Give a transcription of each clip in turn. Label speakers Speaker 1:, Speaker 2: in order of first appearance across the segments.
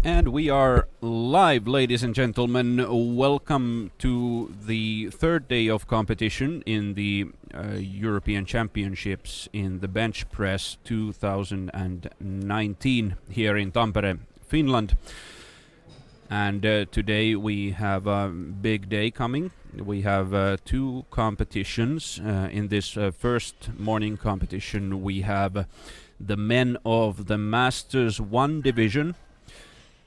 Speaker 1: And we are live, ladies and gentlemen. Welcome to the third day of competition in the European Championships in the bench press 2019 here in Tampere, Finland. And today we have a big day coming. We have two competitions. In this first morning competition, we have the men of the Masters 1 division.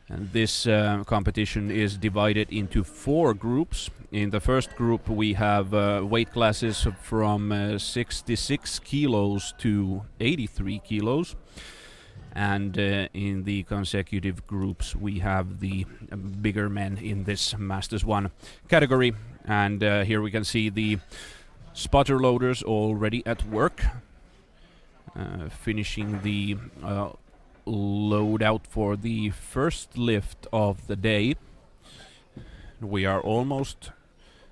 Speaker 1: And this competition is divided into 4 groups. In the first group we have weight classes from 66 kilos to 83 kilos. And in the consecutive groups we have the bigger men in this Masters 1 category. And here we can see the spotter loaders already at work, finishing the load out for the first lift of the day. We are almost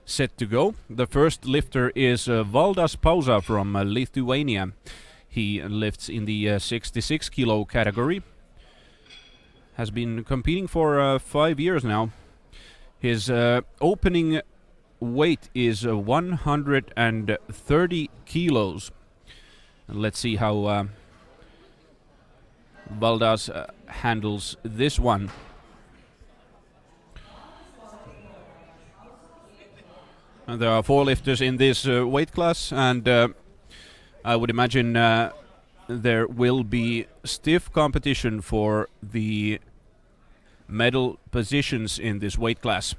Speaker 1: set to go. The first lifter is Valdas Pauza from Lithuania. He lifts in the 66 kilo category. Has been competing for 5 years now. His opening weight is 130 kilos. And let's see how Valdas handles this one. And there are 4 lifters in this weight class, and I would imagine there will be stiff competition for the medal positions in this weight class.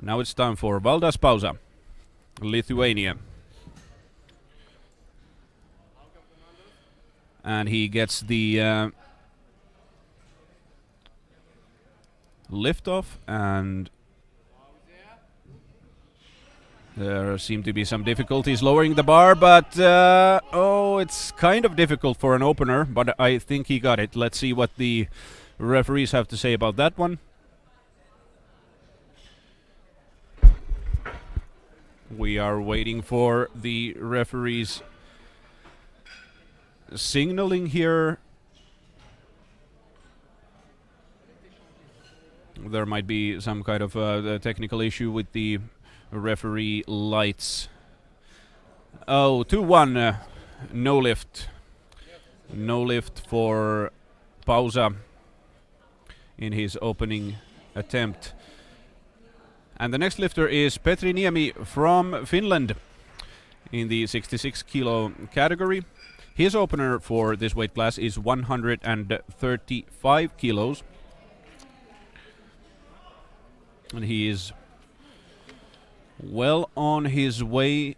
Speaker 1: Now it's time for Valdas Pauza, Lithuania. And he gets the lift off, and there seem to be some difficulties lowering the bar, but it's kind of difficult for an opener, but I think he got it. Let's see what the referees have to say about that one. We are waiting for the referees signaling here. There might be some kind of technical issue with the referee lights. 2-1, no lift. No lift for Pauza in his opening attempt. And the next lifter is Petri Niemi from Finland in the 66 kilo category. His opener for this weight class is 135 kilos. And he is well on his way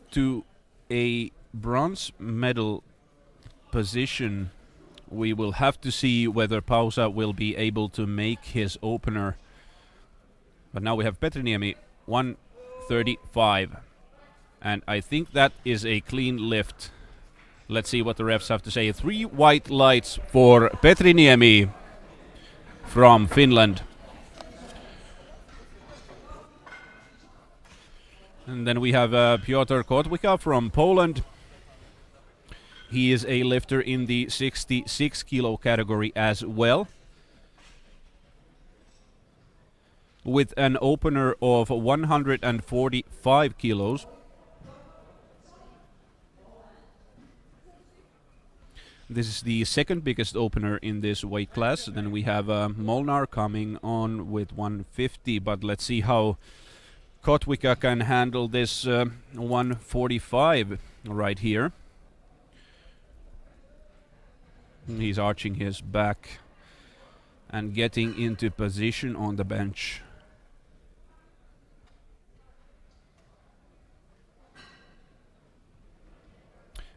Speaker 1: to a bronze medal position. We will have to see whether Pauza will be able to make his opener. But now we have Petri Niemi, 135. And I think that is a clean lift. Let's see what the refs have to say. 3 white lights for Petri Niemi from Finland. And then we have Piotr Kotwika from Poland. He is a lifter in the 66 kilo category as well, with an opener of 145 kilos. This is the second biggest opener in this weight class. Then we have Molnar coming on with 150, but let's see how Kotwika can handle this 145 right here. He's arching his back and getting into position on the bench.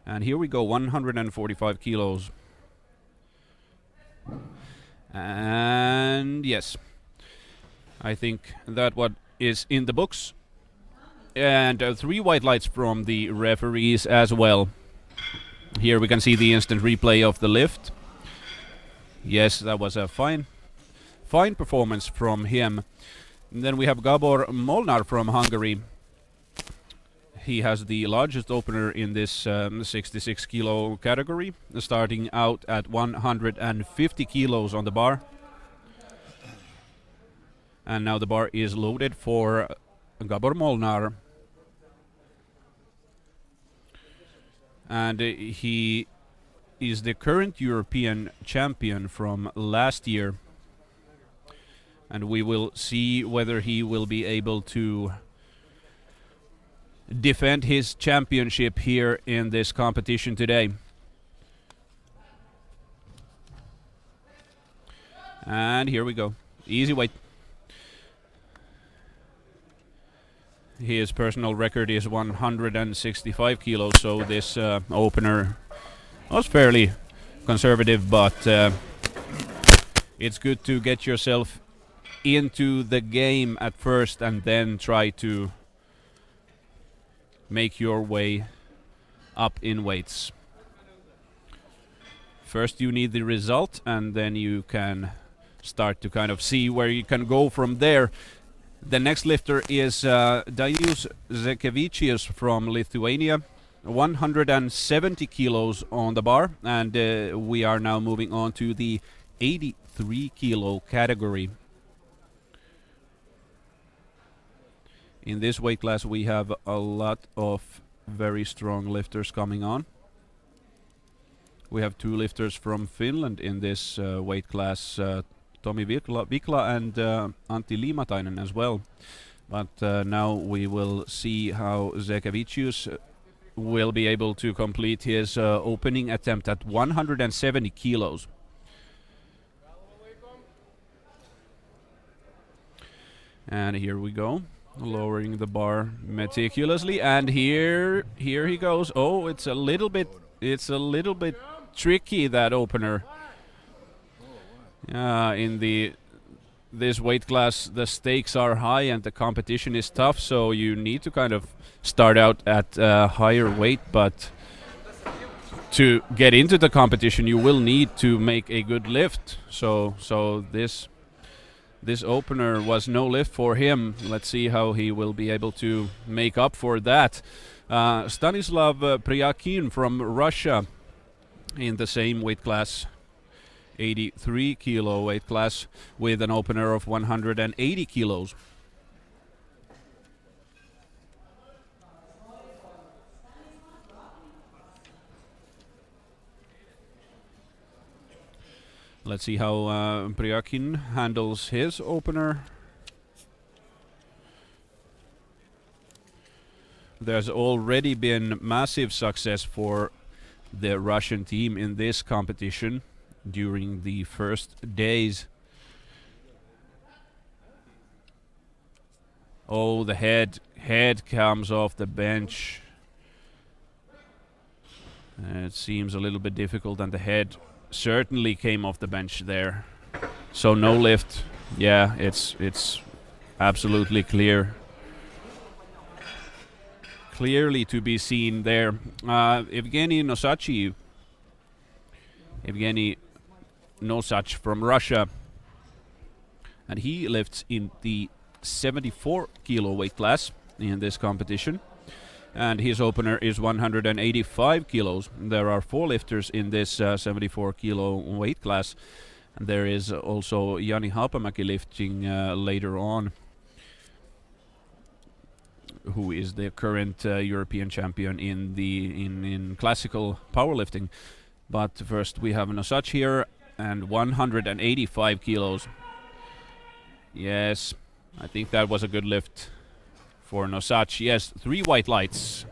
Speaker 1: And here we go, 145 kilos. And yes, I think that what is in the books. And 3 white lights from the referees as well. Here we can see the instant replay of the lift. Yes, that was a fine performance from him. And then we have Gabor Molnar from Hungary. he has the largest opener in this 66 kilo category, starting out at 150 kilos on the bar. And now the bar is loaded for Gabor Molnar. And he is the current European champion from last year. And we will see whether he will be able to defend his championship here in this competition today. And here we go. Easy weight. His personal record is 165 kilos, so this opener was fairly conservative, but it's good to get yourself into the game at first and then try to make your way up in weights. First you need the result, and then you can start to kind of see where you can go from there. The next lifter is Dainius Zekevicius from Lithuania, 170 kilos on the bar, and we are now moving on to the 83 kilo category. In this weight class we have a lot of very strong lifters coming on. We have two lifters from Finland in this weight class, Tomi Vikla and Antti Limatainen as well. But now we will see how Zekevicius will be able to complete his opening attempt at 170 kilos. And here we go. Lowering the bar meticulously, and here he goes. Oh, it's a little bit tricky, that opener. In this weight class the stakes are high and the competition is tough, so you need to kind of start out at a higher weight, but to get into the competition you will need to make a good lift. So this opener was no lift for him. Let's see how he will be able to make up for that. Stanislav Pryakin from Russia in the same weight class, 83 kilo weight class, with an opener of 180 kilos. Let's see how Pryakin handles his opener. There's already been massive success for the Russian team in this competition during the first days. Oh, the head comes off the bench. It seems a little bit difficult, and the head certainly came off the bench there. So no lift. Yeah, it's absolutely clearly to be seen there. Evgeny Nosach from Russia, and he lifts in the 74 kilo weight class in this competition, and his opener is 185 kilos. There are four lifters in this 74 kilo weight class, and there is also Jani Haapamäki lifting later on, who is the current European champion in classical powerlifting. But first we have Nosach here, and 185 kilos. Yes, I think that was a good lift for Nosach. Yes, 3 white lights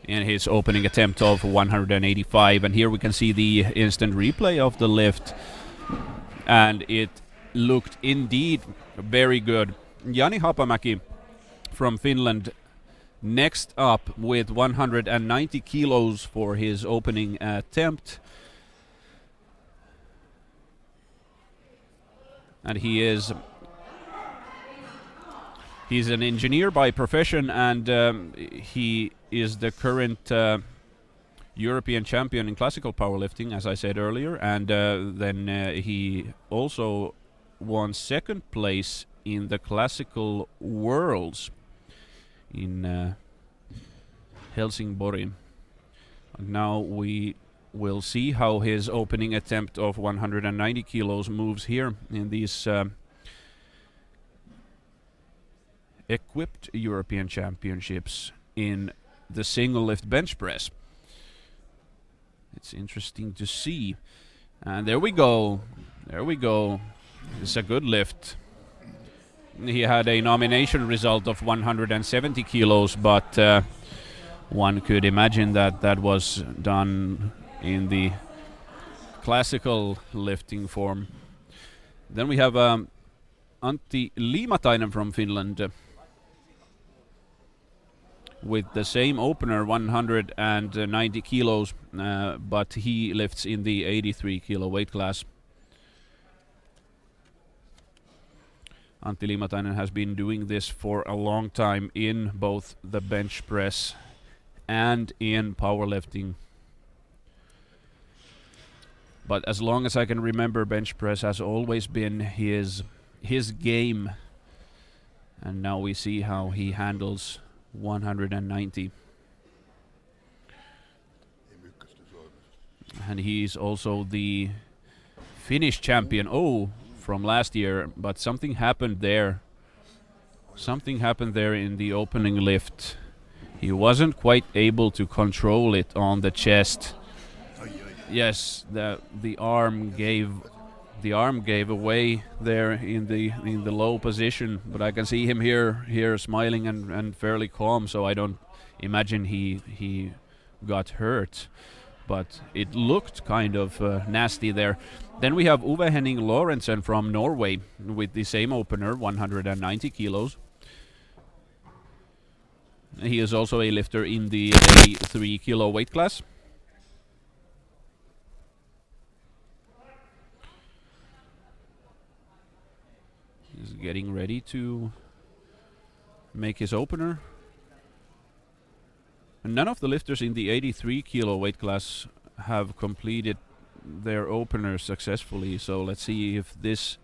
Speaker 1: in his opening attempt of 185, and here we can see the instant replay of the lift, and it looked indeed very good. Jani Haapamäki from Finland next up with 190 kilos for his opening attempt, and he's an engineer by profession, and he is the current European champion in classical powerlifting, as I said earlier, and then he also won second place in the classical worlds in Helsingborg. Now we will see how his opening attempt of 190 kilos moves here in these equipped European Championships in the single lift bench press. It's interesting to see. And there we go. There we go. It's a good lift. He had a nomination result of 170 kilos, but one could imagine that that was done in the classical lifting form. Then we have Antti Liimatainen from Finland with the same opener, 190 kilos, but he lifts in the 83 kilo weight class. Antti Liimatainen has been doing this for a long time in both the bench press and in powerlifting. But as long as I can remember, bench press has always been his game. And now we see how he handles 190. And he's also the Finnish champion from last year, but something happened there. Something happened there in the opening lift. He wasn't quite able to control it on the chest. Yes, the arm gave away there in the low position, but I can see him here smiling and fairly calm, so I don't imagine he got hurt, but it looked kind of nasty there. Then we have Uwe Henning Lorentzen from Norway with the same opener, 190 kilos. He is also a lifter in the 83 kilo weight class. He's getting ready to make his opener. And none of the lifters in the 83 kilo weight class have completed their opener successfully, so let's see if this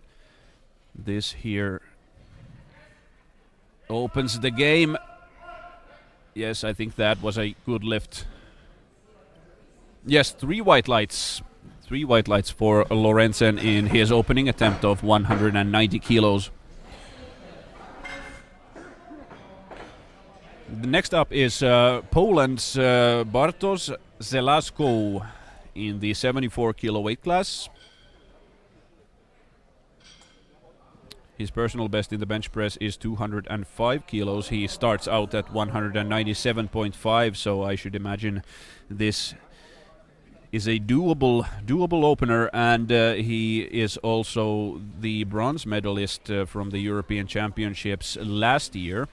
Speaker 1: here opens the game. Yes, I think that was a good lift. Yes, three white lights for Lorentzen in his opening attempt of 190 kilos. The next up is Poland's Bartosz Zelasko in the 74 kilo weight class. His personal best in the bench press is 205 kilos. He starts out at 197.5, so I should imagine this is a doable opener, and he is also the bronze medalist from the European Championships last year.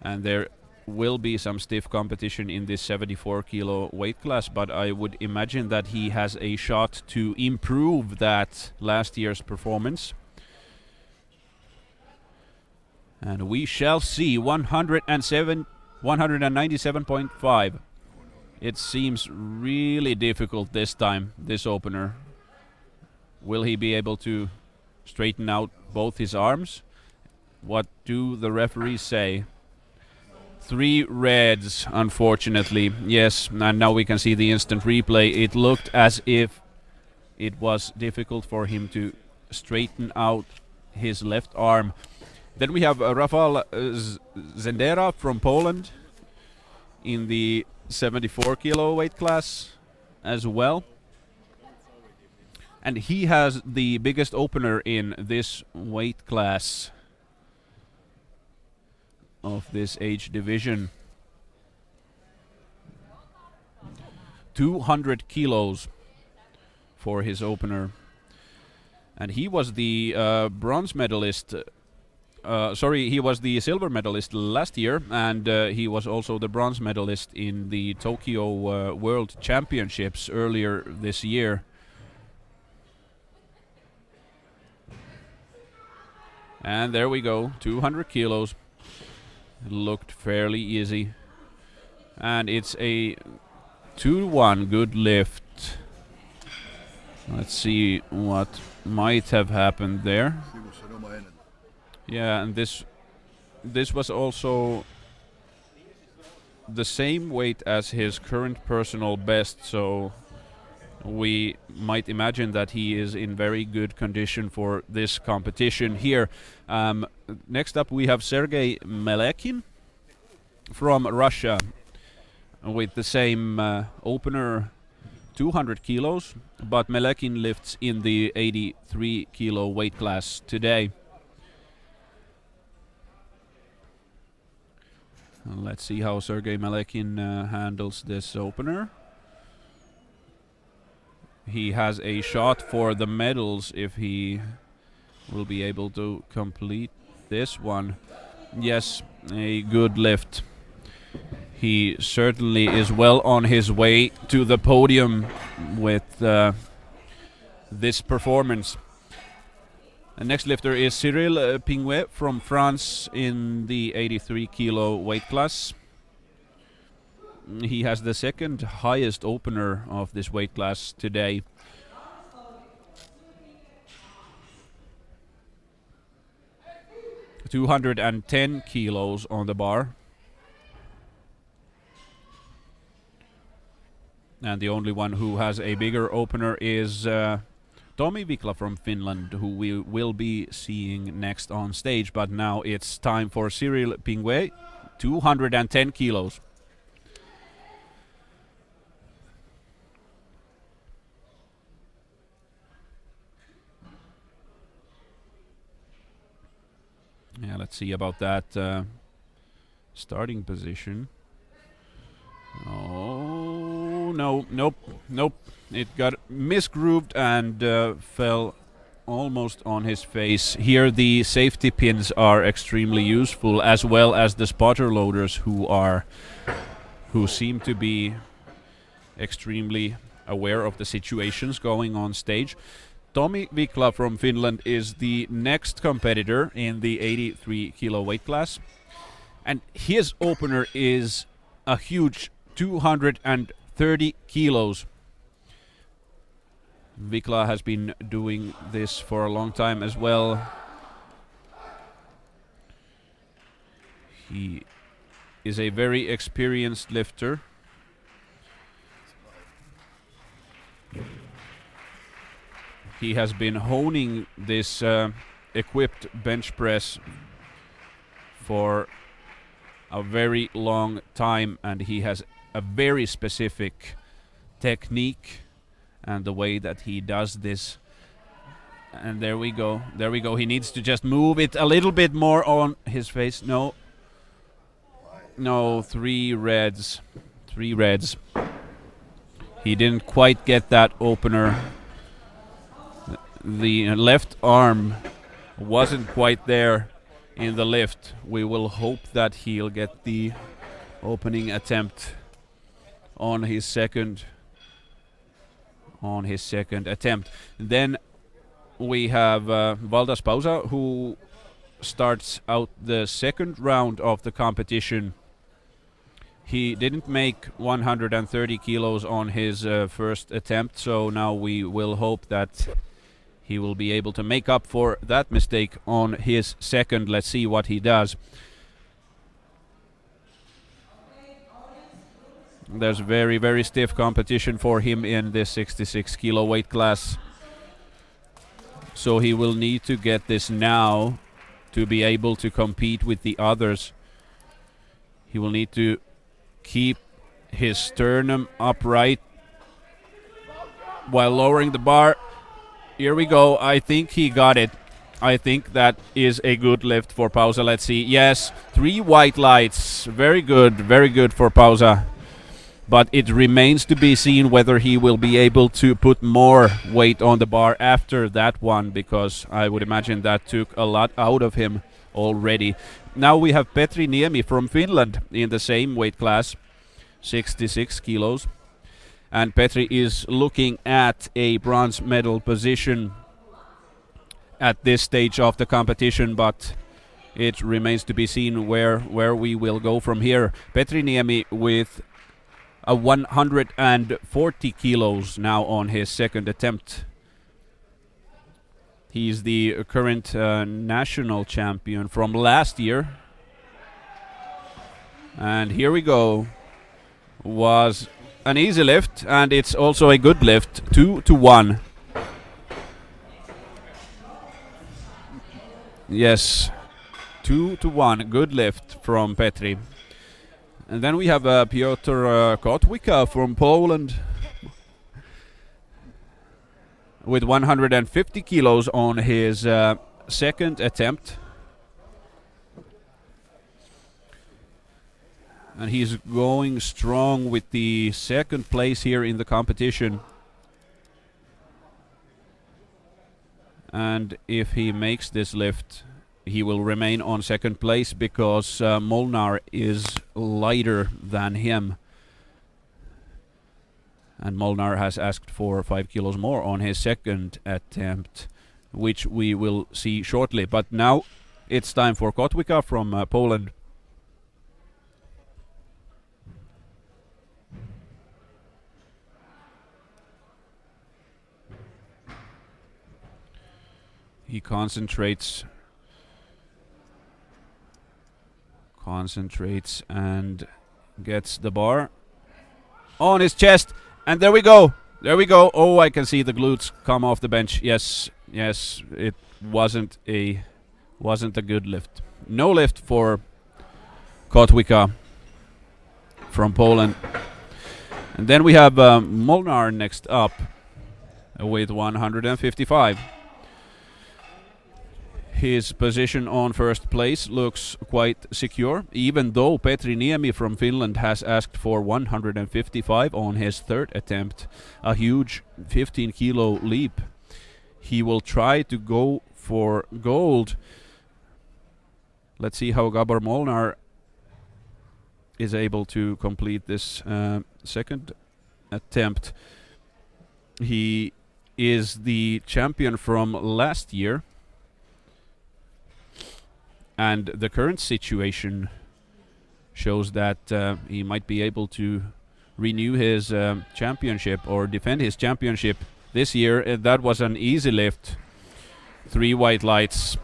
Speaker 1: And there will be some stiff competition in this 74 kilo weight class, but I would imagine that he has a shot to improve that last year's performance. And we shall see 197.5. It seems really difficult this time, this opener. Will he be able to straighten out both his arms? What do the referees say? 3 reds, unfortunately. Yes, and now we can see the instant replay. It looked as if it was difficult for him to straighten out his left arm. Then we have Rafał Zendera from Poland in the 74 kilo weight class as well. And he has the biggest opener in this weight class of this age division. 200 kilos for his opener. And he was the bronze medalist. He was the silver medalist last year, and he was also the bronze medalist in the Tokyo World Championships earlier this year. And there we go, 200 kilos. It looked fairly easy. And it's a 2-1 good lift. Let's see what might have happened there. Yeah, and this was also the same weight as his current personal best, so we might imagine that he is in very good condition for this competition here. Next up, we have Sergei Melekin from Russia with the same opener, 200 kilos, but Melekin lifts in the 83 kilo weight class today. Let's see how Sergei Melekin handles this opener. He has a shot for the medals if he will be able to complete this one. Yes, a good lift. He certainly is well on his way to the podium with this performance. The next lifter is Cyril Pinguet from France in the 83 kilo weight class. He has the second highest opener of this weight class today. $210 kilos on the bar. And the only one who has a bigger opener is Tomi Vikla from Finland, who we will be seeing next on stage. But now it's time for Cyril Pinguet, 210 kilos. Yeah, let's see about that starting position. Oh, no, nope. It got misgrooved and fell almost on his face. Here the safety pins are extremely useful, as well as the spotter loaders who seem to be extremely aware of the situations going on stage. Tomi Vikla from Finland is the next competitor in the 83 kilo weight class, and his opener is a huge 230 kilos. Vikla has been doing this for a long time as well. He is a very experienced lifter. He has been honing this equipped bench press for a very long time, and he has a very specific technique and the way that he does this. And there we go. He needs to just move it a little bit more on his face. No, 3 reds. He didn't quite get that opener. The left arm wasn't quite there in the lift. We will hope that he'll get the opening attempt on his second attempt. Then we have Valdas Pausa, who starts out the second round of the competition. He didn't make 130 kilos on his first attempt, so now we will hope that he will be able to make up for that mistake on his second. Let's see what he does. There's very, very stiff competition for him in this 66 kilo weight class. So he will need to get this now to be able to compete with the others. He will need to keep his sternum upright while lowering the bar. Here we go. I think he got it. I think that is a good lift for Pausa. Let's see. Yes, 3 white lights. Very good for Pausa. But it remains to be seen whether he will be able to put more weight on the bar after that one, because I would imagine that took a lot out of him already. Now we have Petri Niemi from Finland in the same weight class, 66 kilos. And Petri is looking at a bronze medal position at this stage of the competition, but it remains to be seen where we will go from here. Petri Niemi with a 140 kilos now on his second attempt. He's the current national champion from last year. And here we go. Was an easy lift, and it's also a good lift. 2-1. Yes, 2-1. Good lift from Petri. And then we have Piotr Kotwika from Poland with 150 kilos on his second attempt. And he's going strong with the second place here in the competition. And if he makes this lift, he will remain on second place because Molnar is lighter than him. And Molnar has asked for 5 kilos more on his second attempt, which we will see shortly. But now it's time for Kotwika from Poland. He concentrates and gets the bar on his chest, and there we go. Oh, I can see the glutes come off the bench. Yes, it wasn't a good lift. No lift for Kotwika from Poland. And then we have Molnar next up with 155. His position on first place looks quite secure, even though Petri Niemi from Finland has asked for 155 on his third attempt, a huge 15 kilo leap. He will try to go for gold. Let's see how Gabor Molnar is able to complete this second attempt. He is the champion from last year. And the current situation shows that he might be able to renew his championship or defend his championship this year. That was an easy lift. 3 white lights.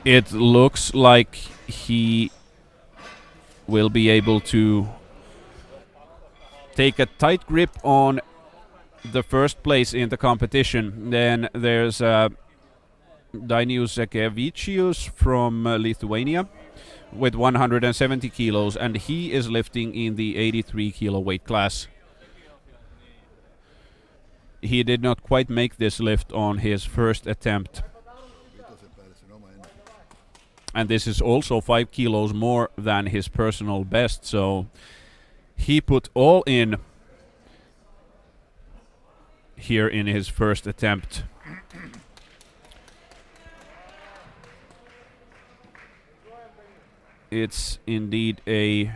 Speaker 1: It looks like he will be able to take a tight grip on the first place in the competition. Then there's Dainius Zekevicius from Lithuania with 170 kilos, and he is lifting in the 83 kilo weight class. He did not quite make this lift on his first attempt. And this is also 5 kilos more than his personal best, so he put all in here in his first attempt. It's indeed a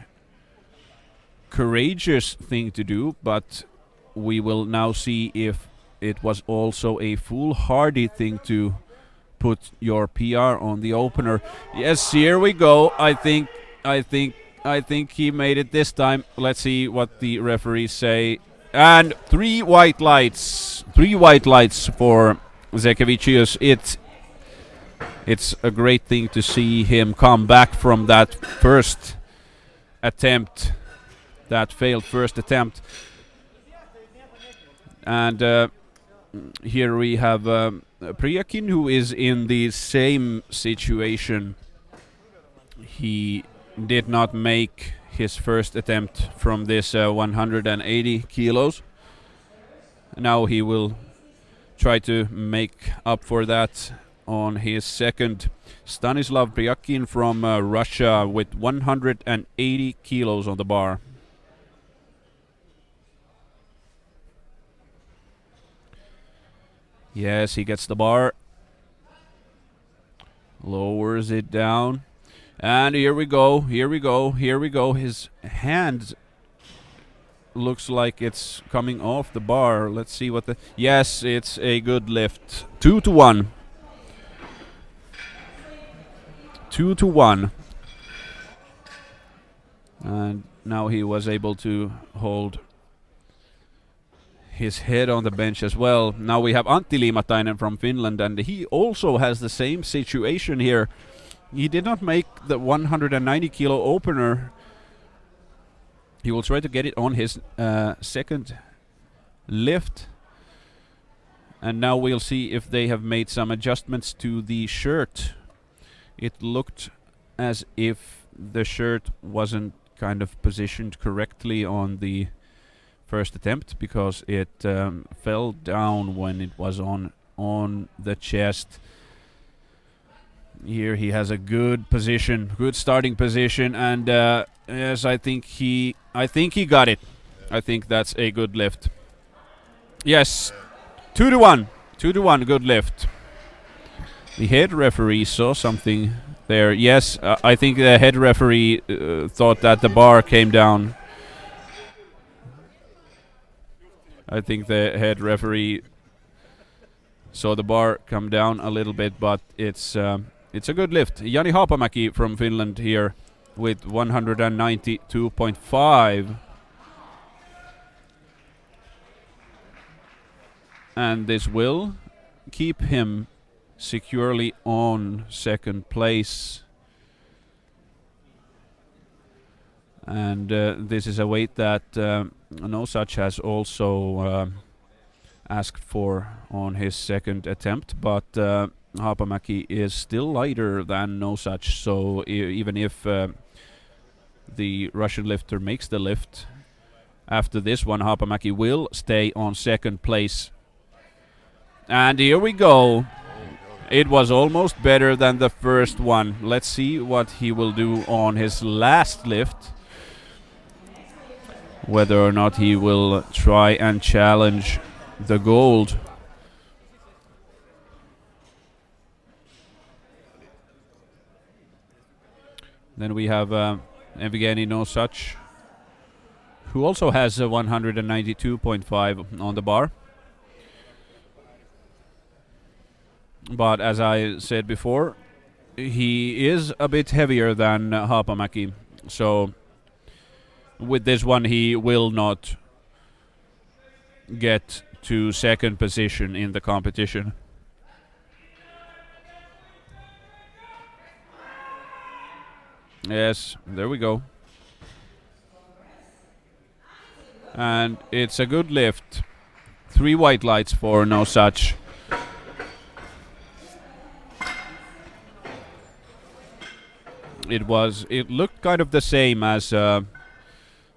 Speaker 1: courageous thing to do, but we will now see if it was also a foolhardy thing to put your PR on the opener. Yes, here we go. I think he made it this time. Let's see what the referees say. And 3 white lights. 3 white lights for Zekevicius. It's a great thing to see him come back from that first attempt, that failed first attempt. And here we have Priakin, who is in the same situation. He did not make his first attempt from this 180 kilos. Now he will try to make up for that on his second. Stanislav Priakin from Russia with 180 kilos on the bar. Yes, he gets the bar, lowers it down, and here we go. His hand looks like it's coming off the bar. Let's see what the... Yes, it's a good lift. 2-1. 2-1. And now he was able to hold his head on the bench as well. Now we have Antti Liimatainen from Finland, and he also has the same situation here. He did not make the 190 kilo opener. He will try to get it on his second lift. And now we'll see if they have made some adjustments to the shirt. It looked as if the shirt wasn't kind of positioned correctly on the first attempt, because it fell down when it was on the chest. Here he has a good position, good starting position, and yes, I think he got it. I think that's a good lift. Yes, 2-1, good lift. The head referee saw something there. Yes, I think the head referee thought that the bar came down. I think the head referee saw the bar come down a little bit, but it's a good lift. Jani Haapamäki from Finland here with 192.5. And this will keep him securely on second place. And this is a weight that Nosach has also asked for on his second attempt, but Haapamäki is still lighter than Nosach, so even if the Russian lifter makes the lift after this one, Haapamäki will stay on second place. And here we go. It was almost better than the first one. Let's see what he will do on his last lift. Whether or not he will try and challenge the gold. Then we have Evgeny Nosach, who also has a 192.5 on the bar. But as I said before, he is a bit heavier than Haapamäki, so with this one he will not get to second position in the competition. Yes, there we go. And it's a good lift. 3 white lights for Nosach. It looked kind of the same as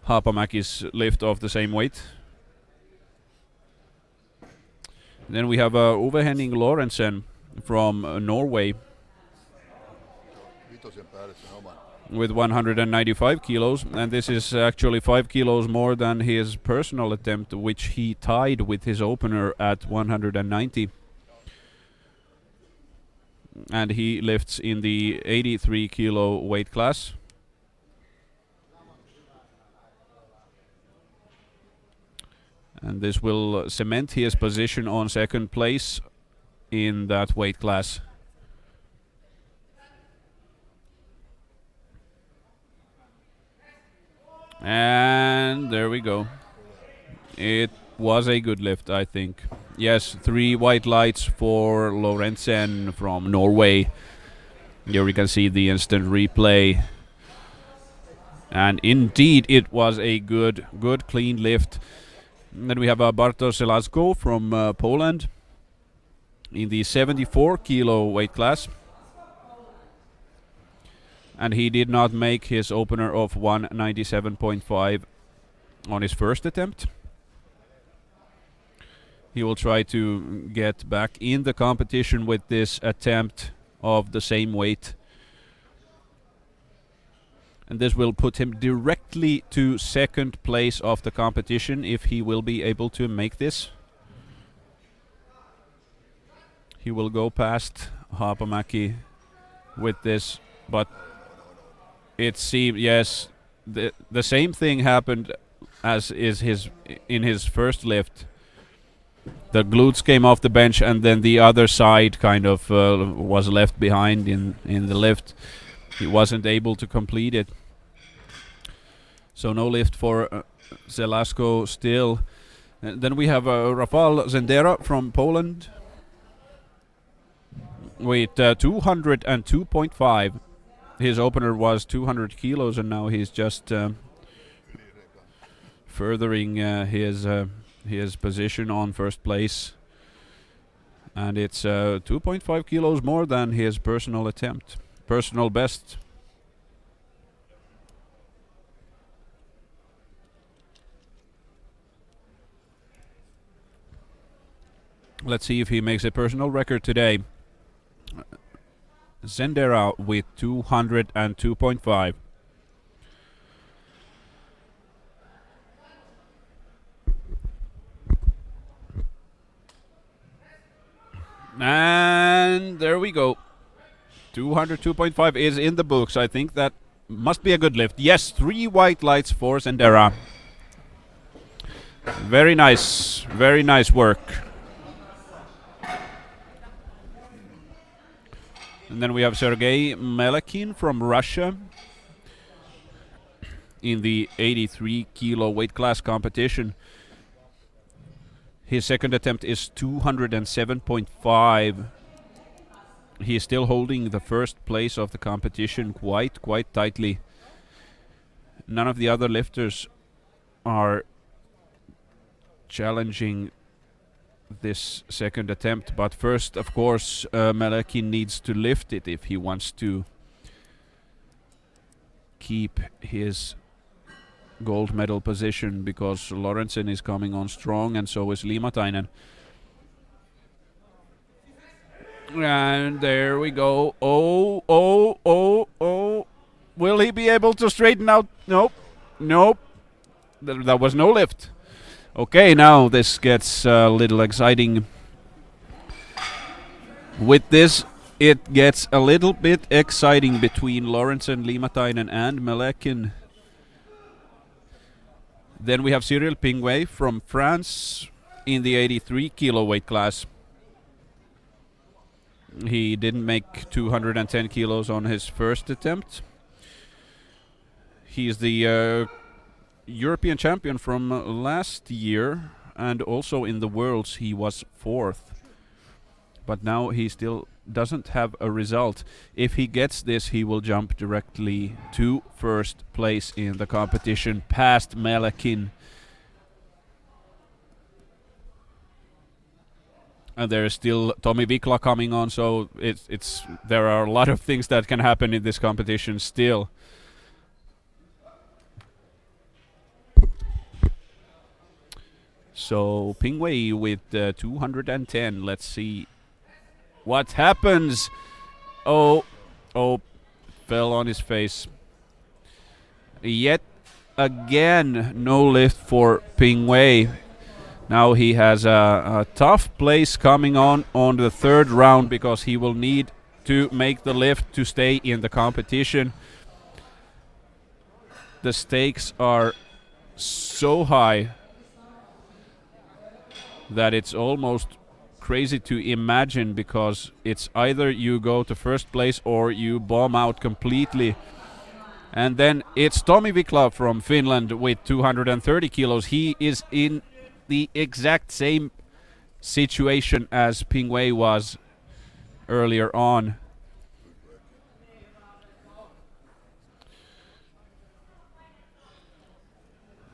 Speaker 1: Haapamäki's lift of the same weight. Then we have Uwe Henning Lorentzen from Norway with 195 kilos, and this is actually 5 kilos more than his personal attempt, which he tied with his opener at 190. And he lifts in the 83 kilo weight class. And this will cement his position on second place in that weight class. And there we go. It was a good lift, I think. Yes, 3 white lights for Lorentzen from Norway. Here we can see the instant replay. And indeed, it was a good clean lift. And then we have Bartosz Żelazko from Poland in the 74 kilo weight class. And he did not make his opener of 197.5 on his first attempt. He will try to get back in the competition with this attempt of the same weight. And this will put him directly to second place of the competition if he will be able to make this. He will go past Haapamäki with this, but it seemed, yes, the same thing happened as in his first lift. The glutes came off the bench, and then the other side kind of was left behind in the lift. He wasn't able to complete it. So no lift for Żelazko still. And then we have Rafał Zendera from Poland with 202.5. His opener was 200 kilos, and now he's just furthering his position on first place. And it's 2.5 kilos more than his personal best. Let's see if he makes a personal record today. Zendera with 202.5. And there we go. 202.5 is in the books. I think that must be a good lift. Yes, 3 white lights for Zendera. Very nice work. And then we have Sergei Melekin from Russia in the 83 kilo weight class competition. His second attempt is 207.5. He is still holding the first place of the competition quite tightly. None of the other lifters are challenging this second attempt, but first, of course, Melekin needs to lift it if he wants to keep his gold medal position, because Lorentzen is coming on strong, and so is Liimatainen. And there we go. Oh. Will he be able to straighten out? Nope. That was no lift. Okay, now this gets a little exciting. With this, it gets a little bit exciting between Lorentzen, Liimatainen and Melekin. Then we have Cyril Pingway from France in the 83 kilo weight class. He didn't make 210 kilos on his first attempt. He's the European champion from last year, and also in the Worlds he was 4th. But now he still doesn't have a result. If he gets this, he will jump directly to first place in the competition, past Melekin. And there is still Tommi Vikla coming on, so there are a lot of things that can happen in this competition still. So Pingway with 210. Let's see what happens. Oh, fell on his face. Yet again, no lift for Pingway. Now he has a tough place coming on the third round, because he will need to make the lift to stay in the competition. The stakes are so high that it's almost crazy to imagine, because it's either you go to first place or you bomb out completely. And then it's Tommi Vikla from Finland with 230 kilos. He is in the exact same situation as Pingway was earlier on.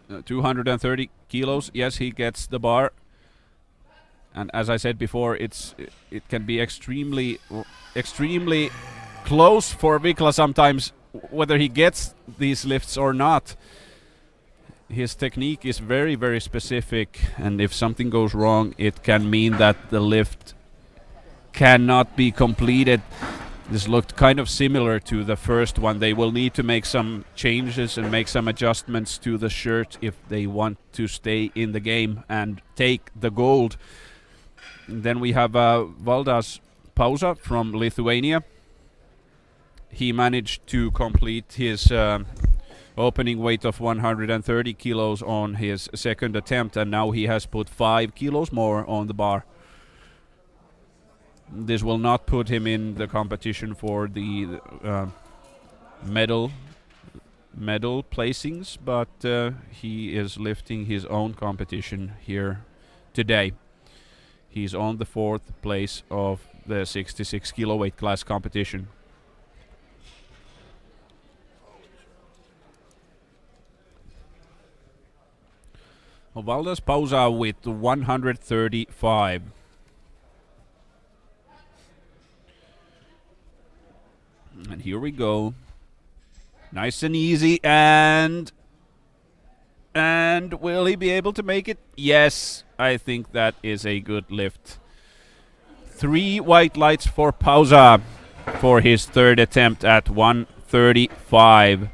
Speaker 1: Uh, 230 kilos, yes, he gets the bar. And as I said before, it can be extremely close for Vikla sometimes, whether he gets these lifts or not. His technique is very specific, and if something goes wrong, it can mean that the lift cannot be completed. This looked kind of similar to the first one. They will need to make some changes and make some adjustments to the shirt if they want to stay in the game and take the gold. Then we have Valdas Pausa from Lithuania. He managed to complete his opening weight of 130 kilos on his second attempt, and now he has put 5 kilos more on the bar. This will not put him in the competition for the medal medal placings, but he is lifting his own competition here today. He's on the 4th place of the 66 kilo weight class competition. Valdes Pausa with 135. And here we go. Nice and easy, and will he be able to make it? Yes, I think that is a good lift. 3 white lights for Pausa for his 3rd attempt at 135.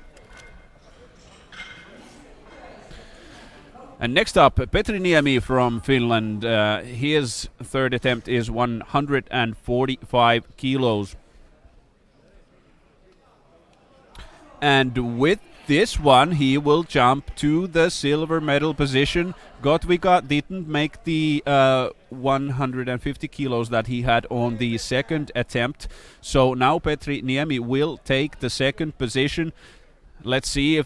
Speaker 1: And next up, Petri Niemi from Finland. His 3rd attempt is 145 kilos. And with this one, he will jump to the silver medal position. Gotvika didn't make the 150 kilos that he had on the 2nd attempt. So now Petri Niemi will take the 2nd position. Let's see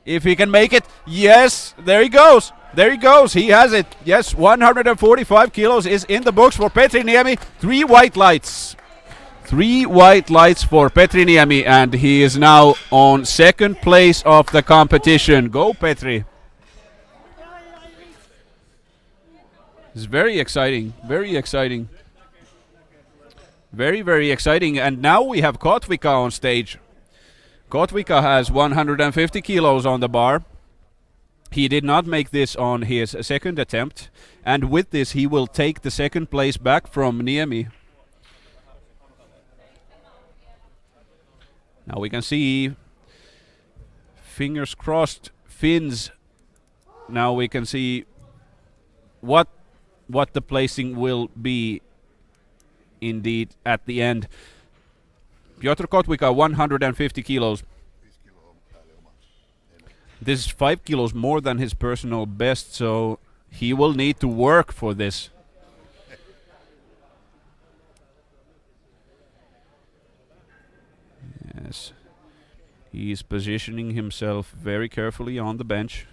Speaker 1: if he can make it. Yes, there he goes. There he goes. He has it. Yes, 145 kilos is in the books for Petri Niemi. 3 white lights. 3 white lights for Petri Niemi, and he is now on 2nd place of the competition. Go, Petri. It's very exciting. Very exciting. Very, very exciting. And now we have Kotvika on stage. Kotvika has 150 kilos on the bar. He did not make this on his 2nd attempt. And with this, he will take the 2nd place back from Niemi. Now we can see, fingers crossed, Finns. Now we can see what the placing will be indeed at the end. Piotr Kotvika, 150 kilos. This is 5 kilos more than his personal best, so he will need to work for this. Yes. He's positioning himself very carefully on the bench.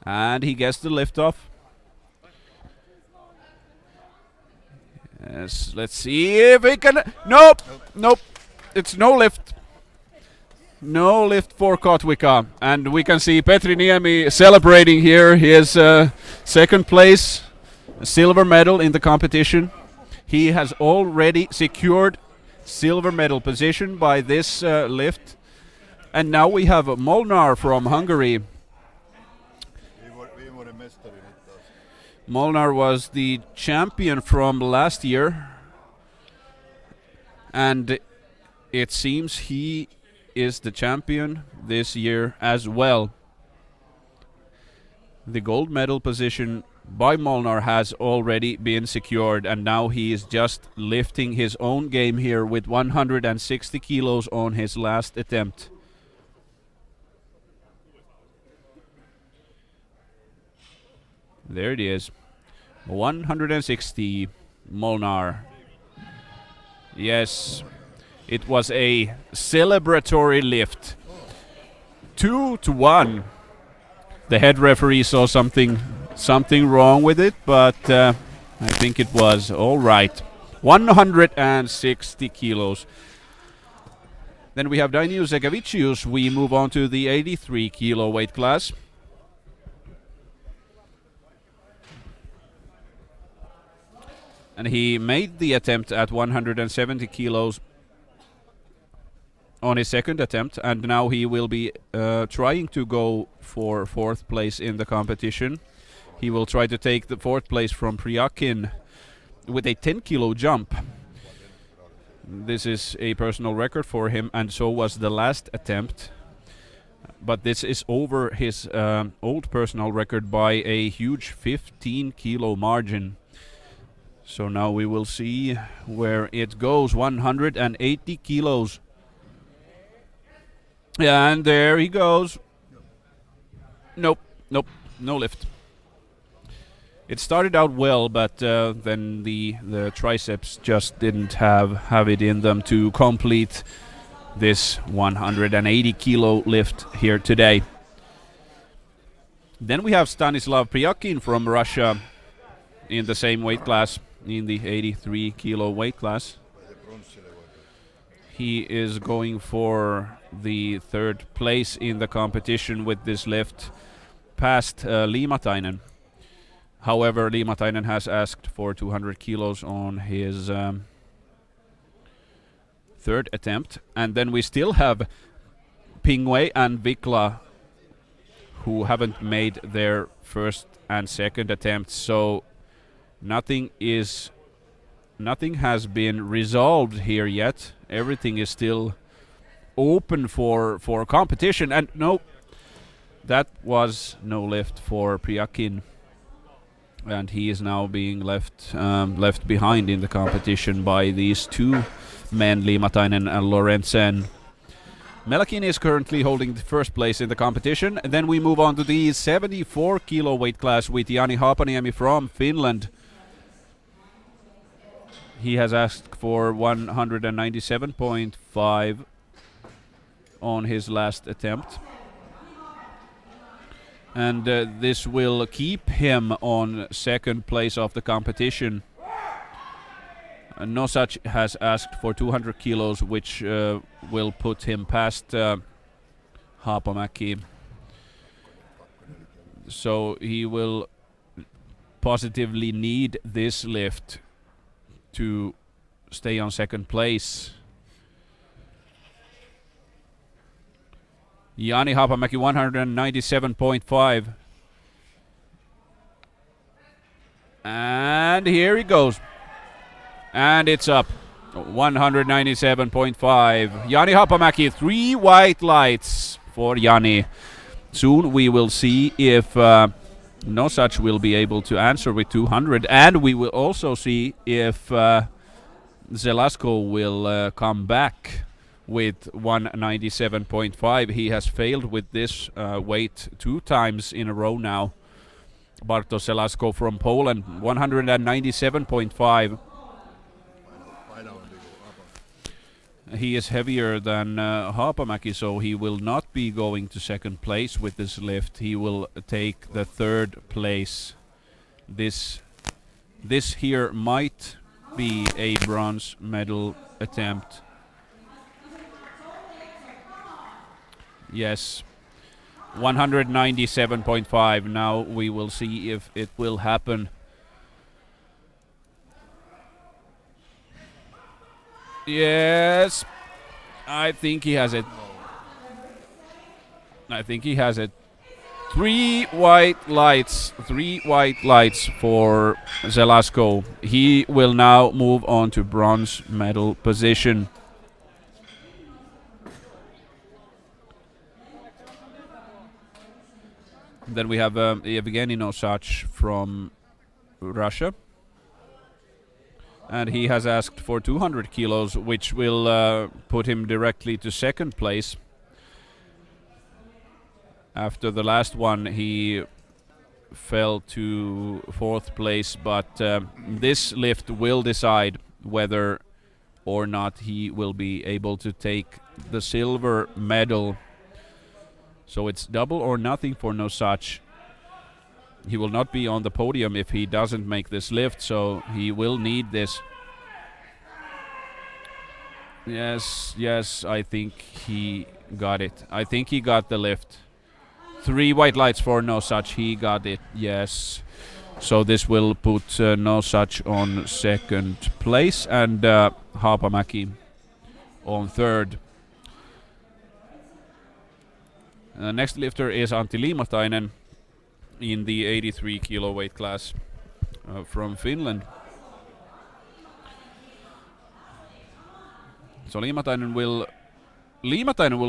Speaker 1: And he gets the lift off. Yes, let's see if he can. Nope, nope. It's no lift. No lift for Kotvika. And we can see Petri Niemi celebrating here his 2nd place silver medal in the competition. He has already secured silver medal position by this lift. And now we have Molnar from Hungary. Molnar was the champion from last year. And it seems he is the champion this year as well. The gold medal position by Molnar has already been secured, and now he is just lifting his own game here with 160 kilos on his last attempt. There it is. 160, Molnar. Yes, it was a celebratory lift. 2-1. The head referee saw something wrong with it, but I think it was all right. 160 kilos. Then we have Dainius Zegavicius. We move on to the 83 kilo weight class. And he made the attempt at 170 kilos on his 2nd attempt, and now he will be trying to go for 4th place in the competition. He will try to take the 4th place from Priakin with a 10 kilo jump. This is a personal record for him, and so was the last attempt. But this is over his old personal record by a huge 15 kilo margin. So now we will see where it goes. 180 kilos. And there he goes. Nope, no lift. It started out well, but then the triceps just didn't have it in them to complete this 180 kilo lift here today. Then we have Stanislav Pryakin from Russia in the same weight class, in the 83 kilo weight class. He is going for the third place in the competition with this lift, past Liimatainen. However, Liimatainen has asked for 200 kilos on his third attempt. And then we still have Pingwei and Vikla, who haven't made their first and second attempts. So nothing has been resolved here yet. Everything is still open for competition. And no, that was no lift for Pryakin. And he is now being left behind in the competition by these two men, Liimatainen and Lorentzen. Melakin is currently holding the first place in the competition. And then we move on to the 74 kilo weight class with Jani Haapaniemi from Finland. He has asked for 197.5 on his last attempt. And this will keep him on second place of the competition. Nosach has asked for 200 kilos, which will put him past Haapamäki. So he will positively need this lift to stay on second place. Jani Haapamäki 197.5. And here he goes. And it's up. 197.5. Jani Haapamäki, 3 white lights for Jani. Soon we will see if Nosach will be able to answer with 200. And we will also see if Zelasko will come back with 197.5. He has failed with this weight 2 times in a row now. Bartosz Zelasko from Poland, 197.5. He is heavier than Haapamäki, so he will not be going to second place with this lift. He will take the third place. This here might be a bronze medal attempt. Yes, 197.5. Now we will see if it will happen. Yes, I think he has it. I think he has it. 3 white lights. 3 white lights for Zelasko. He will now move on to bronze medal position. Then we have Evgeny Nosach from Russia. And he has asked for 200 kilos, which will put him directly to second place. After the last one, he fell to fourth place, but this lift will decide whether or not he will be able to take the silver medal. So it's double or nothing for Nosach. He will not be on the podium if he doesn't make this lift, so he will need this. Yes, I think he got it. I think he got the lift. 3 white lights for Nosach. He got it, yes. So this will put Nosach on second place and Haapamäki on third. Next lifter is Antti Liimatainen in the 83 kilo weight class from Finland. So Liimatainen will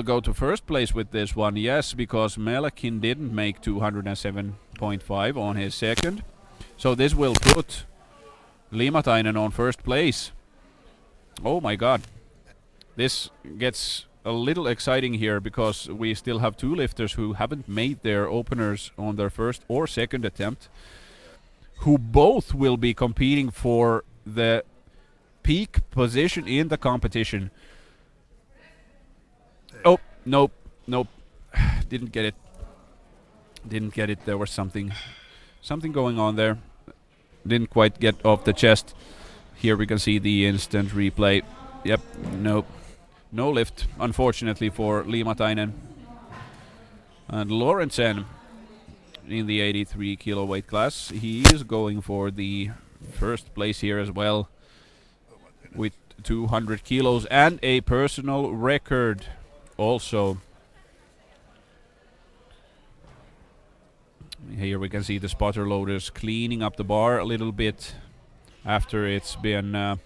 Speaker 1: go to first place with this one, yes, because Melakin didn't make 207.5 on his second. So this will put Liimatainen on first place. Oh my god. This gets a little exciting here because we still have 2 lifters who haven't made their openers on their first or second attempt, who both will be competing for the peak position in the competition. Oh, nope. Didn't get it. There was something going on there. Didn't quite get off the chest. Here we can see the instant replay. Yep, nope. No lift, unfortunately, for Liimatainen. And Lorentzen in the 83 kilo weight class. He is going for the first place here as well with 200 kilos and a personal record also. Here we can see the spotter loaders cleaning up the bar a little bit after it's been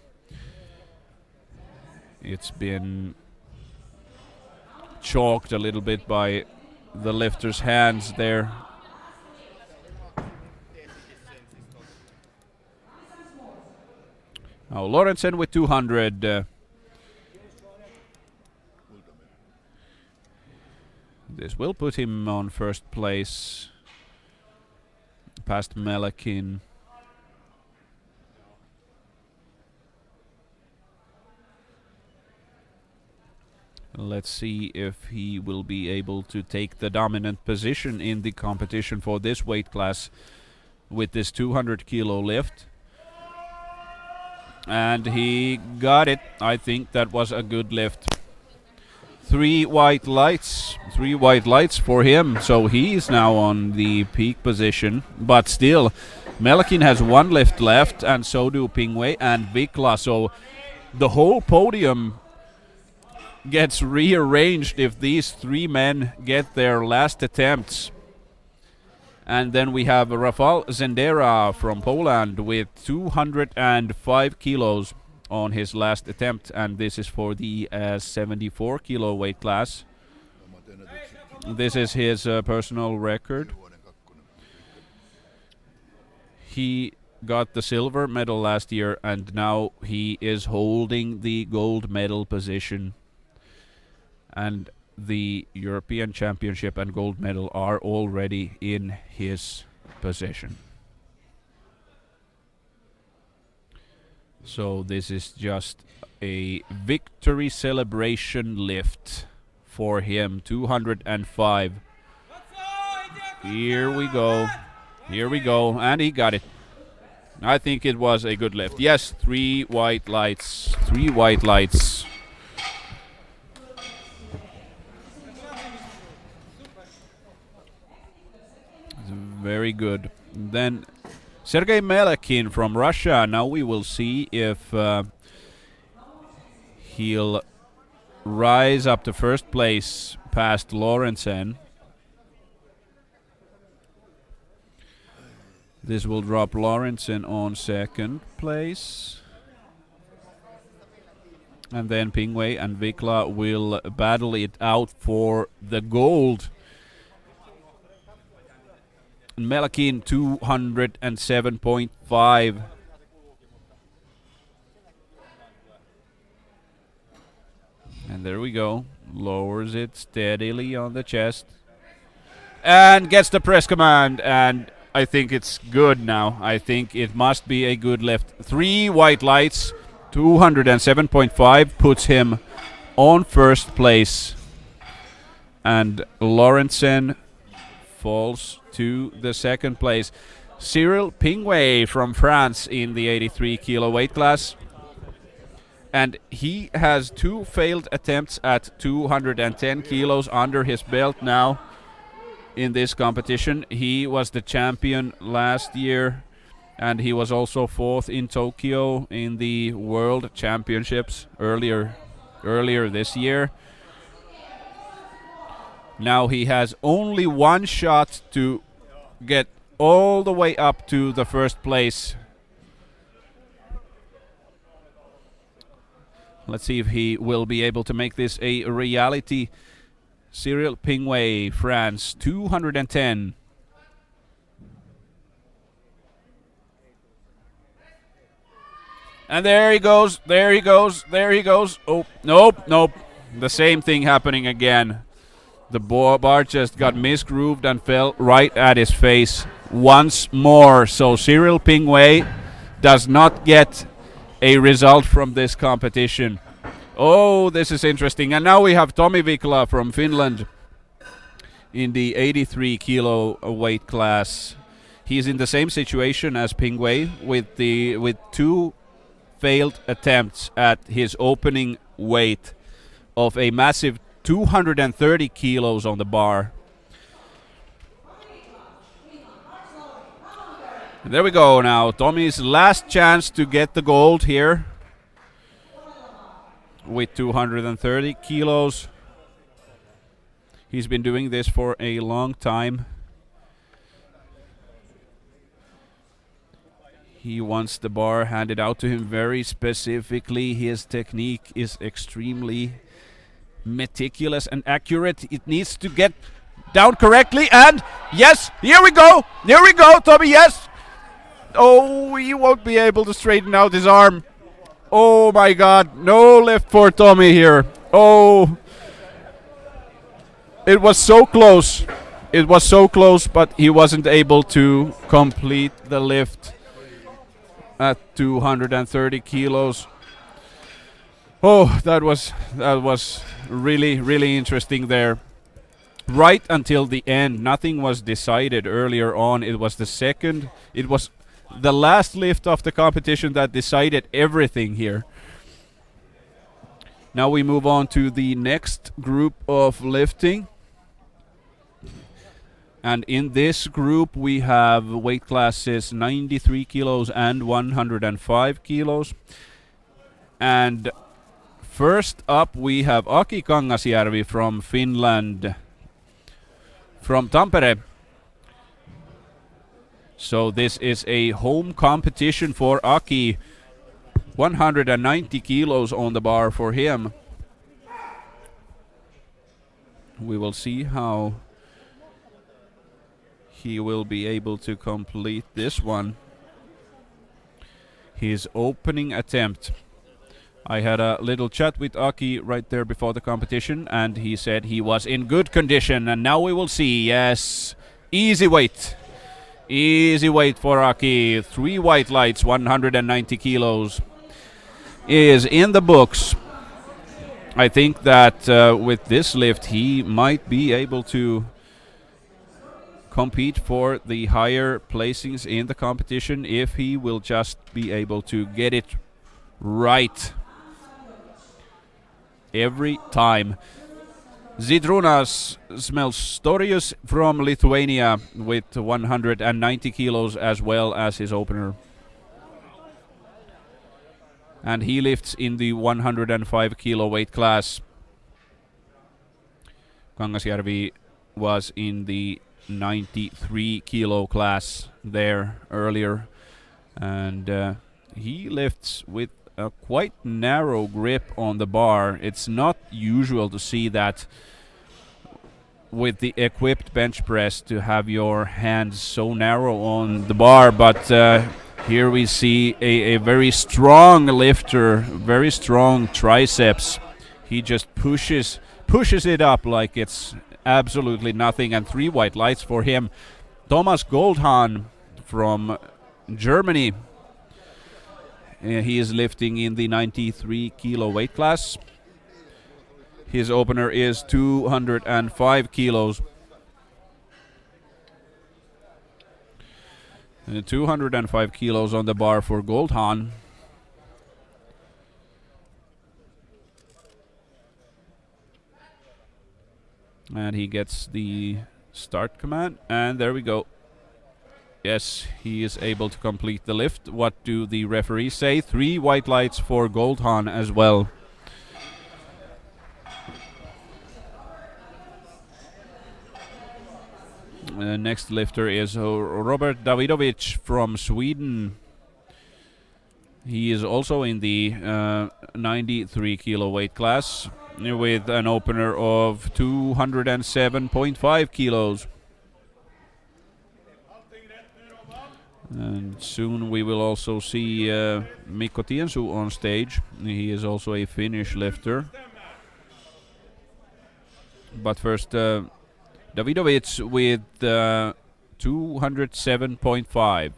Speaker 1: chalked a little bit by the lifter's hands there. Now Lorentzen with 200. This will put him on first place, past Melekin. Let's see if he will be able to take the dominant position in the competition for this weight class with this 200 kilo lift. And he got it. I think that was a good lift. 3 white lights for him. So he's now on the peak position. But still, Melekin has 1 lift left, and so do Pingwei and Vikla. So the whole podium gets rearranged if these 3 men get their last attempts. And then we have Rafał Zendera from Poland with 205 kilos on his last attempt, and this is for the 74 kilo weight class. This is his personal record. He got the silver medal last year, and now he is holding the gold medal position. And the European Championship and gold medal are already in his possession. So this is just a victory celebration lift for him. 205. Here we go. And he got it. I think it was a good lift. Yes, 3 white lights. Very good. Then Sergei Melekin from Russia. Now we will see if he'll rise up to first place past Lorentzen. This will drop Lorentzen on second place. And then Pingwei and Vikla will battle it out for the gold. Melekin 207.5. And there we go. Lowers it steadily on the chest. And gets the press command. And I think it's good now. I think it must be a good lift. 3 white lights. 207.5 puts him on first place. And Lorentzen falls to the second place. Cyril Pingwei from France in the 83 kilo weight class. And he has 2 failed attempts at 210 kilos under his belt now in this competition. He was the champion last year, and he was also 4th in Tokyo in the World Championships earlier this year. Now he has only 1 shot to get all the way up to the first place. Let's see if he will be able to make this a reality. Cyril Pingwei, France, 210. And there he goes. Oh, nope. The same thing happening again. The bar just got misgrooved and fell right at his face once more. So Cyril Pingway does not get a result from this competition. Oh, this is interesting. And now we have Tomi Vikla from Finland in the 83 kilo weight class. He's in the same situation as Pingway with 2 failed attempts at his opening weight of a massive 230 kilos on the bar. There we go now. Tommy's last chance to get the gold here with 230 kilos. He's been doing this for a long time. He wants the bar handed out to him very specifically. His technique is extremely meticulous and accurate. It needs to get down correctly, and yes, here we go, Tommy, yes. Oh, he won't be able to straighten out his arm. Oh my God, no lift for Tommy here. Oh, it was so close. It was so close, but he wasn't able to complete the lift at 230 kilos. Oh, that was really interesting there. Right until the end, nothing was decided earlier on. It was the last lift of the competition that decided everything here. Now we move on to the next group of lifting. And in this group we have weight classes 93 kilos and 105 kilos. And first up we have Aki Kangasjärvi from Finland, from Tampere. So this is a home competition for Aki. 190 kilos on the bar for him. We will see how he will be able to complete this one. His opening attempt. I had a little chat with Aki right there before the competition, and he said he was in good condition, and now we will see. Yes, easy weight. Easy weight for Aki. 3 white lights, 190 kilos is in the books. I think that with this lift he might be able to compete for the higher placings in the competition if he will just be able to get it right every time. Zydrunas Smelstorius from Lithuania with 190 kilos as well as his opener. And he lifts in the 105 kilo weight class. Kangasjärvi was in the 93 kilo class there earlier, and he lifts with a quite narrow grip on the bar. It's not usual to see that with the equipped bench press, to have your hands so narrow on the bar, but here we see a very strong lifter, very strong triceps. He just pushes it up like it's absolutely nothing, and 3 white lights for him. Thomas Goldhahn from Germany. He is lifting in the 93 kilo weight class. His opener is 205 kilos. 205 kilos on the bar for Goldhahn. And he gets the start command, and there we go. Yes, he is able to complete the lift. What do the referees say? 3 white lights for Goldhahn as well. Next lifter is Robert Davidovic from Sweden. He is also in the 93 kilo weight class with an opener of 207.5 kilos. And soon we will also see Mikko Tiensu on stage. He is also a Finnish lifter. But first, Davidovic with 207.5.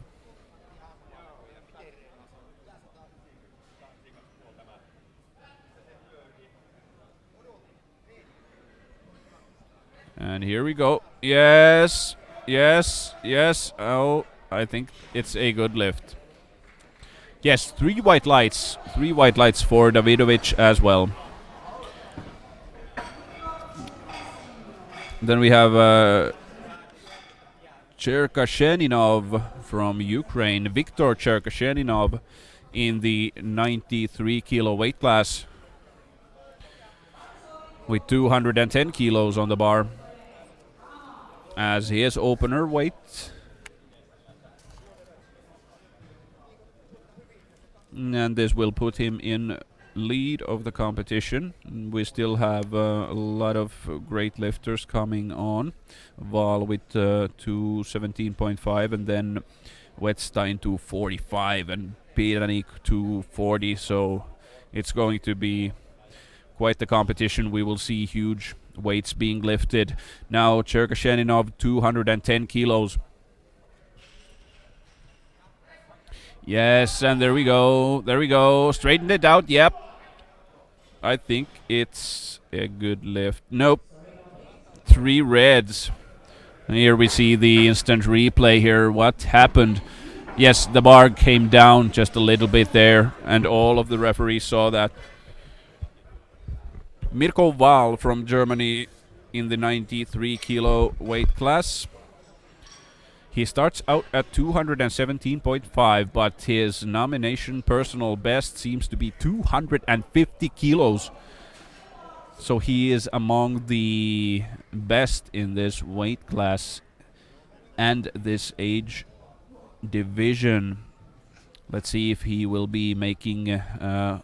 Speaker 1: And here we go. Yes, yes, yes. Oh, I think it's a good lift. Yes, 3 white lights. 3 white lights for Davidovich as well. Then we have Cherkasheninov from Ukraine. Viktor Cherkasheninov in the 93 kilo weight class with 210 kilos on the bar as his opener weight. And this will put him in lead of the competition. We still have a lot of great lifters coming on. Val with 217.5, and then Wettstein 245, and Piranik 240. So it's going to be quite the competition. We will see huge weights being lifted. Now Cherkasheninov 210 kilos. Yes, and there we go. There we go. Straightened it out. Yep. I think it's a good lift. Nope. 3 reds. And here we see the instant replay here. What happened? Yes, the bar came down just a little bit there, and all of the referees saw that. Mirko Val from Germany in the 93 kilo weight class. He starts out at 217.5, but his nomination personal best seems to be 250 kilos. So he is among the best in this weight class and this age division. Let's see if he will be making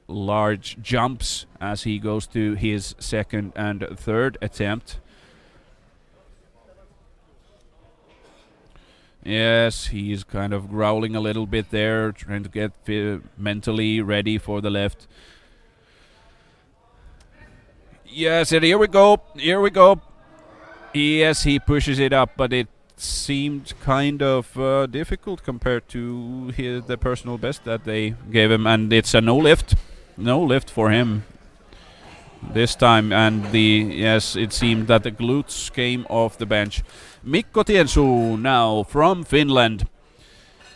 Speaker 1: large jumps as he goes to his second and third attempt. Yes, he's kind of growling a little bit there, trying to get mentally ready for the lift. Yes, and here we go. Here we go. Yes, he pushes it up, but it seemed kind of difficult compared to the personal best that they gave him, and it's a no lift for him this time. And yes, it seemed that the glutes came off the bench. Mikko Tiensuu now from Finland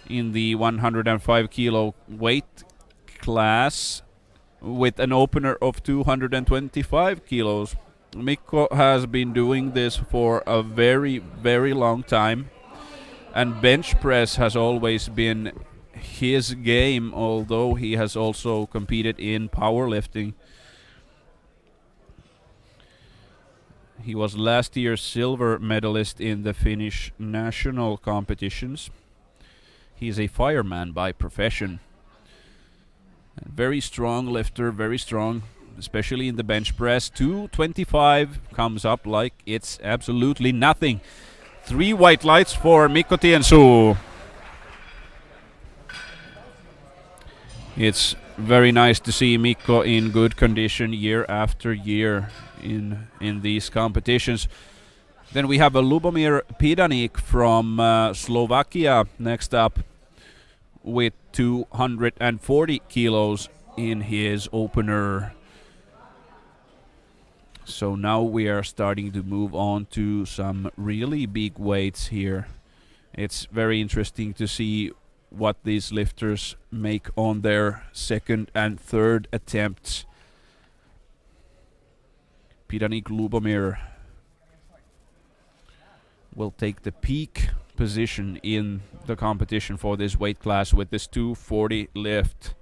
Speaker 1: in the 105 kilo weight class with an opener of 225 kilos. Mikko has been doing this for a very, very long time, and bench press has always been his game, although he has also competed in powerlifting. He was last year's silver medalist in the Finnish national competitions. He's a fireman by profession. Very strong lifter, very strong, especially in the bench press. 225 comes up like it's absolutely nothing. 3 white lights for Mikko Tiensuu. It's very nice to see Mikko in good condition year after year in these competitions. Then we have a Lubomir Pidanik from Slovakia next up with 240 kilos in his opener. So now we are starting to move on to some really big weights here. It's very interesting to see what these lifters make on their second and third attempts. Pidanik Lubomir will take the peak position in the competition for this weight class with this 240 lift.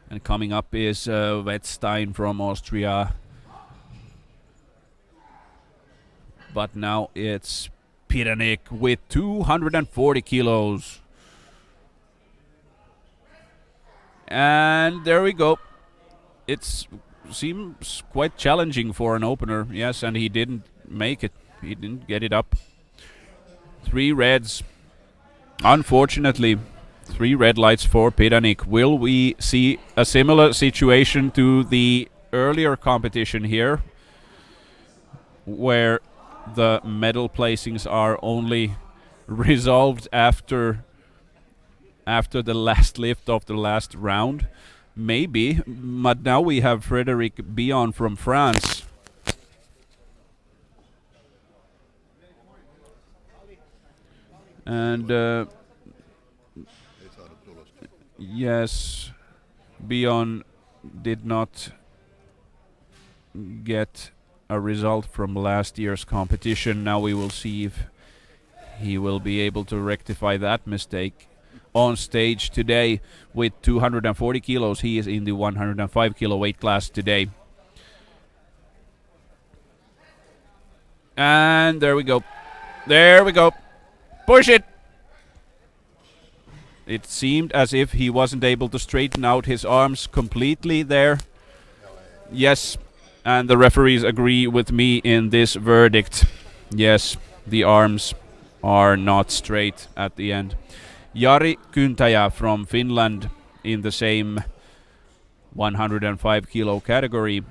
Speaker 1: And coming up is Wettstein from Austria. But now it's Pidanik with 240 kilos. And there we go. It seems quite challenging for an opener. Yes, and he didn't make it. He didn't get it up. 3 reds. Unfortunately, 3 red lights for Pidanik. Will we see a similar situation to the earlier competition here? where the medal placings are only resolved after the last lift of the last round. Maybe, but now we have Frederic Bion from France. And yes, Bion did not get a result from last year's competition. Now we will see if he will be able to rectify that mistake on stage today with 240 kilos. He is in the 105 kilo weight class today. And there we go. There we go. Push it! It seemed as if he wasn't able to straighten out his arms completely there. Yes, and the referees agree with me in this verdict. Yes, the arms are not straight at the end. Jari Kyntäjä from Finland in the same 105 kilo category.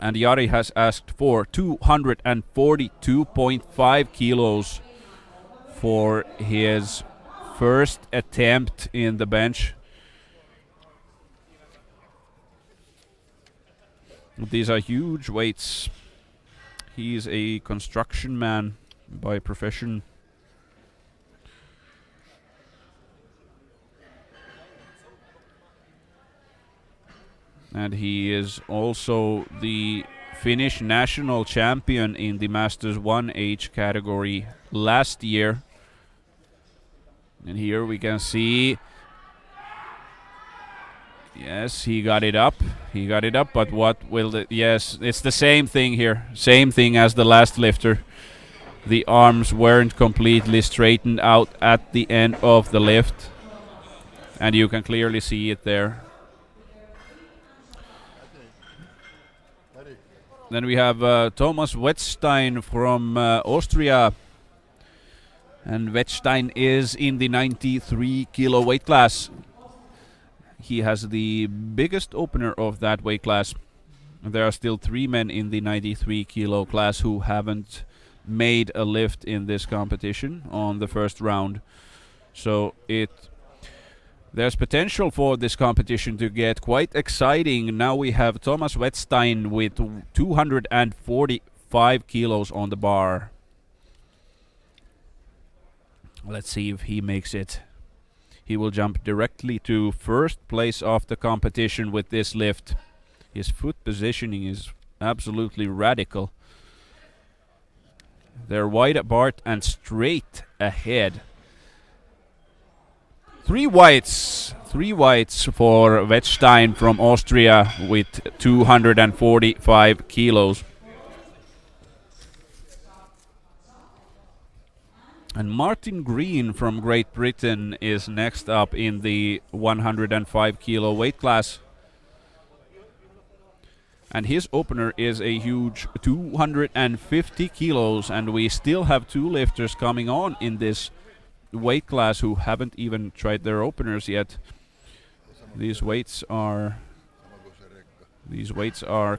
Speaker 1: And Jari has asked for 242.5 kilos for his first attempt in the bench. These are huge weights. He's a construction man by profession. And he is also the Finnish national champion in the Masters 1 age category last year. And here we can see, yes, he got it up. He got it up, but what will the... Yes, it's the same thing here. Same thing as the last lifter. The arms weren't completely straightened out at the end of the lift. And you can clearly see it there. Then we have Thomas Wettstein from Austria. And Wettstein is in the 93 kilo weight class. He has the biggest opener of that weight class. There are still 3 men in the 93 kilo class who haven't made a lift in this competition on the first round. So there's potential for this competition to get quite exciting. Now we have Thomas Wettstein with 245 kilos on the bar. Let's see if he makes it. He will jump directly to first place of the competition with this lift. His foot positioning is absolutely radical. They're wide apart and straight ahead. 3 whites for Wettstein from Austria with 245 kilos. And Martin Green from Great Britain is next up in the 105 kilo weight class. And his opener is a huge 250 kilos, and we still have 2 lifters coming on in this weight class who haven't even tried their openers yet. These weights are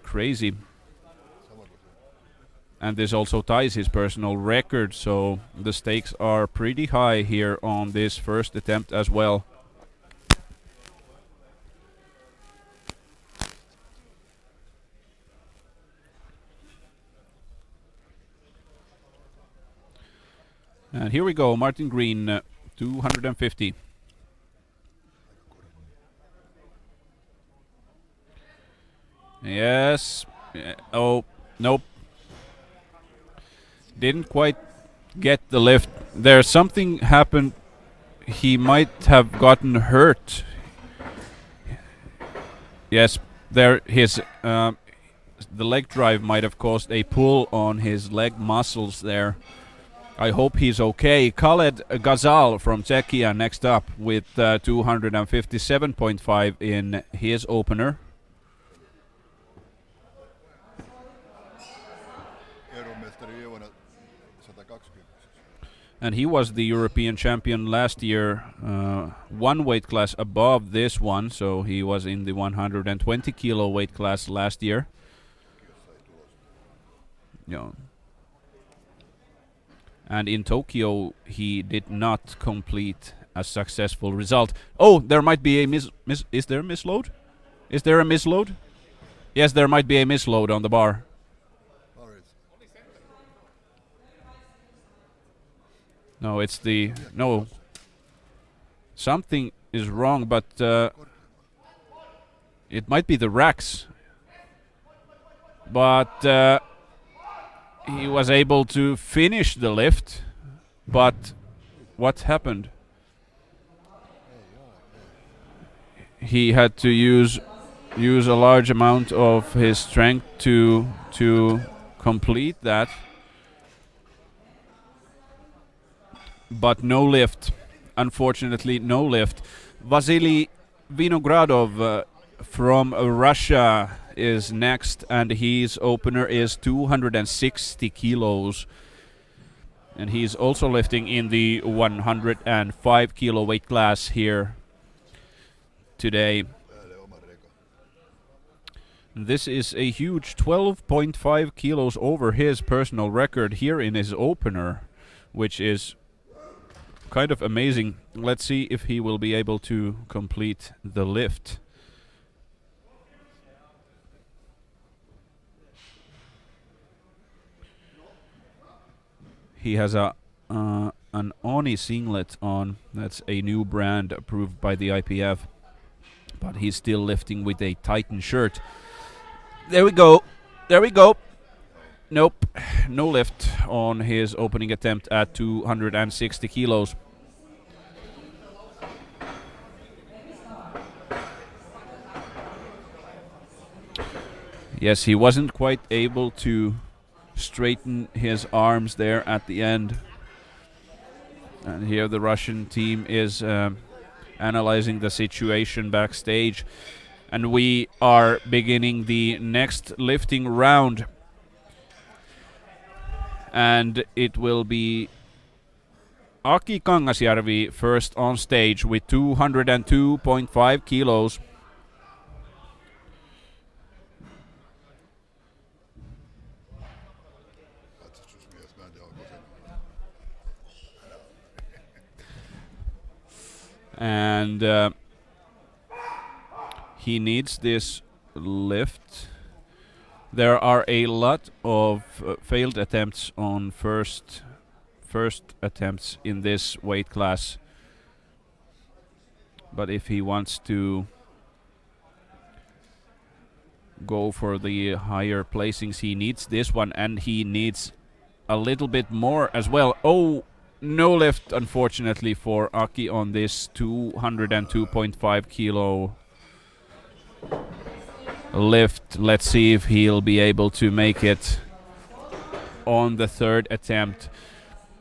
Speaker 1: crazy. And this also ties his personal record, so the stakes are pretty high here on this first attempt as well. And here we go, Martin Green, 250. Yes. Oh, nope. Didn't quite get the lift. There's something happened. He might have gotten hurt. Yes, there the leg drive might have caused a pull on his leg muscles there. I hope he's okay. Khaled Ghazal from Czechia next up with 257.5 in his opener. And he was the European champion last year, 1 weight class above this one, so he was in the 120 kilo weight class last year. Yeah. And in Tokyo, he did not complete a successful result. Oh, there might be a is there a misload? Is there a misload? Yes, there might be a misload on the bar. No, it's the no. Something is wrong, but it might be the racks. But he was able to finish the lift. But what happened? He had to use a large amount of his strength to complete that. But no lift. Unfortunately, no lift. Vasily Vinogradov from Russia is next, and his opener is 260 kilos. And he's also lifting in the 105 kilo weight class here today. This is a huge 12.5 kilos over his personal record here in his opener, which is kind of amazing. Let's see if he will be able to complete the lift. He has an Oni singlet on. That's a new brand approved by the IPF. But he's still lifting with a Titan shirt. There we go. There we go. Nope. No lift on his opening attempt at 260 kilos. Yes, he wasn't quite able to straighten his arms there at the end. And here the Russian team is analyzing the situation backstage. And we are beginning the next lifting round. And it will be Aki Kangasjärvi first on stage with 202.5 kilos. And he needs this lift. There are a lot of failed attempts on first attempts in this weight class. But if he wants to go for the higher placings, he needs this one, and he needs a little bit more as well. Oh, no lift, unfortunately, for Aki on this 202.5 kilo lift. Let's see if he'll be able to make it on the third attempt.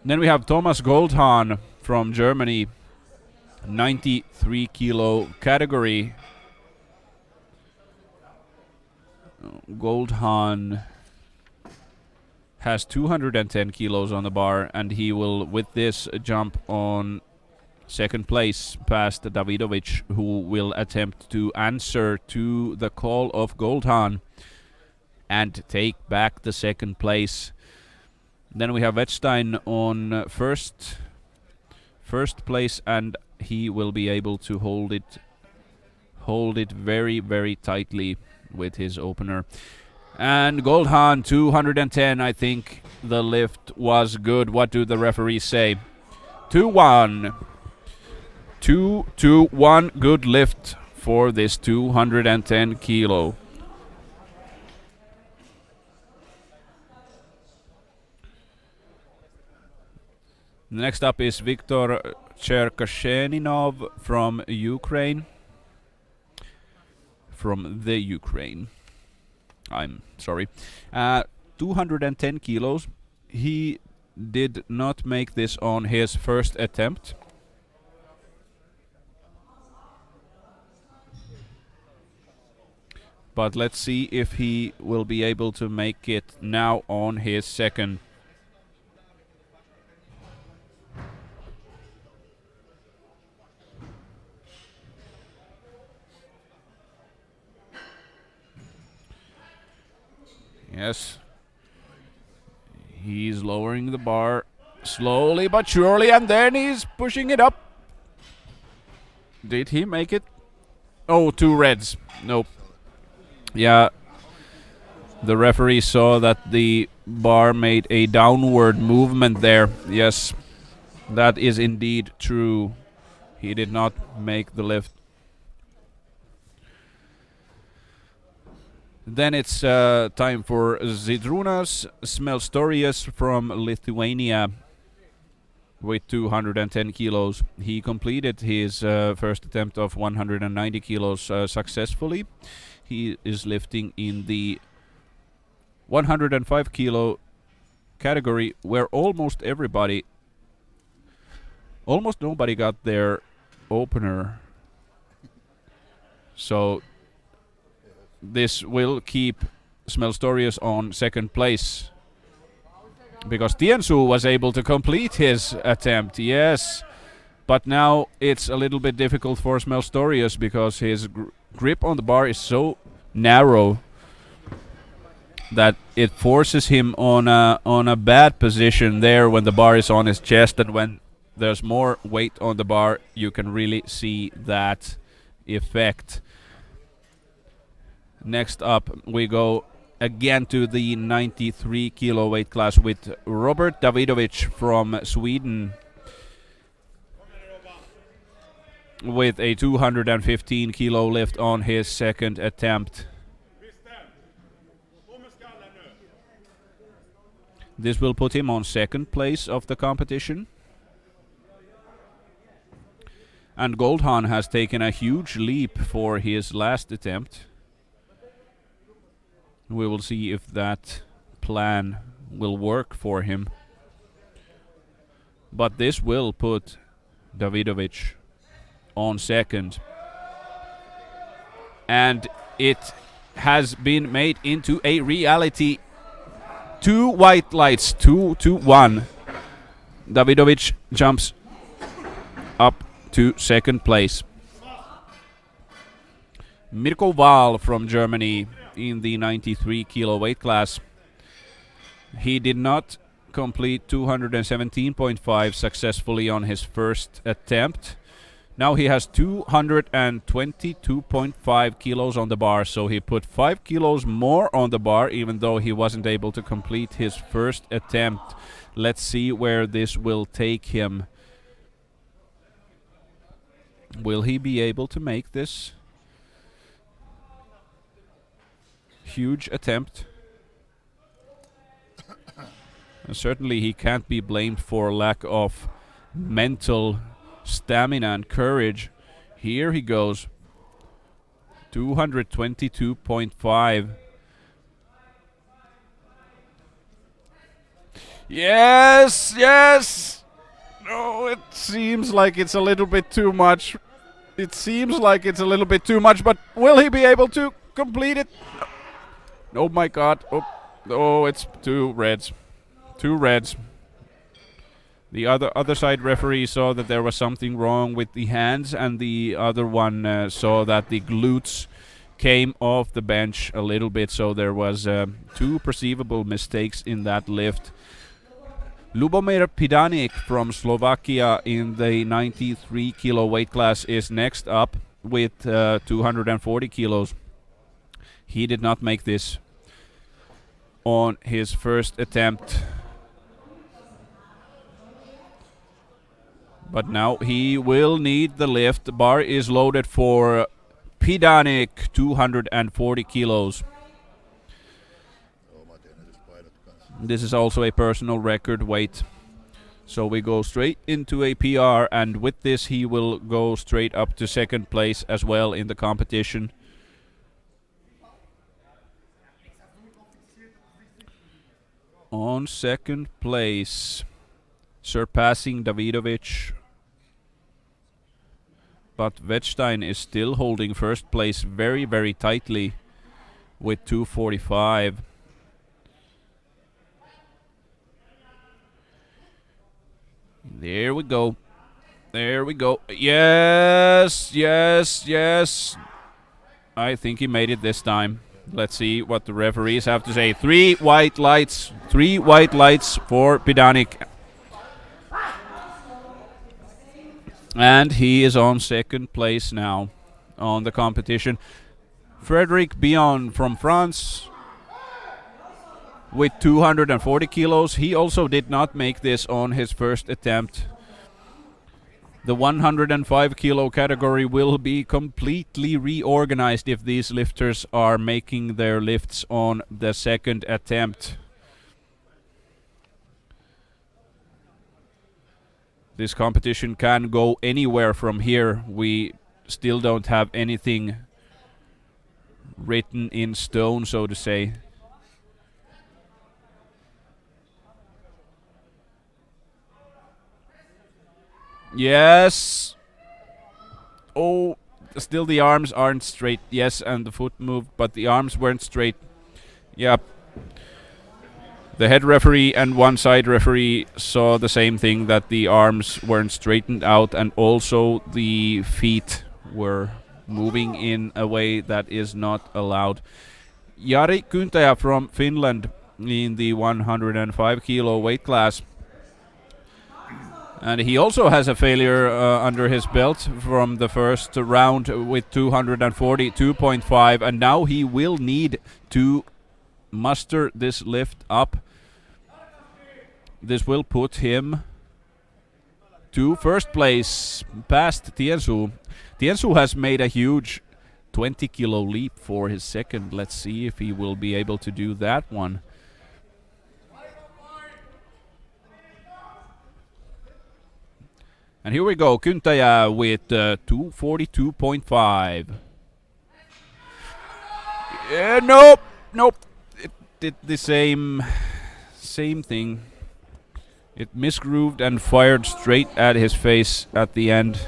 Speaker 1: Then we have Thomas Goldhahn from Germany, 93 kilo category. Goldhahn has 210 kilos on the bar, and he will, with this, jump on second place past Davidovic, who will attempt to answer to the call of Goldhahn and take back the second place. Then we have Wettstein on first place, and he will be able to hold it very, very tightly with his opener. And Goldhahn, 210. I think the lift was good. What do the referees say? 2-1. 2-1. Good lift for this 210 kilo. Next up is Viktor Cherkasheninov from Ukraine. From the Ukraine. I'm sorry. 210 kilos. He did not make this on his first attempt. But let's see if he will be able to make it now on his second. Yes. He's lowering the bar slowly but surely, and then he's pushing it up. Did he make it? Oh, 2 reds. Nope. Yeah. The referee saw that the bar made a downward movement there. Yes, that is indeed true. He did not make the lift. Then it's time for Zydrunas Smelstorius from Lithuania with 210 kilos. He completed his first attempt of 190 kilos successfully. He is lifting in the 105 kilo category, where almost nobody got their opener. So this will keep Smelstorius on second place, because Tiensu was able to complete his attempt, yes. But now it's a little bit difficult for Smelstorius because his grip on the bar is so narrow that it forces him on a bad position there when the bar is on his chest, and when there's more weight on the bar, you can really see that effect. Next up, we go again to the 93 kilo weight class with Robert Davidovich from Sweden with a 215 kilo lift on his second attempt. This will put him on second place of the competition. And Goldhan has taken a huge leap for his last attempt. We will see if that plan will work for him. But this will put Davidovich on second. And it has been made into a reality. 2 white lights, 2-1. Davidovich jumps up to second place. Mirko Wahl from Germany in the 93 kilo weight class. He did not complete 217.5 successfully on his first attempt. Now he has 222.5 kilos on the bar, so he put 5 kilos more on the bar even though he wasn't able to complete his first attempt. Let's see where this will take him. Will he be able to make this huge attempt? And certainly he can't be blamed for lack of mental stamina and courage. Here he goes. 222.5. Yes, yes. No, it seems like it's a little bit too much. It seems like it's a little bit too much, but will he be able to complete it? Oh my god. Oh, it's 2 reds. 2 reds. The other side referee saw that there was something wrong with the hands, and the other one saw that the glutes came off the bench a little bit, so there was 2 perceivable mistakes in that lift. Lubomir Pidanik from Slovakia in the 93 kilo weight class is next up with 240 kilos. He did not make this on his first attempt. But now he will need the lift. The bar is loaded for Pidanik, 240 kilos. This is also a personal record weight. So we go straight into a PR, and with this he will go straight up to second place as well in the competition. On second place, surpassing Davidovich. But Wettstein is still holding first place very, very tightly with 245. There we go. There we go. Yes, yes, yes. I think he made it this time. Let's see what the referees have to say. 3 white lights. 3 white lights for Pidanik. And he is on second place now on the competition. Frederic Bion from France with 240 kilos. He also did not make this on his first attempt. The 105 kilo category will be completely reorganized if these lifters are making their lifts on the second attempt. This competition can go anywhere from here. We still don't have anything written in stone, so to say. Yes. Oh, still the arms aren't straight. Yes, and the foot moved, but the arms weren't straight. Yep. The head referee and one side referee saw the same thing, that the arms weren't straightened out and also the feet were moving in a way that is not allowed. Jari Kyntäjä from Finland in the 105 kilo weight class. And he also has a failure under his belt from the first round with 242.5, and now he will need to muster this lift up. This will put him to first place, past Tiensuu. Tiensuu has made a huge 20 kilo leap for his second. Let's see if he will be able to do that one. And here we go, Kyntäjä with 242.5. Nope. It did the same thing. It misgrooved and fired straight at his face at the end.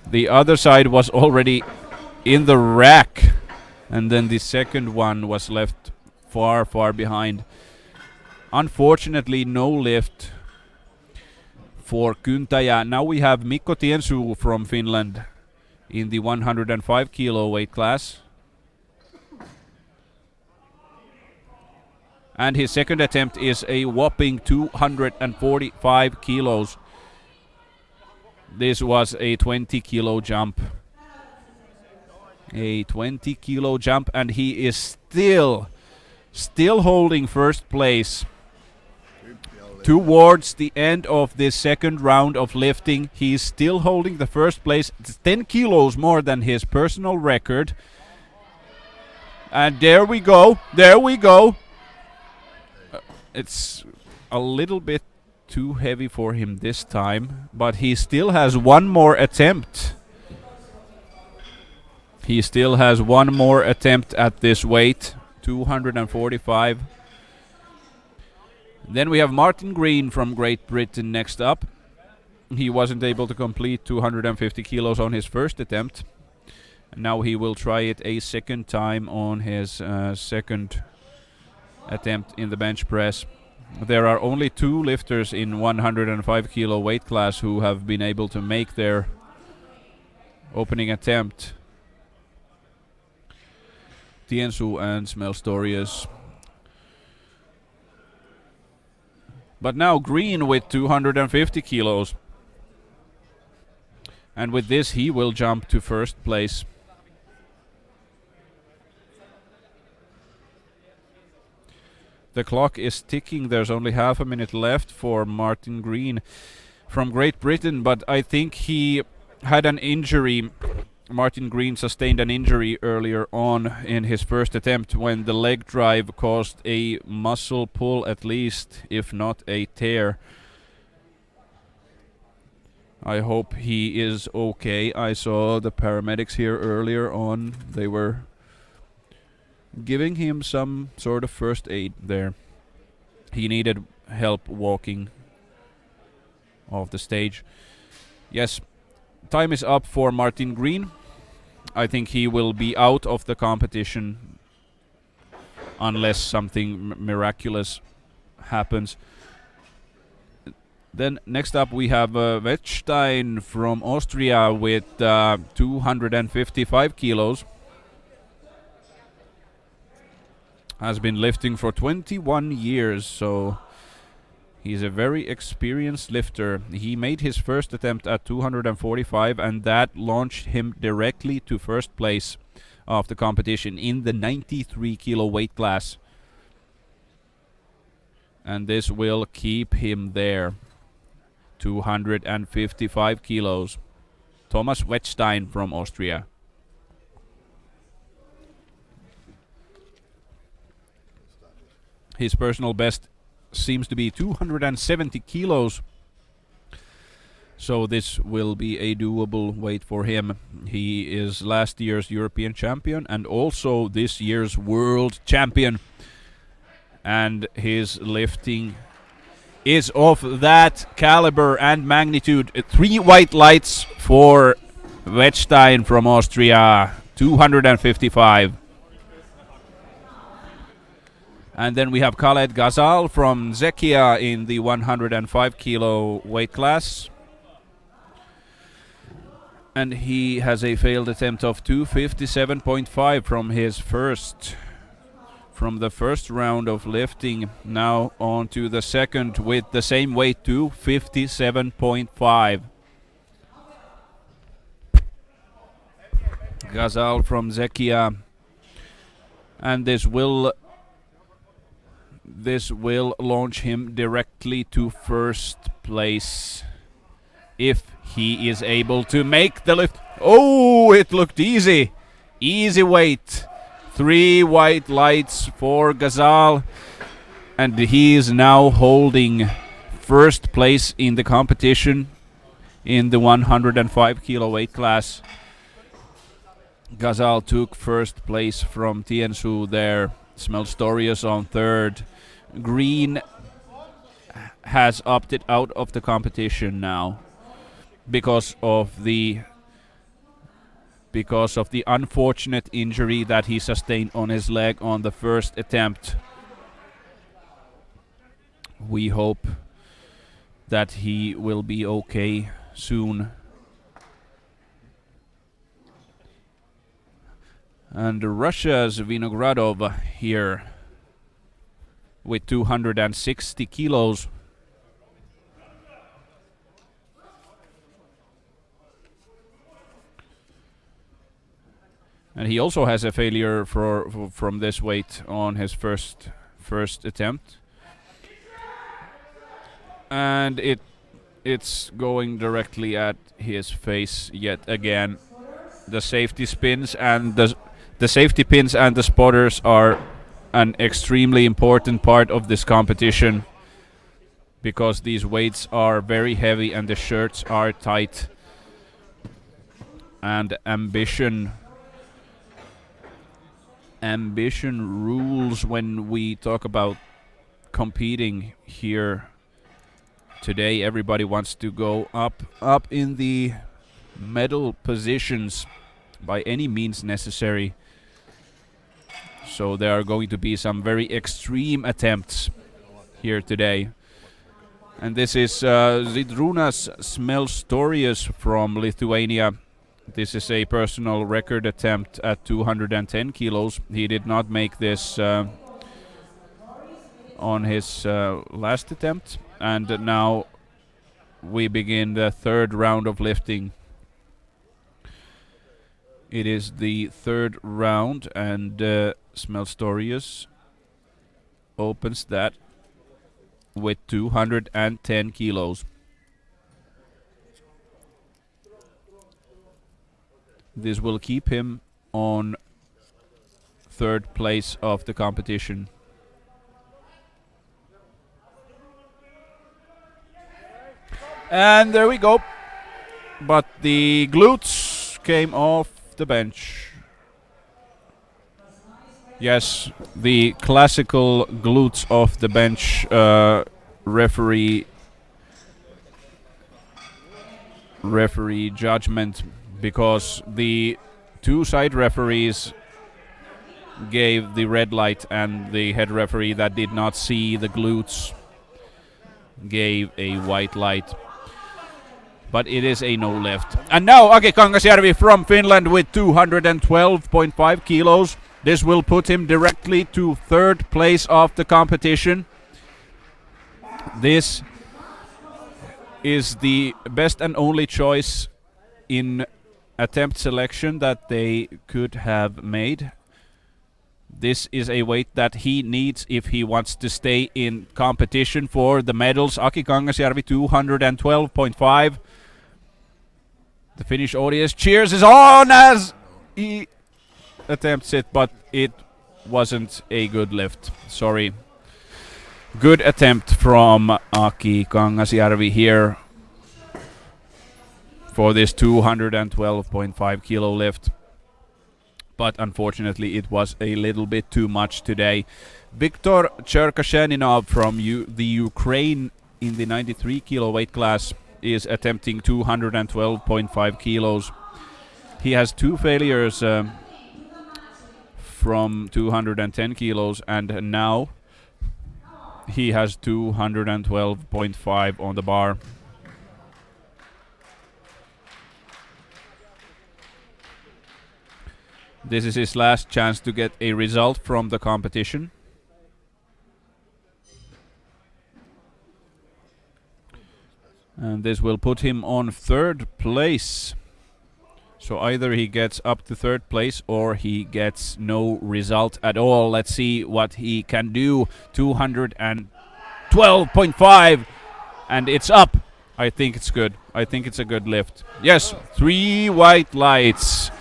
Speaker 1: The other side was already in the rack, and then the second one was left far behind. Unfortunately, no lift for Kyntäjä. Now we have Mikko Tiensuu from Finland in the 105 kilo weight class. And his second attempt is a whopping 245 kilos. This was a 20 kilo jump. A 20 kilo jump, and he is still holding first place. Towards the end of this second round of lifting, he's still holding the first place. It's 10 kilos more than his personal record. And there we go. It's a little bit too heavy for him this time, but he still has one more attempt. He still has one more attempt at this weight, 245. Then we have Martin Green from Great Britain next up. He wasn't able to complete 250 kilos on his first attempt. Now he will try it a second time on his second attempt in the bench press. There are only 2 lifters in 105 kilo weight class who have been able to make their opening attempt. Tiensuu and Smelstorius. But now Green with 250 kilos. And with this he will jump to first place. The clock is ticking. There's only half a minute left for Martin Green from Great Britain, but I think he had an injury. Martin Green sustained an injury earlier on in his first attempt when the leg drive caused a muscle pull at least, if not a tear. I hope he is okay. I saw the paramedics here earlier on. They were giving him some sort of first aid there. He needed help walking off the stage. Yes, time is up for Martin Green. I think he will be out of the competition unless something miraculous happens. Then next up we have Wettstein from Austria with 255 kilos. Has been lifting for 21 years, so he's a very experienced lifter. He made his first attempt at 245, and that launched him directly to first place of the competition in the 93 kilo weight class. And this will keep him there. 255 kilos. Thomas Wettstein from Austria. His personal best seems to be 270 kilos. So this will be a doable weight for him. He is last year's European champion and also this year's world champion. And his lifting is of that caliber and magnitude. 3 white lights for Wettstein from Austria. 255. And then we have Khaled Ghazal from Czechia in the 105 kilo weight class. And he has a failed attempt of 257.5 from the first round of lifting. Now on to the second with the same weight, 257.5. Ghazal from Czechia. And this will launch him directly to first place if he is able to make the lift. Oh, it looked easy. Easy weight. 3 white lights for Ghazal. And he is now holding first place in the competition in the 105 kilo weight class. Ghazal took first place from Tiansu there. Smeltstorius on third. Green has opted out of the competition now because of the unfortunate injury that he sustained on his leg on the first attempt. We hope that he will be okay soon. And Russia's Vinogradov here with 260 kilos. And he also has a failure from this weight on his first attempt. And it's going directly at his face yet again. The safety spins and the safety pins and the spotters are an extremely important part of this competition because these weights are very heavy and the shirts are tight. And ambition rules when we talk about competing here today. Everybody wants to go up in the medal positions by any means necessary. So there are going to be some very extreme attempts here today. And this is Zydrunas Smeltstorius from Lithuania. This is a personal record attempt at 210 kilos. He did not make this on his last attempt. And now we begin the third round of lifting. It is the third round, and Smeltstorius opens that with 210 kilos. This will keep him on third place of the competition. And there we go. But the glutes came off the bench. Yes, the classical glutes off the bench referee judgment, because the two side referees gave the red light and the head referee that did not see the glutes gave a white light. But it is a no lift. And now Aki Kangasjärvi from Finland with 212.5 kilos. This will put him directly to third place of the competition. This is the best and only choice in attempt selection that they could have made. This is a weight that he needs if he wants to stay in competition for the medals. Aki Kangasjärvi 212.5. The Finnish audience cheers is on as he attempts it, but it wasn't a good lift. Sorry. Good attempt from Aki Kangasjärvi here for this 212.5 kilo lift. But unfortunately it was a little bit too much today. Viktor Cherkasheninov from the Ukraine in the 93 kilo weight class is attempting 212.5 kilos. He has two failures from 210 kilos, and now he has 212.5 on the bar. This is his last chance to get a result from the competition. And this will put him on third place. So either he gets up to third place or he gets no result at all. Let's see what he can do. 212.5, and it's up. I think it's good. I think it's a good lift. Yes, 3 white lights.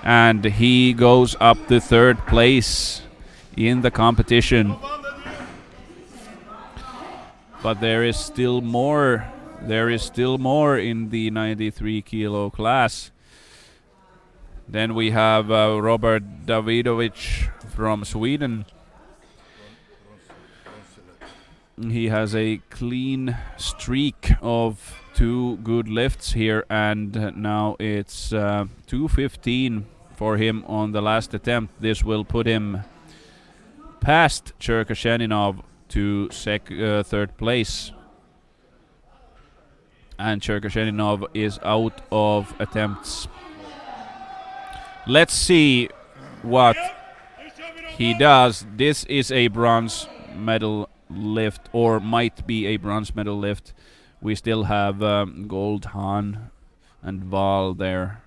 Speaker 1: And he goes up to third place in the competition. But there is still more. There is still more in the 93 kilo class. Then we have Robert Davidovich from Sweden. He has a clean streak of 2 good lifts here, and now it's 2:15 for him on the last attempt. This will put him past Cherkasheninov to third place. And Cherkasheninov is out of attempts. Let's see what he does. This is a bronze medal lift, or might be a bronze medal lift. We still have Goldhan and Val there.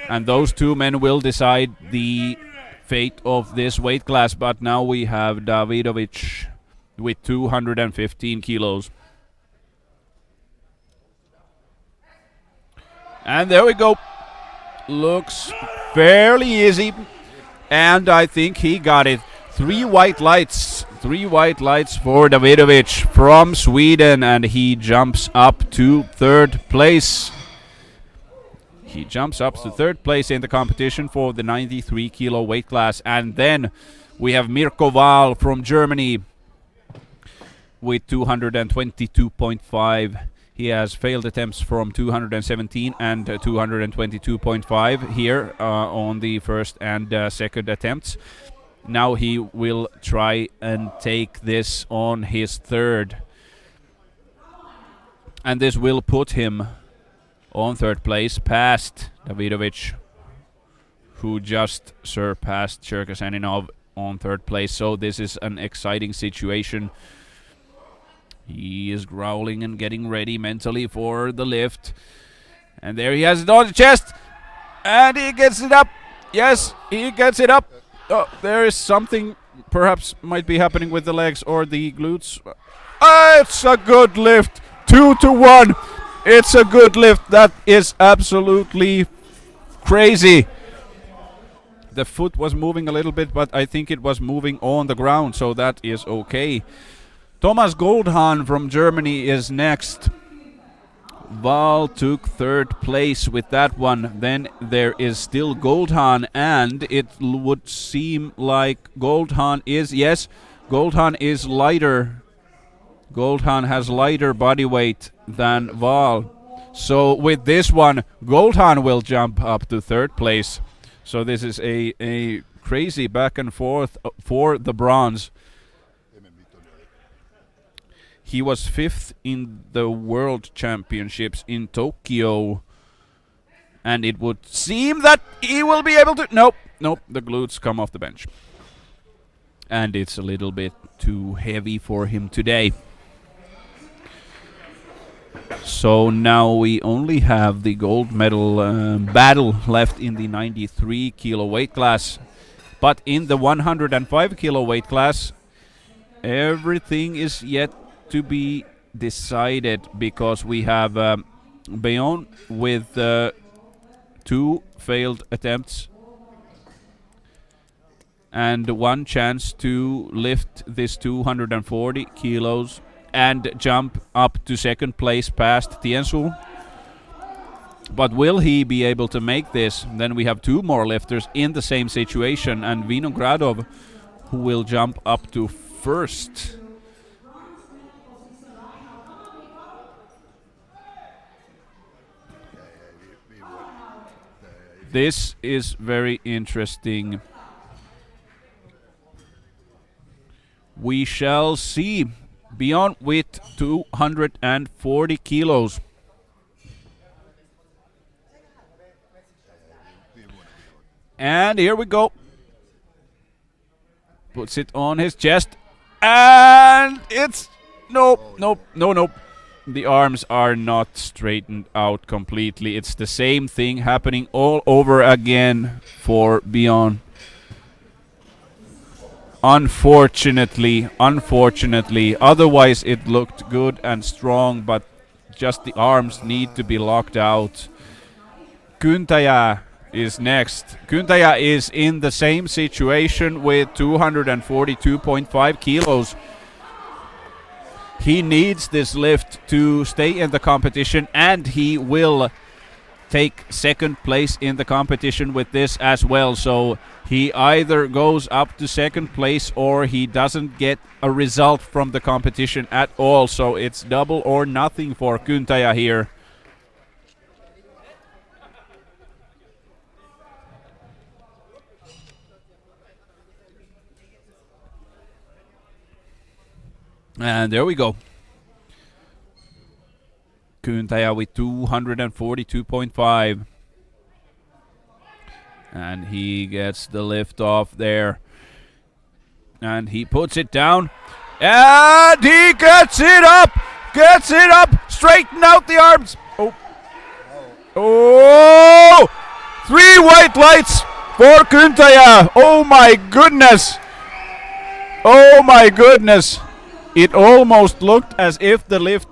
Speaker 1: And those two men will decide the fate of this weight class. But now we have Davidovich with 215 kilos. And there we go. Looks fairly easy. And I think he got it. 3 white lights. 3 white lights for Davidovich from Sweden. And he jumps up to third place. He jumps up to third place in the competition for the 93 kilo weight class. And then we have Mirko Wahl from Germany with 222.5. He has failed attempts from 217 and 222.5 here on the first and second attempts. Now he will try and take this on his third. And this will put him on third place, past Davidovich, who just surpassed Cherkasheninov on third place. So this is an exciting situation. He is growling and getting ready mentally for the lift. And there he has it on the chest. And he gets it up. Yes, he gets it up. Oh, there is something perhaps might be happening with the legs or the glutes. It's a good lift. 2-1. It's a good lift. That is absolutely crazy. The foot was moving a little bit, but I think it was moving on the ground, so that is okay. Thomas Goldhan from Germany is next. Wahl took third place with that one. Then there is still Goldhan, and it would seem like Goldhan is, yes, Goldhan is lighter. Goldhan has lighter body weight than Wahl. So with this one, Goldhan will jump up to third place. So this is a crazy back and forth for the bronze. He was 5th in the World Championships in Tokyo And it would seem that he will be able to... Nope, nope, the glutes come off the bench. And it's a little bit too heavy for him today. So now we only have the gold medal battle left in the 93 kilo weight class. But in the 105 kilo weight class, everything is yet to be decided, because we have Beyond with 2 failed attempts and 1 chance to lift this 240 kilos and jump up to second place past Tiensuu. But will he be able to make this? Then we have 2 more lifters in the same situation, and Vinogradov, who will jump up to first. This is very interesting. We shall see. Beyond with 240 kilos. And here we go. Puts it on his chest. And it's... Nope, nope, no, nope. The arms are not straightened out completely. It's the same thing happening all over again for Beyond. Unfortunately, otherwise it looked good and strong, but just the arms need to be locked out. Kyntäjä is next. Kyntäjä is in the same situation with 242.5 kilos. He needs this lift to stay in the competition, and he will take second place in the competition with this as well. So he either goes up to second place or he doesn't get a result from the competition at all. So it's double or nothing for Kyntäjä here. And there we go. Kyntäjä with 242.5. And he gets the lift off there. And he puts it down. And he gets it up! Gets it up! Straighten out the arms! Oh! Oh! 3 white lights for Kyntäjä! Oh my goodness! Oh my goodness! It almost looked as if the lift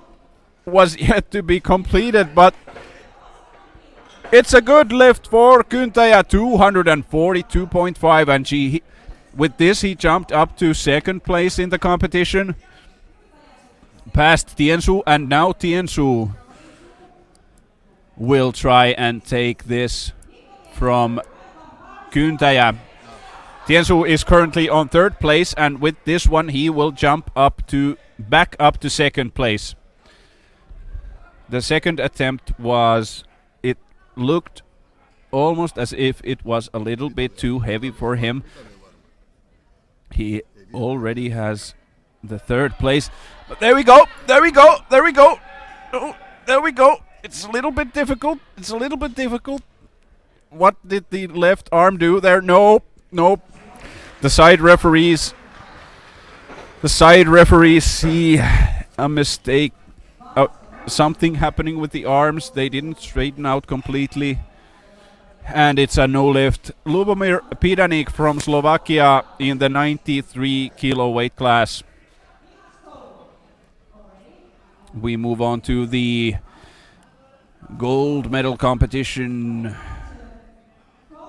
Speaker 1: was yet to be completed, but it's a good lift for Kyntäjä, 242.5, and with this he jumped up to second place in the competition, past Tiensuu, and now Tiensuu will try and take this from Kyntäjä. Tiensuu is currently on third place, and with this one he will jump back up to second place. The second attempt it looked almost as if it was a little bit too heavy for him. He already has the third place. But there we go. Oh, there we go. It's a little bit difficult. What did the left arm do there? Nope. The side referees see a mistake. Something happening with the arms. They didn't straighten out completely. And it's a no lift. Lubomir Pidanik from Slovakia in the 93 kilo weight class. We move on to the gold medal competition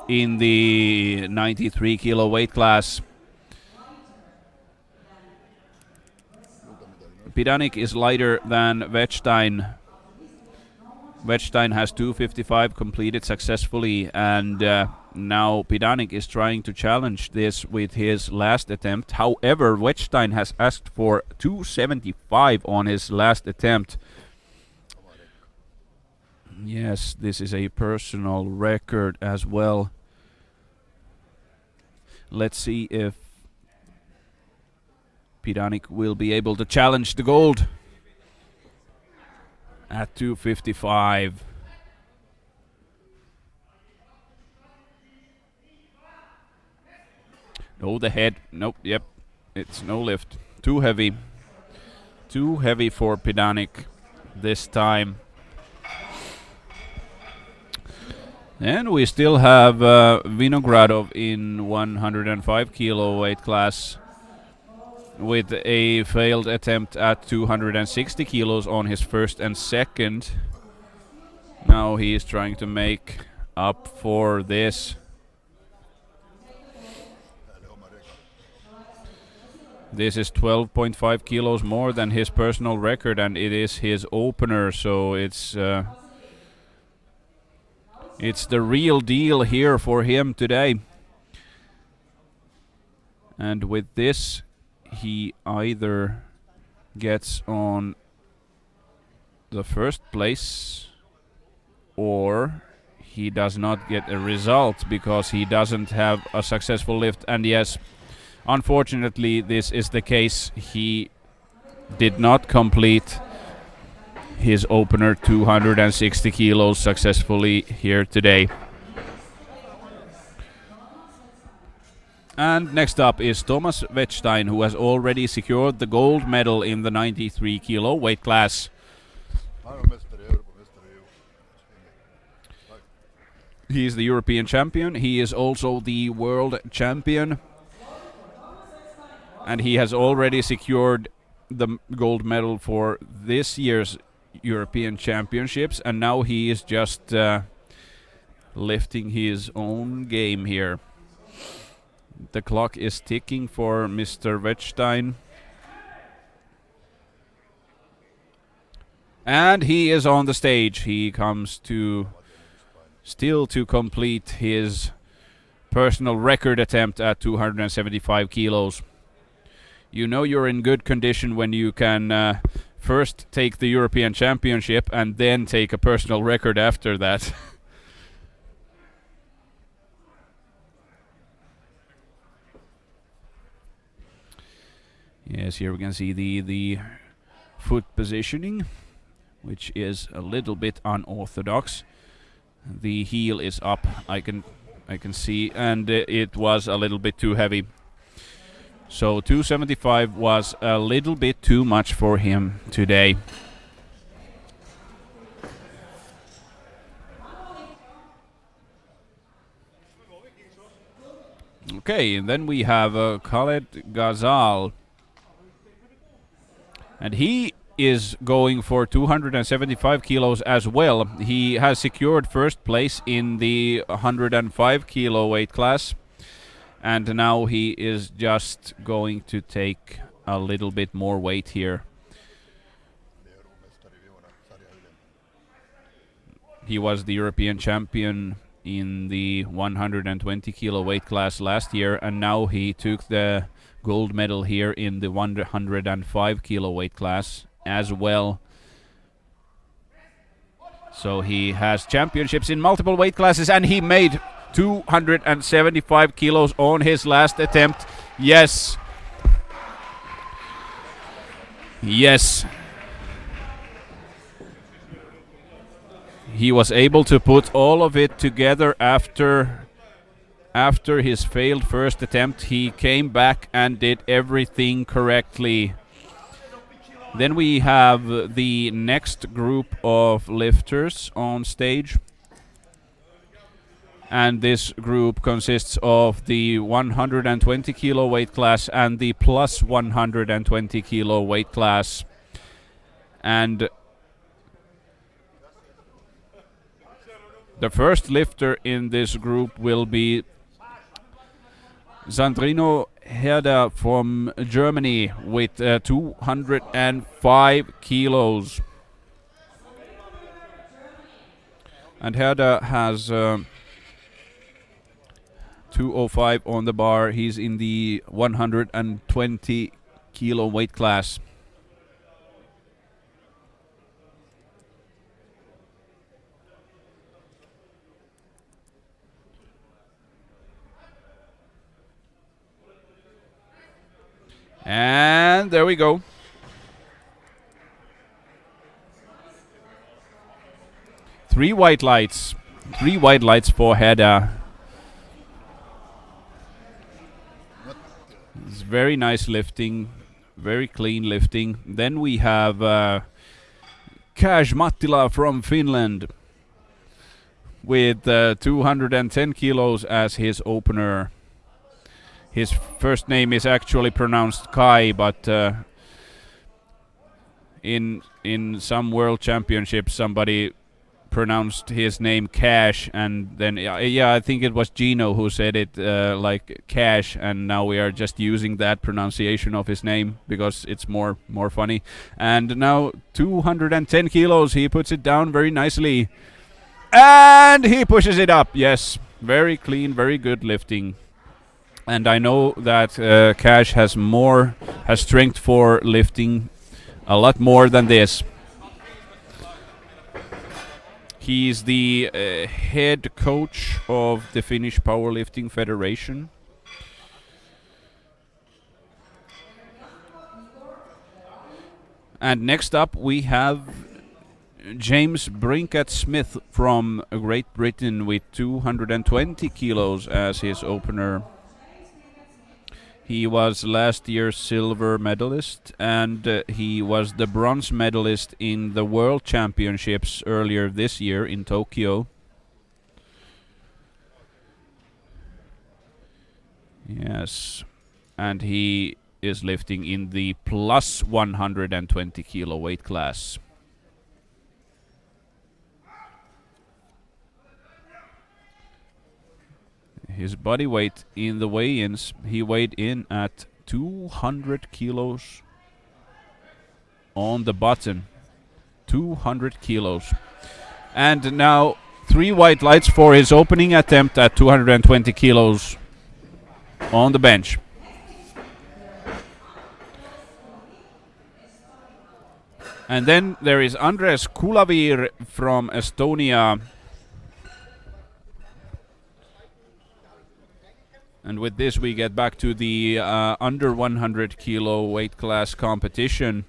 Speaker 1: in the 93 kilo weight class. Pidanik is lighter than Wettstein. Wettstein has 255 completed successfully, and now Pidanik is trying to challenge this with his last attempt. However, Wettstein has asked for 275 on his last attempt. Yes, this is a personal record as well. Let's see if Pidanik will be able to challenge the gold at 255. Oh, the head. Nope. Yep. It's no lift. Too heavy. Too heavy for Pedanic this time. And we still have Vinogradov in 105 kilo weight class with a failed attempt at 260 kilos on his first and second. Now he is trying to make up for this. This is 12.5 kilos more than his personal record, and it is his opener, so it's the real deal here for him today. And with this, he either gets on the first place or he does not get a result because he doesn't have a successful lift. And yes, unfortunately, this is the case. He did not complete his opener 260 kilos successfully here today. And next up is Thomas Wettstein, who has already secured the gold medal in the 93 kilo weight class. He is the European champion. He is also the world champion. And he has already secured the gold medal for this year's European Championships. And now he is just lifting his own game here. The clock is ticking for Mr. Wettstein. And he is on the stage. He comes to still to complete his personal record attempt at 275 kilos. You know you're in good condition when you can first take the European Championship and then take a personal record after that. Yes, here we can see the foot positioning, which is a little bit unorthodox. The heel is up, I can see, and it was a little bit too heavy. So 275 was a little bit too much for him today. Okay, and then we have Khaled Ghazal. And he is going for 275 kilos as well. He has secured first place in the 105 kilo weight class. And now he is just going to take a little bit more weight here. He was the European champion in the 120 kilo weight class last year, and now he took the gold medal here in the 105 kilo weight class as well. So he has championships in multiple weight classes, and he made 275 kilos on his last attempt. Yes. Yes. He was able to put all of it together after his failed first attempt. He came back and did everything correctly. Then we have the next group of lifters on stage. And this group consists of the 120 kilo weight class and the plus 120 kilo weight class. And the first lifter in this group will be Sandrino Herder from Germany with 205 kilos. And Herder has 205 on the bar. He's in the 120 kilo weight class. And there we go. Three white lights for Herder. It's very nice lifting, very clean lifting. Then we have Cash Mattila from Finland with 210 kilos as his opener. His first name is actually pronounced Kai, but in some world championships somebody pronounced his name Cash, and then I think it was Gino who said it like Cash, and now we are just using that pronunciation of his name because it's more funny. And now 210 kilos, he puts it down very nicely, and he pushes it up. Yes, very clean, very good lifting. And I know that Cash has strength for lifting a lot more than this. He's the head coach of the Finnish Powerlifting Federation. And next up we have James Brinket-Smith from Great Britain with 220 kilos as his opener. He was last year's silver medalist, and he was the bronze medalist in the World Championships earlier this year in Tokyo. Yes, and he is lifting in the plus 120 kilo weight class. His body weight in the weigh-ins, he weighed in at 200 kilos on the button. 200 kilos. And now 3 white lights for his opening attempt at 220 kilos on the bench. And then there is Andres Kulavir from Estonia. And with this we get back to the under 100 kilo weight class competition.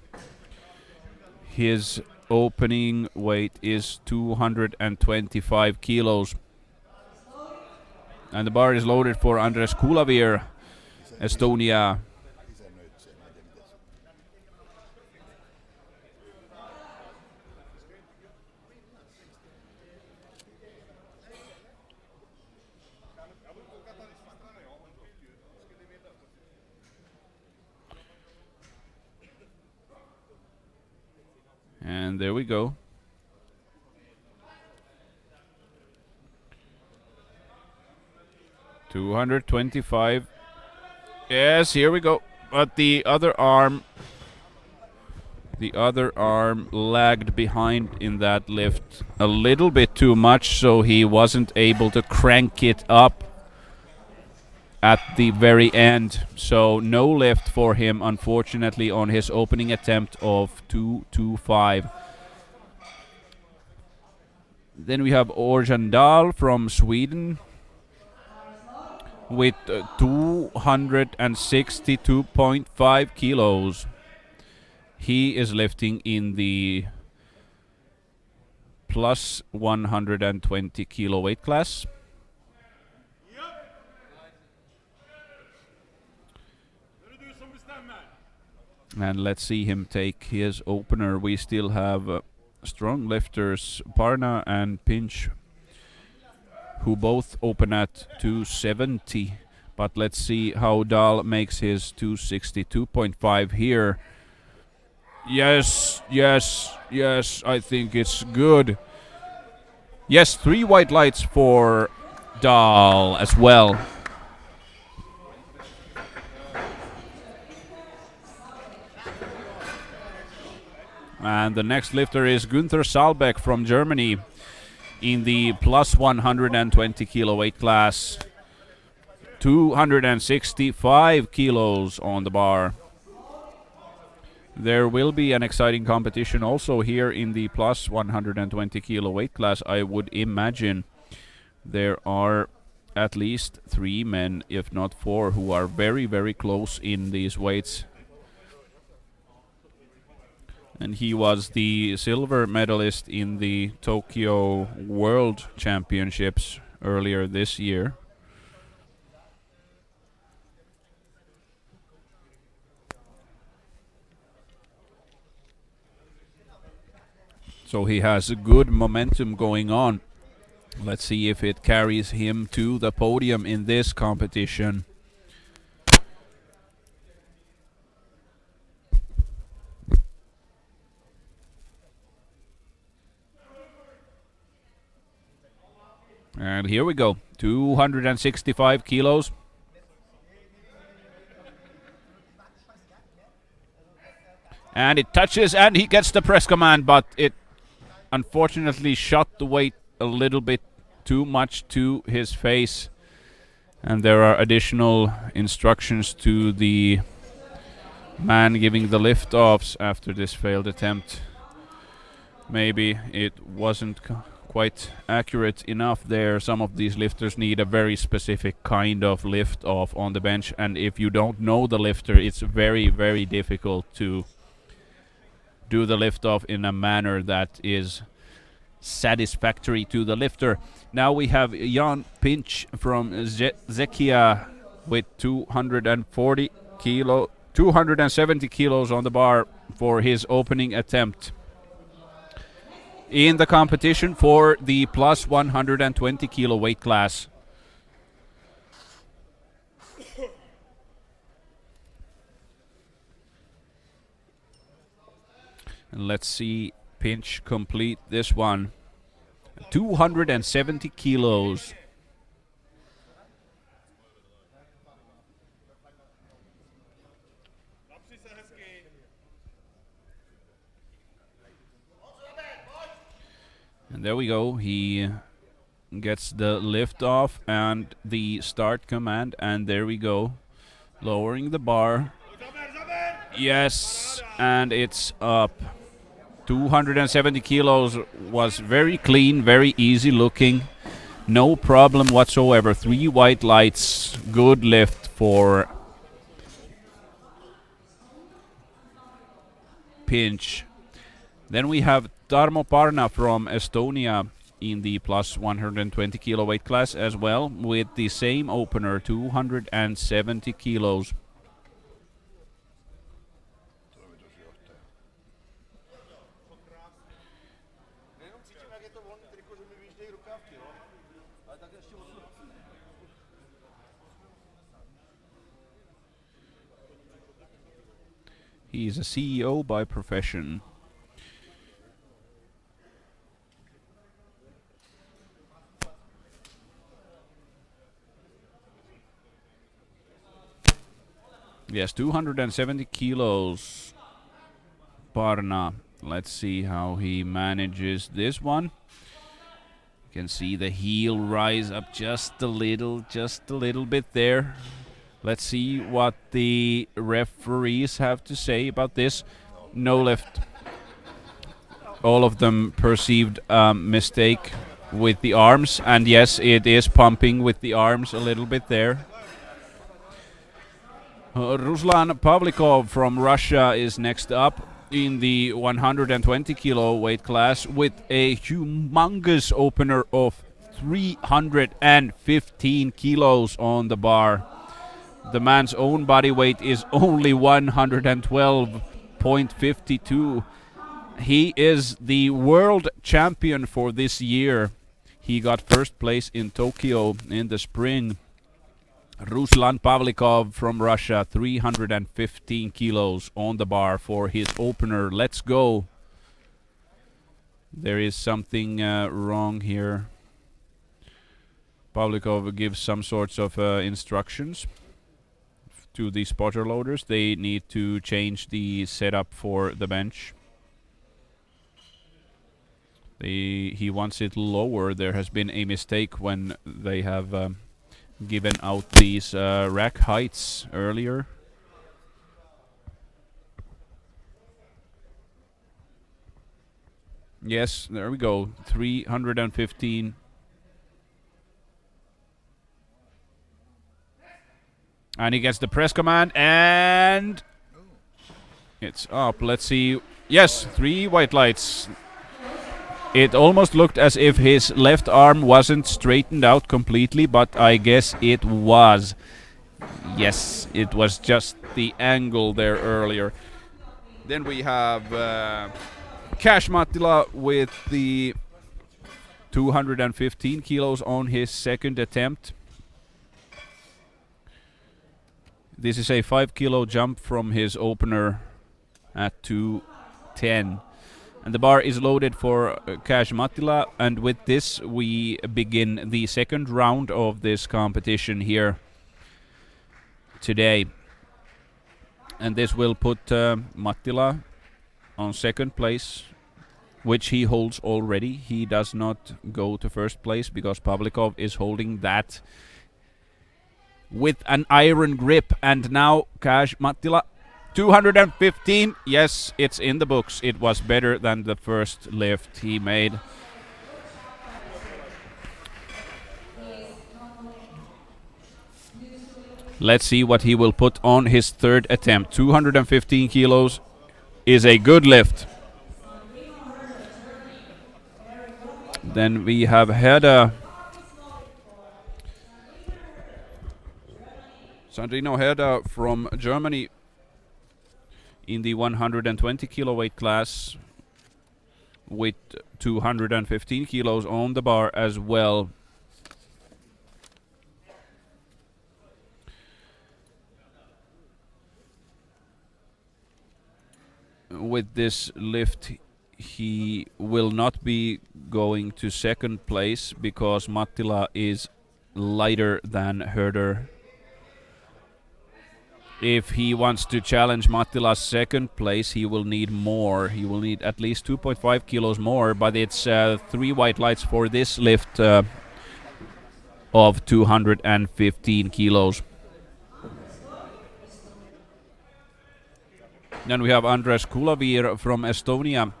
Speaker 1: His opening weight is 225 kilos. And the bar is loaded for Andres Kulavir, Estonia. And there we go. $225. Yes, here we go. But the other arm lagged behind in that lift a little bit too much, so he wasn't able to crank it up at the very end. So no lift for him, unfortunately, on his opening attempt of 225. Then we have Orjan Dahl from Sweden with 262.5 kilos. He is lifting in the plus 120 kilo weight class. And let's see him take his opener. We still have strong lifters Parna and Pinch, who both open at 270. But let's see how Dahl makes his 262.5 here. Yes, I think it's good. Yes, 3 white lights for Dahl as well. And the next lifter is Günther Saalbeck from Germany in the plus 120 kilo weight class. 265 kilos on the bar. There will be an exciting competition also here in the plus 120 kilo weight class. I would imagine there are at least 3 men, if not 4, who are very, very close in these weights. And he was the silver medalist in the Tokyo World Championships earlier this year. So he has a good momentum going on. Let's see if it carries him to the podium in this competition. And here we go, 265 kilos. And it touches, and he gets the press command, but it unfortunately shot the weight a little bit too much to his face. And there are additional instructions to the man giving the lift-offs after this failed attempt. Maybe it wasn't quite accurate enough there. Some of these lifters need a very specific kind of lift-off on the bench, and if you don't know the lifter, it's very, very difficult to do the lift-off in a manner that is satisfactory to the lifter. Now we have Jan Pinch from Czechia with 270 kilos on the bar for his opening attempt in the competition for the plus 120 kilo weight class. And let's see Pinch complete this one. 270 kilos. And there we go. He gets the lift off and the start command, and there we go. Lowering the bar. Yes, and it's up. 270 kilos was very clean, very easy looking. No problem whatsoever. 3 white lights. Good lift for Pinch. Then we have Tarmo Parna from Estonia in the plus 120 kilo weight class as well, with the same opener, 270 kilos. He's a CEO by profession. Yes, 270 kilos. Parna. Let's see how he manages this one. You can see the heel rise up just a little bit there. Let's see what the referees have to say about this. No lift. All of them perceived a mistake with the arms, and yes, it is pumping with the arms a little bit there. Ruslan Pavlikov from Russia is next up in the 120 kilo weight class with a humongous opener of 315 kilos on the bar. The man's own body weight is only 112.52. He is the world champion for this year. He got first place in Tokyo in the spring. Ruslan Pavlikov from Russia, 315 kilos on the bar for his opener. Let's go. There is something wrong here. Pavlikov gives some sorts of instructions to the spotter loaders. They need to change the setup for the bench. He wants it lower. There has been a mistake when they have given out these rack heights earlier. Yes, there we go. 315. And he gets the press command, and it's up. Let's see. Yes, 3 white lights. It almost looked as if his left arm wasn't straightened out completely, but I guess it was. Yes, it was just the angle there earlier. Then we have Cash Mattila with the 215 kilos on his second attempt. This is a 5 kilo jump from his opener at 210. And the bar is loaded for Cash Mattila, and with this we begin the second round of this competition here today. And this will put Mattila on second place, which he holds already. He does not go to first place because Pavlikov is holding that with an iron grip. And now Cash Mattila, 215. Yes, it's in the books. It was better than the first lift he made. Let's see what he will put on his third attempt. 215 kilos is a good lift. Then we have Herder. Sandrino Herder from Germany in the 120 kilo weight class with 215 kilos on the bar as well. With this lift, he will not be going to second place because Mattila is lighter than Herder. If he wants to challenge Mattila's second place, he will need more. He will need at least 2.5 kilos more, but it's 3 white lights for this lift of 215 kilos. Then we have Andres Kulavir from Estonia.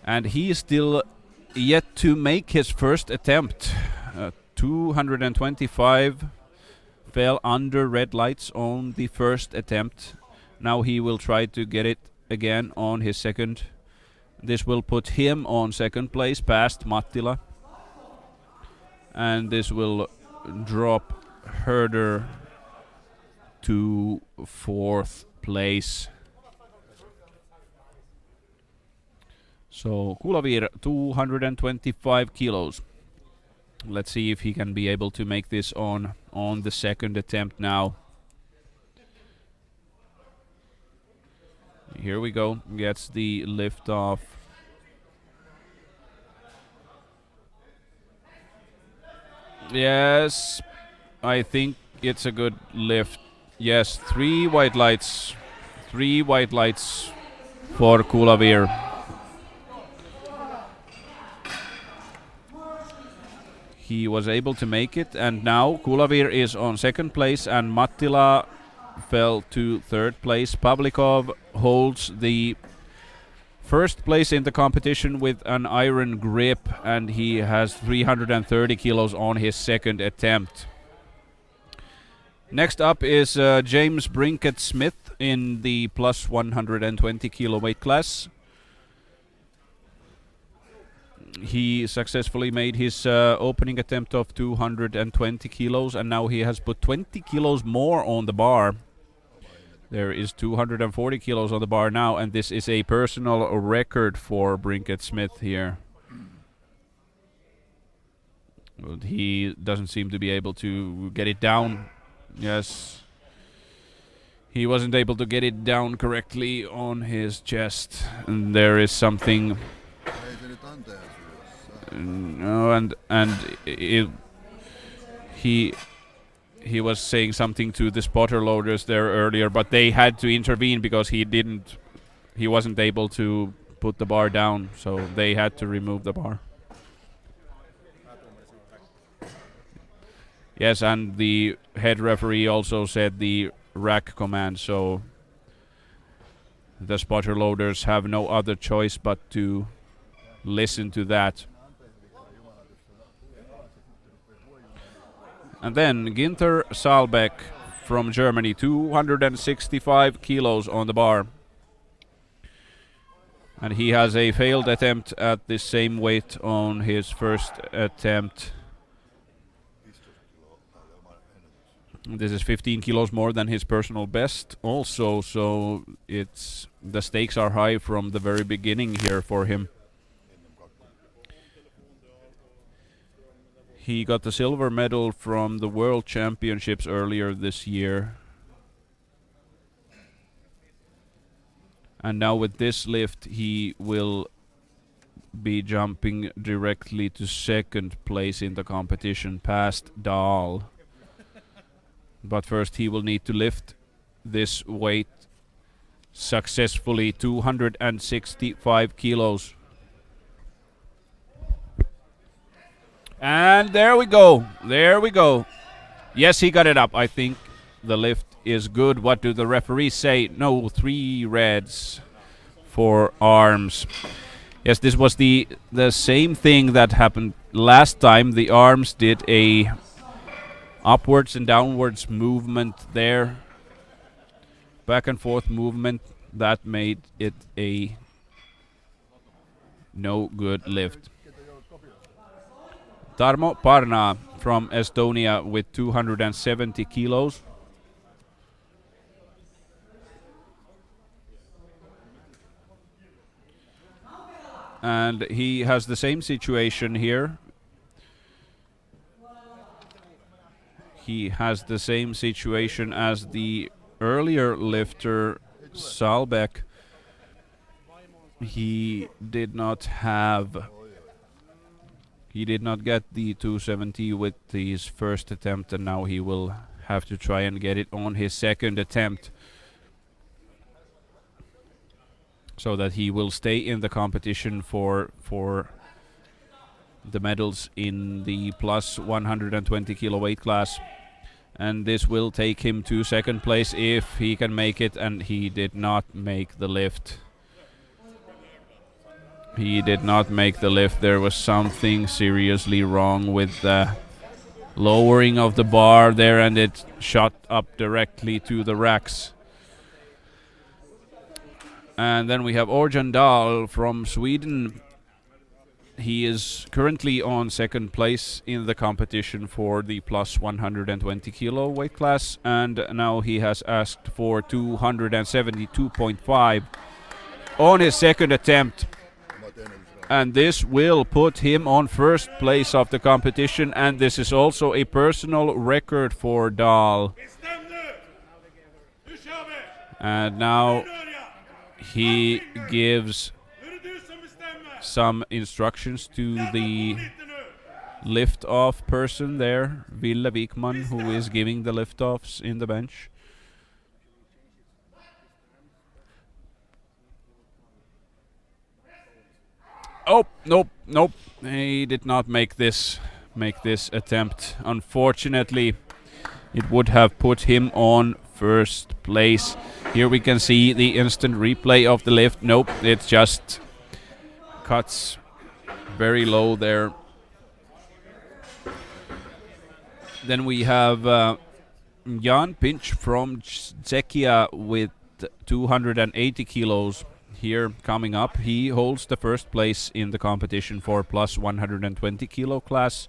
Speaker 1: And he is still yet to make his first attempt. 225 fell under red lights on the first attempt. Now he will try to get it again on his second. This will put him on second place past Mattila. And this will drop Herder to fourth place. So Kulavir, 225 kilos. Let's see if he can be able to make this on the second attempt now. Here we go. Gets the lift off. Yes, I think it's a good lift. Yes, 3 white lights. 3 white lights for Kulavir. He was able to make it, and now Kulavir is on second place and Mattila fell to third place. Pavlikov holds the first place in the competition with an iron grip, and he has 330 kilos on his second attempt. Next up is James Brinket Smith in the plus 120 kilo weight class. He successfully made his opening attempt of 220 kilos, and now he has put 20 kilos more on the bar. There is 240 kilos on the bar now, and this is a personal record for Brinket Smith here. But he doesn't seem to be able to get it down. Yes. He wasn't able to get it down correctly on his chest. And there is something... No, and he was saying something to the spotter loaders there earlier, but they had to intervene because he wasn't able to put the bar down, so they had to remove the bar. Yes, and the head referee also said the rack command, so the spotter loaders have no other choice but to listen to that. And then Günther Saalbeck from Germany, 265 kilos on the bar. And he has a failed attempt at the same weight on his first attempt. This is 15 kilos more than his personal best also, so the stakes are high from the very beginning here for him. He got the silver medal from the World Championships earlier this year. And now with this lift he will be jumping directly to second place in the competition past Dahl. But first he will need to lift this weight successfully, 265 kilos. And there we go. There we go. Yes, he got it up. I think the lift is good. What do the referees say? No, 3 reds for arms. Yes, this was the same thing that happened last time. The arms did a upwards and downwards movement there. Back and forth movement that made it a no good lift. Tarmo Parna from Estonia with 270 kilos. And he has the same situation here. He has the same situation as the earlier lifter, Salbeck. He did not get the 270 with his first attempt, and now he will have to try and get it on his second attempt, so that he will stay in the competition for the medals in the plus 120 kilo weight class. And this will take him to second place if he can make it, and he did not make the lift. He did not make the lift. There was something seriously wrong with the lowering of the bar there, and it shot up directly to the racks. And then we have Örjan Dahl from Sweden. He is currently on second place in the competition for the plus 120 kilo weight class, and now he has asked for 272.5 on his second attempt. And this will put him on first place of the competition, and this is also a personal record for Dahl. And now he gives some instructions to the lift-off person there, Ville Wikman, who is giving the lift-offs in the bench. Oh, nope. He did not make this attempt. Unfortunately, it would have put him on first place. Here we can see the instant replay of the lift. Nope, it just cuts very low there. Then we have Jan Pinch from Czechia with 280 kilos here coming up. He holds the first place in the competition for plus 120 kilo class.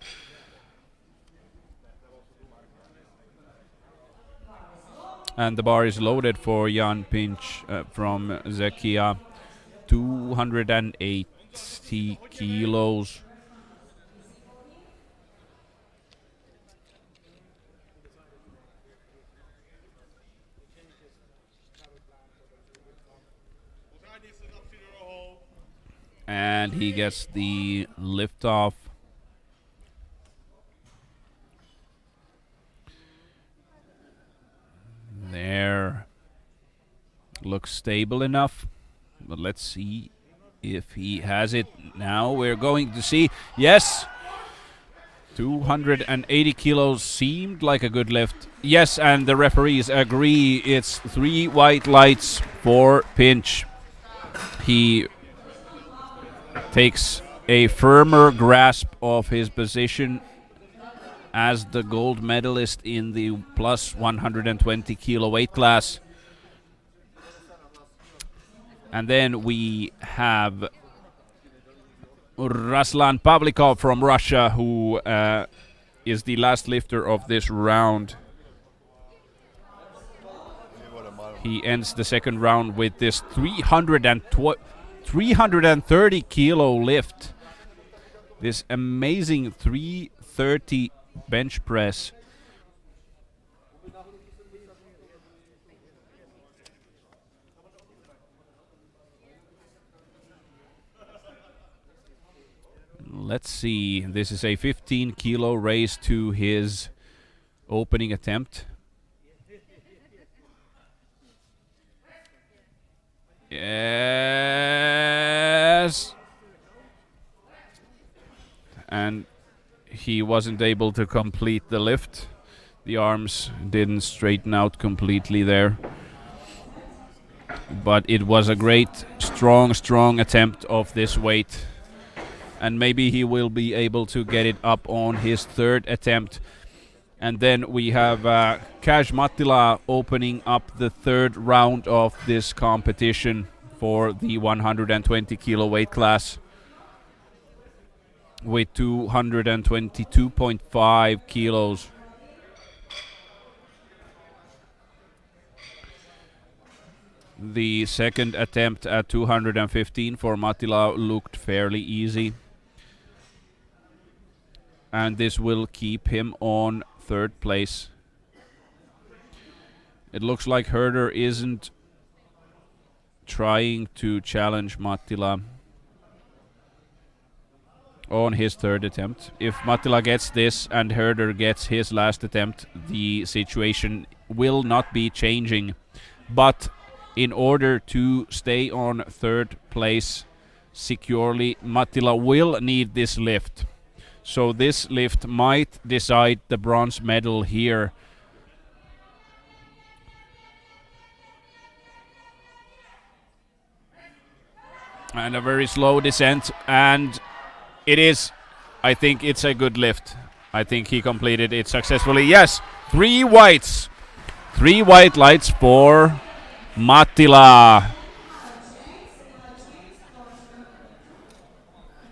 Speaker 1: And the bar is loaded for Jan Pinch from Czechia, 280 kilos. And he gets the lift off. There. Looks stable enough. But let's see if he has it now. We're going to see. Yes! 280 kilos seemed like a good lift. Yes, and the referees agree. It's 3 white lights for Pinch. He takes a firmer grasp of his position as the gold medalist in the plus 120 kilo weight class. And then we have Ruslan Pavlikov from Russia, who is the last lifter of this round. He ends the second round with this 330 kilo lift. This amazing 330 bench press. Let's see. This is a 15 kilo raise to his opening attempt. Yes. And he wasn't able to complete the lift. The arms didn't straighten out completely there. But it was a great, strong attempt of this weight. And maybe he will be able to get it up on his third attempt. And then we have Cash Mattila opening up the third round of this competition for the 120 kilo weight class with 222.5 kilos. The second attempt at 215 for Mattila looked fairly easy. And this will keep him on third place. It looks like Herder isn't trying to challenge Mattila on his third attempt. If Mattila gets this and Herder gets his last attempt, the situation will not be changing. But in order to stay on third place securely, Mattila will need this lift. So this lift might decide the bronze medal here. And a very slow descent, and it is. I think it's a good lift. I think he completed it successfully. Yes, 3 whites. 3 white lights for Mattila.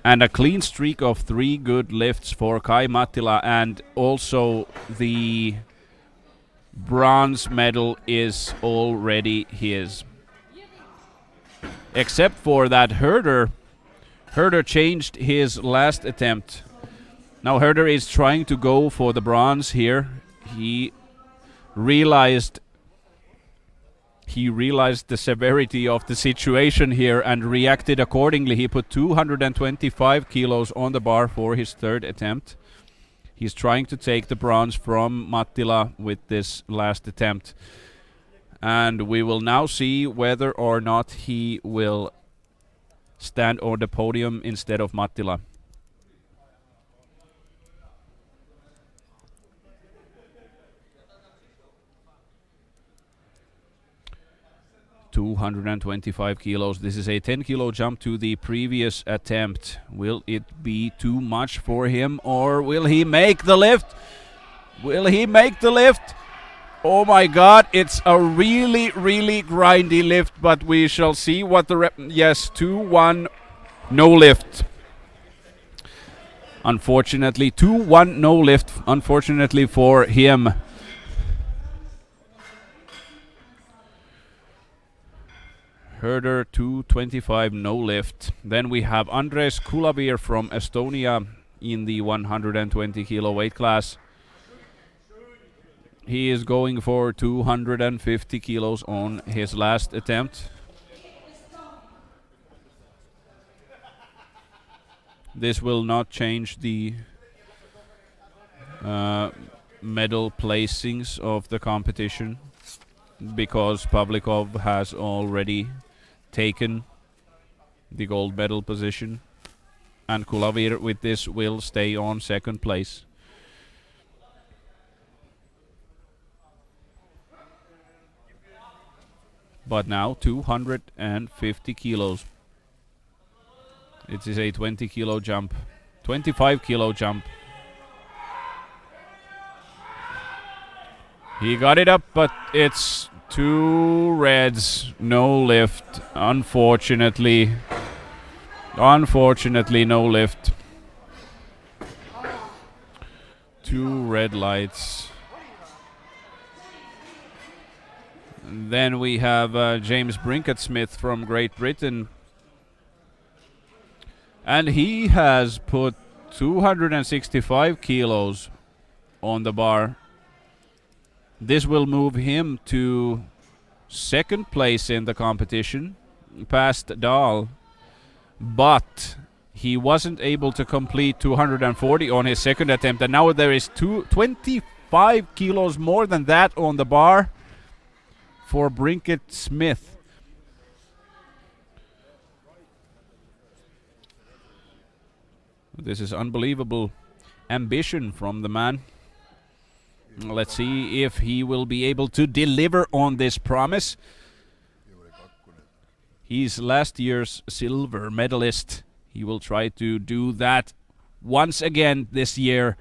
Speaker 1: And a clean streak of 3 good lifts for Kai Mattila, and also the bronze medal is already his. Except for that Herder changed his last attempt. Now Herder is trying to go for the bronze here. He realized the severity of the situation here and reacted accordingly. He put 225 kilos on the bar for his third attempt. He's trying to take the bronze from Mattila with this last attempt. And we will now see whether or not he will stand on the podium instead of Mattila. $225 kilos. This is a 10 kilo jump to the previous attempt. Will it be too much for him, or will he make the lift? Will he make the lift? Oh my god, it's a really grindy lift, but we shall see what the yes, 2-1, no lift. Unfortunately, 2-1, no lift, unfortunately for him. Herder 225, no lift. Then we have Andres Kulavir from Estonia in the 120 kilo weight class. He is going for 250 kilos on his last attempt. This will not change the medal placings of the competition, because Pavlikov has already taken the gold medal position, and Kulavir with this will stay on second place. But now 250 kilos. It is a 20 kilo jump, 25 kilo jump. He got it up, but it's 2 reds, no lift. Unfortunately, no lift. 2 red lights. Then we have James Brinkett-Smith from Great Britain. And he has put 265 kilos on the bar. This will move him to second place in the competition, past Dahl. But he wasn't able to complete 240 on his second attempt. And now there is 25 kilos more than that on the bar for Brinkett-Smith. This is unbelievable ambition from the man. Let's see if he will be able to deliver on this promise. He's last year's silver medalist. He will try to do that once again this year.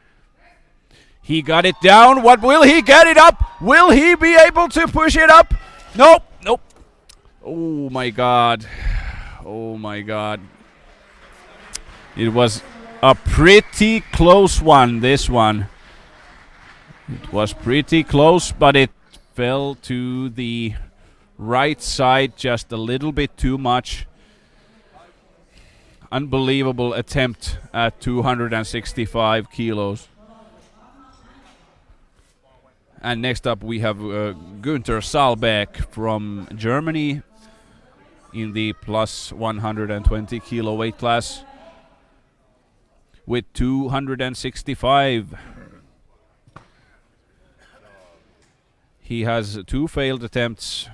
Speaker 1: He got it down. What will he get it up? Will he be able to push it up? Nope, nope. Oh my God. Oh my God. It was a pretty close one, this one. It was pretty close, but it fell to the right side just a little bit too much. Unbelievable attempt at 265 kilos. And next up we have Günther Saalbeck from Germany in the plus 120 kilo weight class with 265. He has 2 failed attempts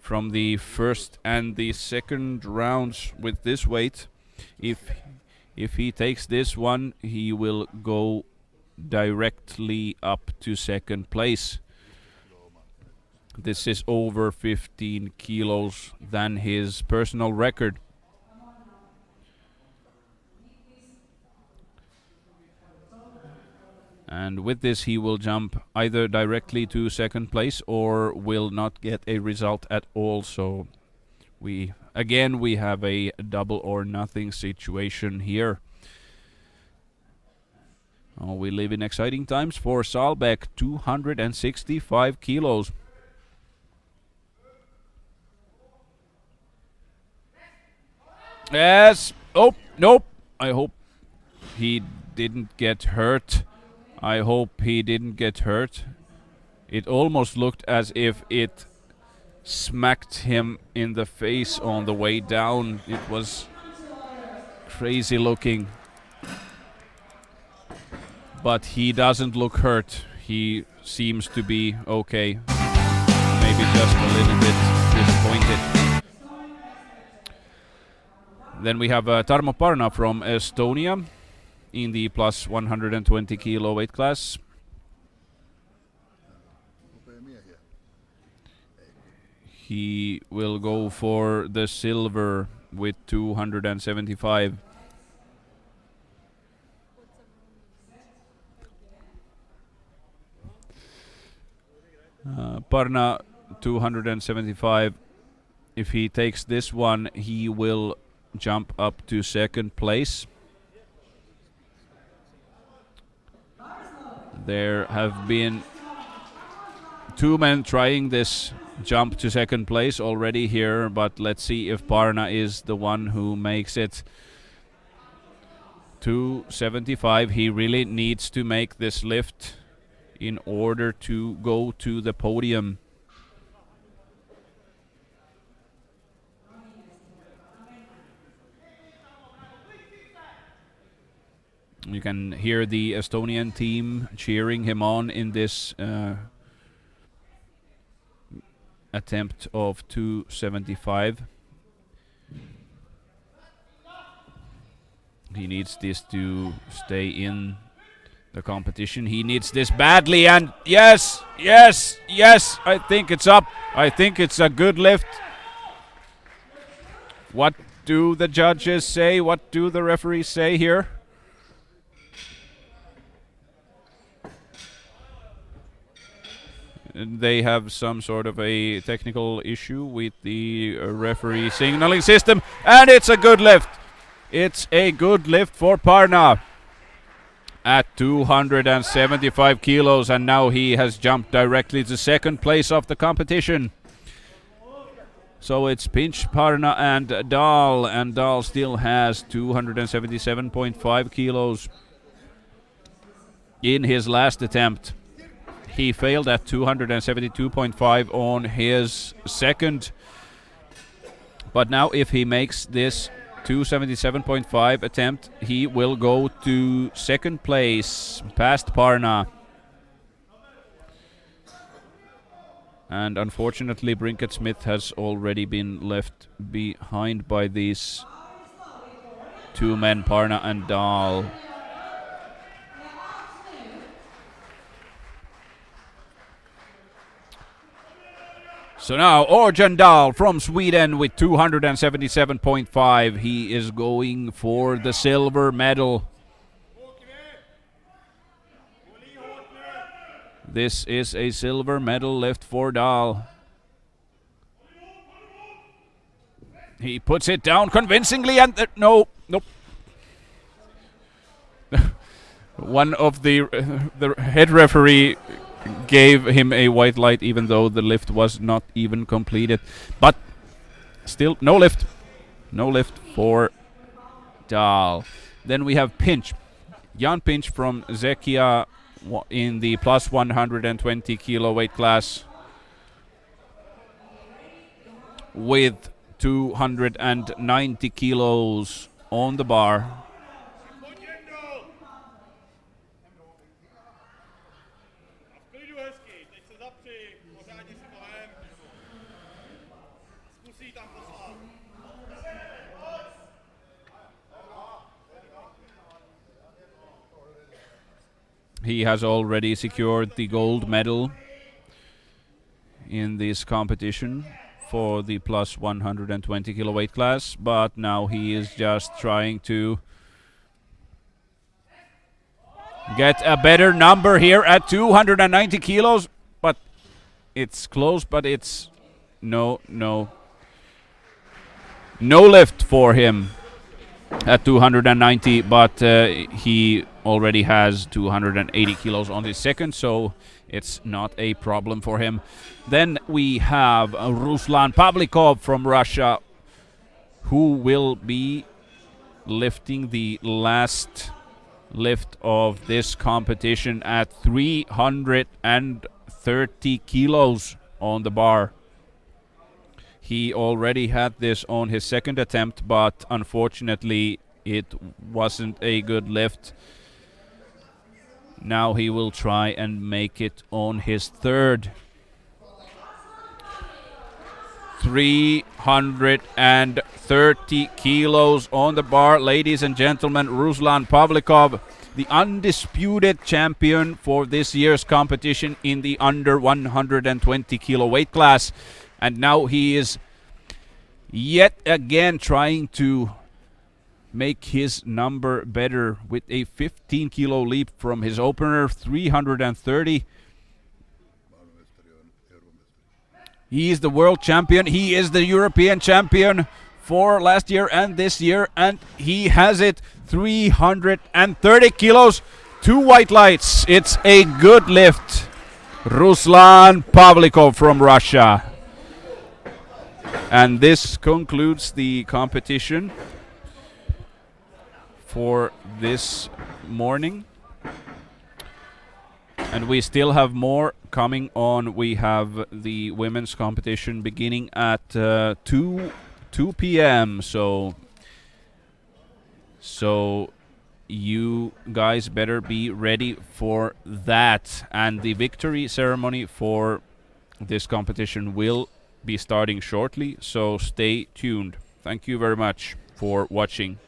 Speaker 1: from the first and the second rounds with this weight. If he takes this one, he will go directly up to second place. This is over 15 kilos than his personal record. And with this he will jump either directly to second place or will not get a result at all. So we have a double or nothing situation here. Oh, we live in exciting times for Saalbeck, 265 kilos. Yes. Oh, nope. I hope he didn't get hurt. I hope he didn't get hurt. It almost looked as if it smacked him in the face on the way down. It was crazy looking. But he doesn't look hurt. He seems to be okay. Maybe just a little bit disappointed. Then we have Tarmo Parna from Estonia in the plus 120 kilo weight class. He will go for the silver with 275. Parna 275. If he takes this one, he will jump up to second place. There have been 2 men trying this jump to second place already here, but let's see if Parna is the one who makes it. 275. He really needs to make this lift in order to go to the podium. You can hear the Estonian team cheering him on in this attempt of 275. He needs this to stay in the competition. He needs this badly, and yes, yes, yes, I think it's up. I think it's a good lift. What do the judges say? What do the referees say here? They have some sort of a technical issue with the referee signaling system, and it's a good lift. It's a good lift for Parna. at 275 kilos, and now he has jumped directly to second place of the competition. So it's Pinch, Parna, and Dahl still has 277.5 kilos in his last attempt. He failed at 272.5 on his second. But now if he makes this 277.5 attempt, he will go to second place, past Parna. And unfortunately, Brinket Smith has already been left behind by these two men, Parna and Dahl. So now Örjan Dahl from Sweden with 277.5. He is going for the silver medal. This is a silver medal left for Dahl. He puts it down convincingly, and nope. One of the head referee gave him a white light, even though the lift was not even completed. But still, no lift for Dahl. Then we have Pinch, Jan Pinch from Czechia in the plus 120 kilo weight class with 290 kilos on the bar. He has already secured the gold medal in this competition for the plus 120 kilo weight class, but now he is just trying to get a better number here at 290 kilos, but it's close, but it's no lift for him at 290, but he already has 280 kilos on his second, so it's not a problem for him. Then we have Ruslan Pavlikov from Russia, who will be lifting the last lift of this competition at 330 kilos on the bar. He already had this on his second attempt, but unfortunately it wasn't a good lift. Now he will try and make it on his third. 330 kilos on the bar, ladies and gentlemen. Ruslan Pavlikov, the undisputed champion for this year's competition in the under 120 kilo weight class. And now he is yet again trying to make his number better with a 15 kilo leap from his opener, 330. He is the world champion. He is the European champion for last year and this year, and he has it 330 kilos, 2 white lights. It's a good lift. Ruslan Pavlikov from Russia. And this concludes the competition for this morning. And we still have more coming on. We have the women's competition beginning at 2 p.m. So you guys better be ready for that. And the victory ceremony for this competition will be starting shortly, so stay tuned. Thank you very much for watching.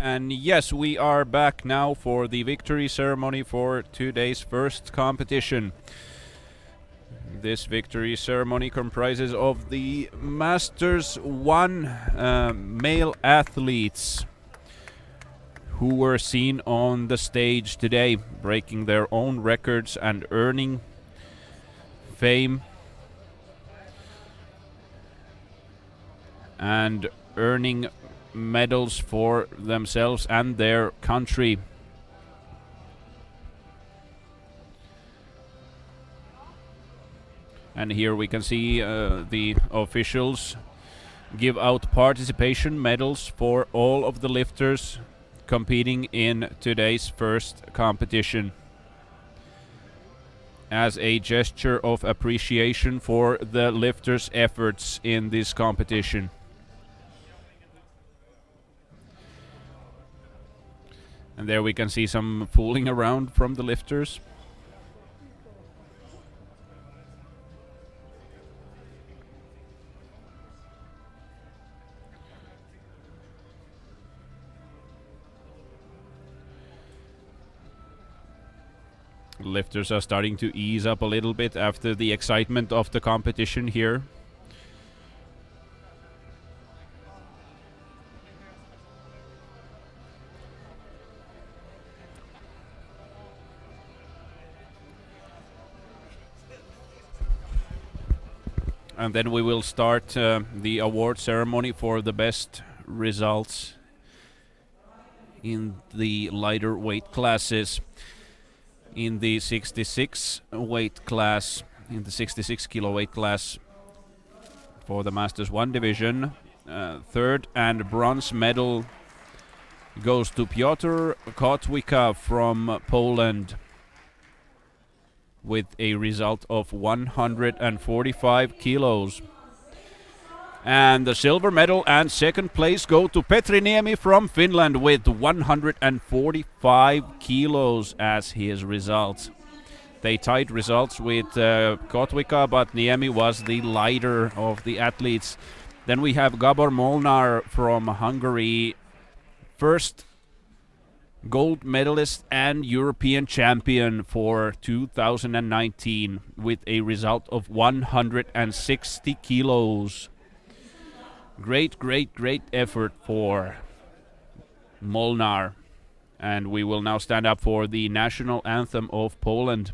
Speaker 1: And yes, we are back now for the victory ceremony for today's first competition. This victory ceremony comprises of the Masters 1 male athletes who were seen on the stage today, breaking their own records and earning fame and earning medals for themselves and their country. And here we can see the officials give out participation medals for all of the lifters competing in today's first competition as a gesture of appreciation for the lifters' efforts in this competition. And there we can see some fooling around from the lifters. Lifters are starting to ease up a little bit after the excitement of the competition here. And then we will start the award ceremony for the best results in the lighter weight classes. In the 66 weight class, in the 66 kilo weight class for the Masters 1 division, third and bronze medal goes to Piotr Kotwika from Poland with a result of 145 kilos. And the silver medal and second place go to Petri Niemi from Finland with 145 kilos as his results. They tied results with Kotwika, but Niemi was the lighter of the athletes. Then we have Gabor Molnar from Hungary, first gold medalist and European champion for 2019 with a result of 160 kilos. Great effort for Molnar. And we will now stand up for the national anthem of Poland.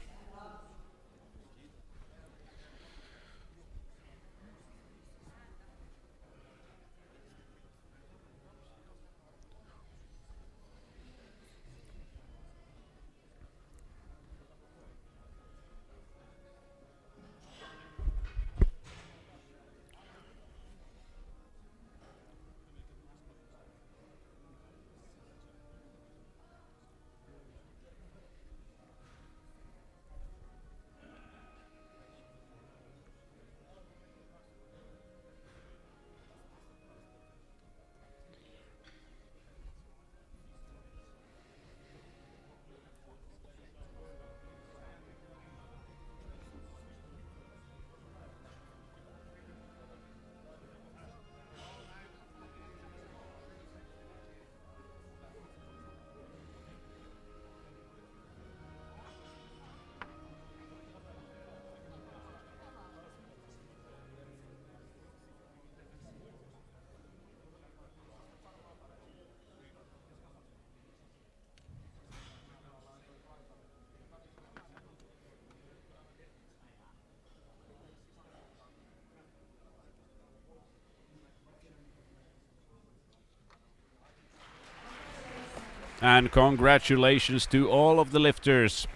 Speaker 1: And congratulations to all of the lifters.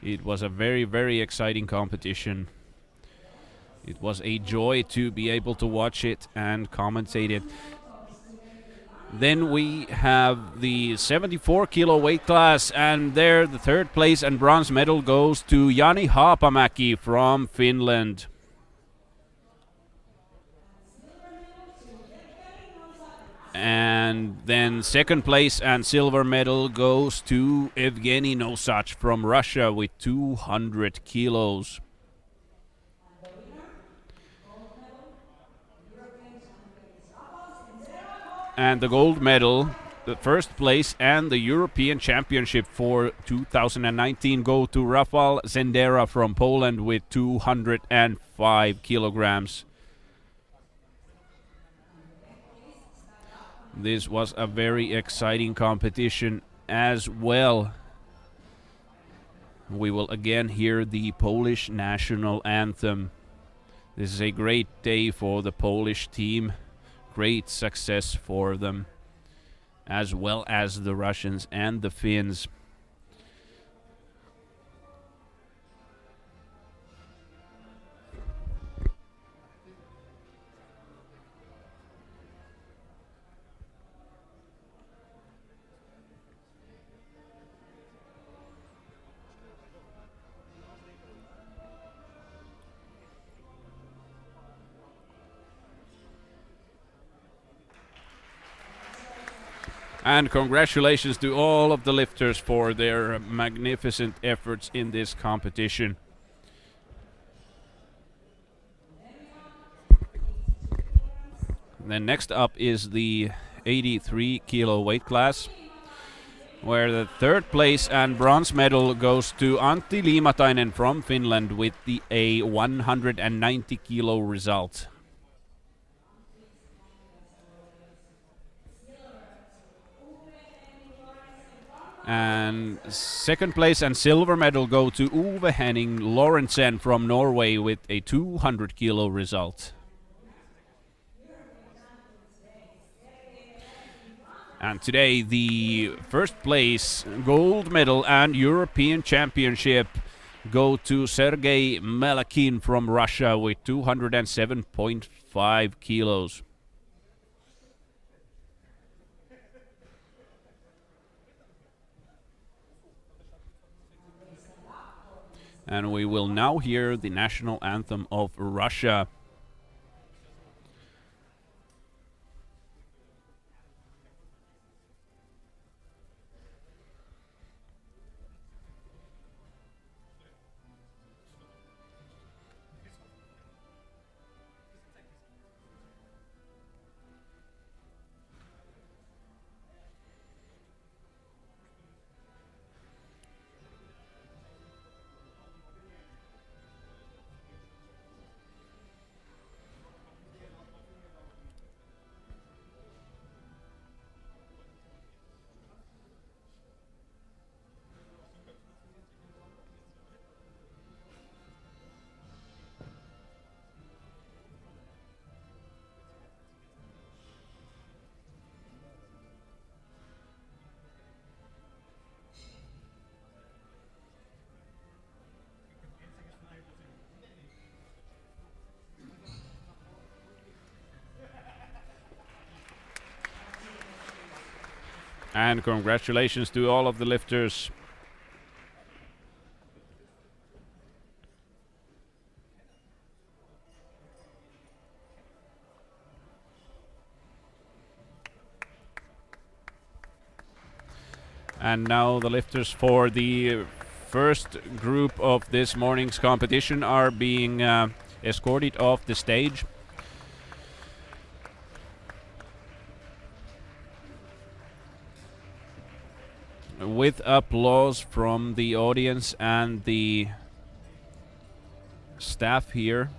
Speaker 1: It was a very exciting competition. It was a joy to be able to watch it and commentate it. Then we have the 74 kilo weight class, and there the third place and bronze medal goes to Jani Haapamäki from Finland. And then second place and silver medal goes to Evgeny Nosach from Russia with 200 kilos. And the gold medal the first place and the European Championship for 2019 go to Rafał Zendera from Poland with 205 kilograms. This was a very exciting competition as well. We will again hear the Polish national anthem. This is a great day for the Polish team. Great success for them, as well as the Russians and the Finns. And congratulations to all of the lifters for their magnificent efforts in this competition. Then next up is the 83 kilo weight class, where the third place and bronze medal goes to Antti Liimatainen from Finland with a 190 kilo result. And second place and silver medal go to Ove Henning Lorentzen from Norway with a 200 kilo result. And today the first place, gold medal and European Championship go to Sergei Malakin from Russia with 207.5 kilos. And we will now hear the national anthem of Russia. And congratulations to all of the lifters. And now the lifters for the first group of this morning's competition are being escorted off the stage. With applause from the audience and the staff here.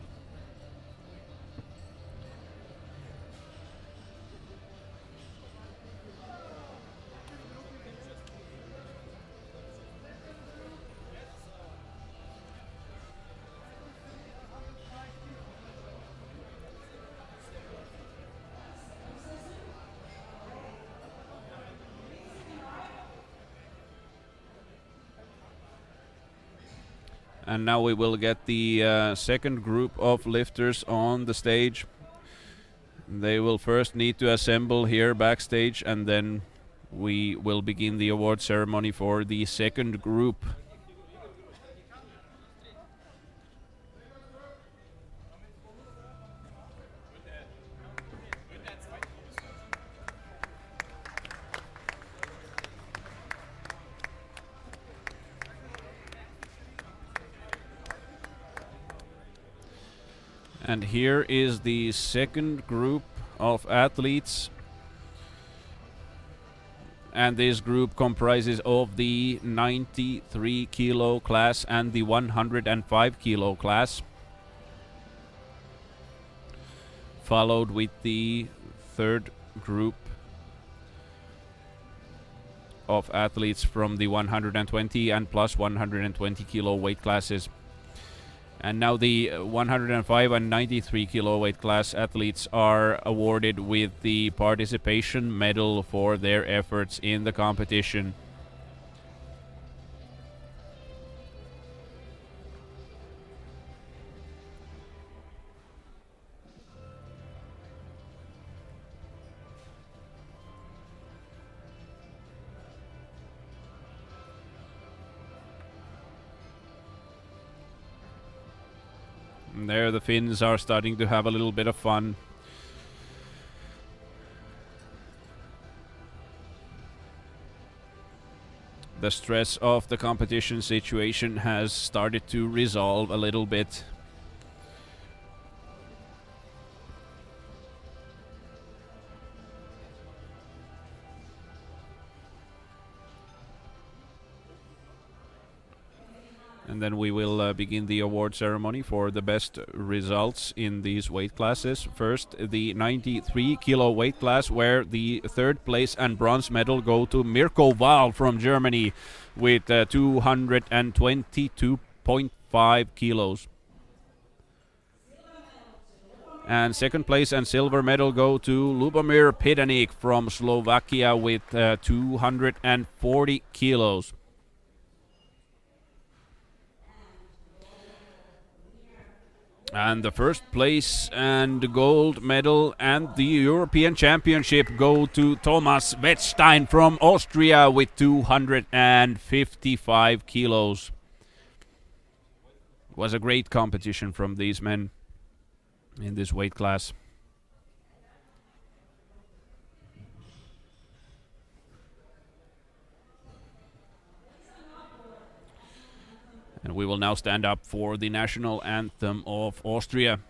Speaker 1: And now we will get the second group of lifters on the stage. They will first need to assemble here backstage, and then we will begin the award ceremony for the second group. And here is the second group of athletes. And this group comprises of the 93 kilo class and the 105 kilo class, followed with the third group of athletes from the 120 and plus 120 kilo weight classes. And now the 105 and 93 kilo weight class athletes are awarded with the participation medal for their efforts in the competition. And there the Finns are starting to have a little bit of fun. The stress of the competition situation has started to resolve a little bit. And then we will begin the award ceremony for the best results in these weight classes. First, the 93 kilo weight class, where the third place and bronze medal go to Mirko Wahl from Germany with 222.5 kilos. And second place and silver medal go to Lubomir Pedanik from Slovakia with 240 kilos. And the first place and gold medal and the European Championship go to Thomas Wettstein from Austria with 255 kilos. It was a great competition from these men in this weight class. And we will now stand up for the national anthem of Austria.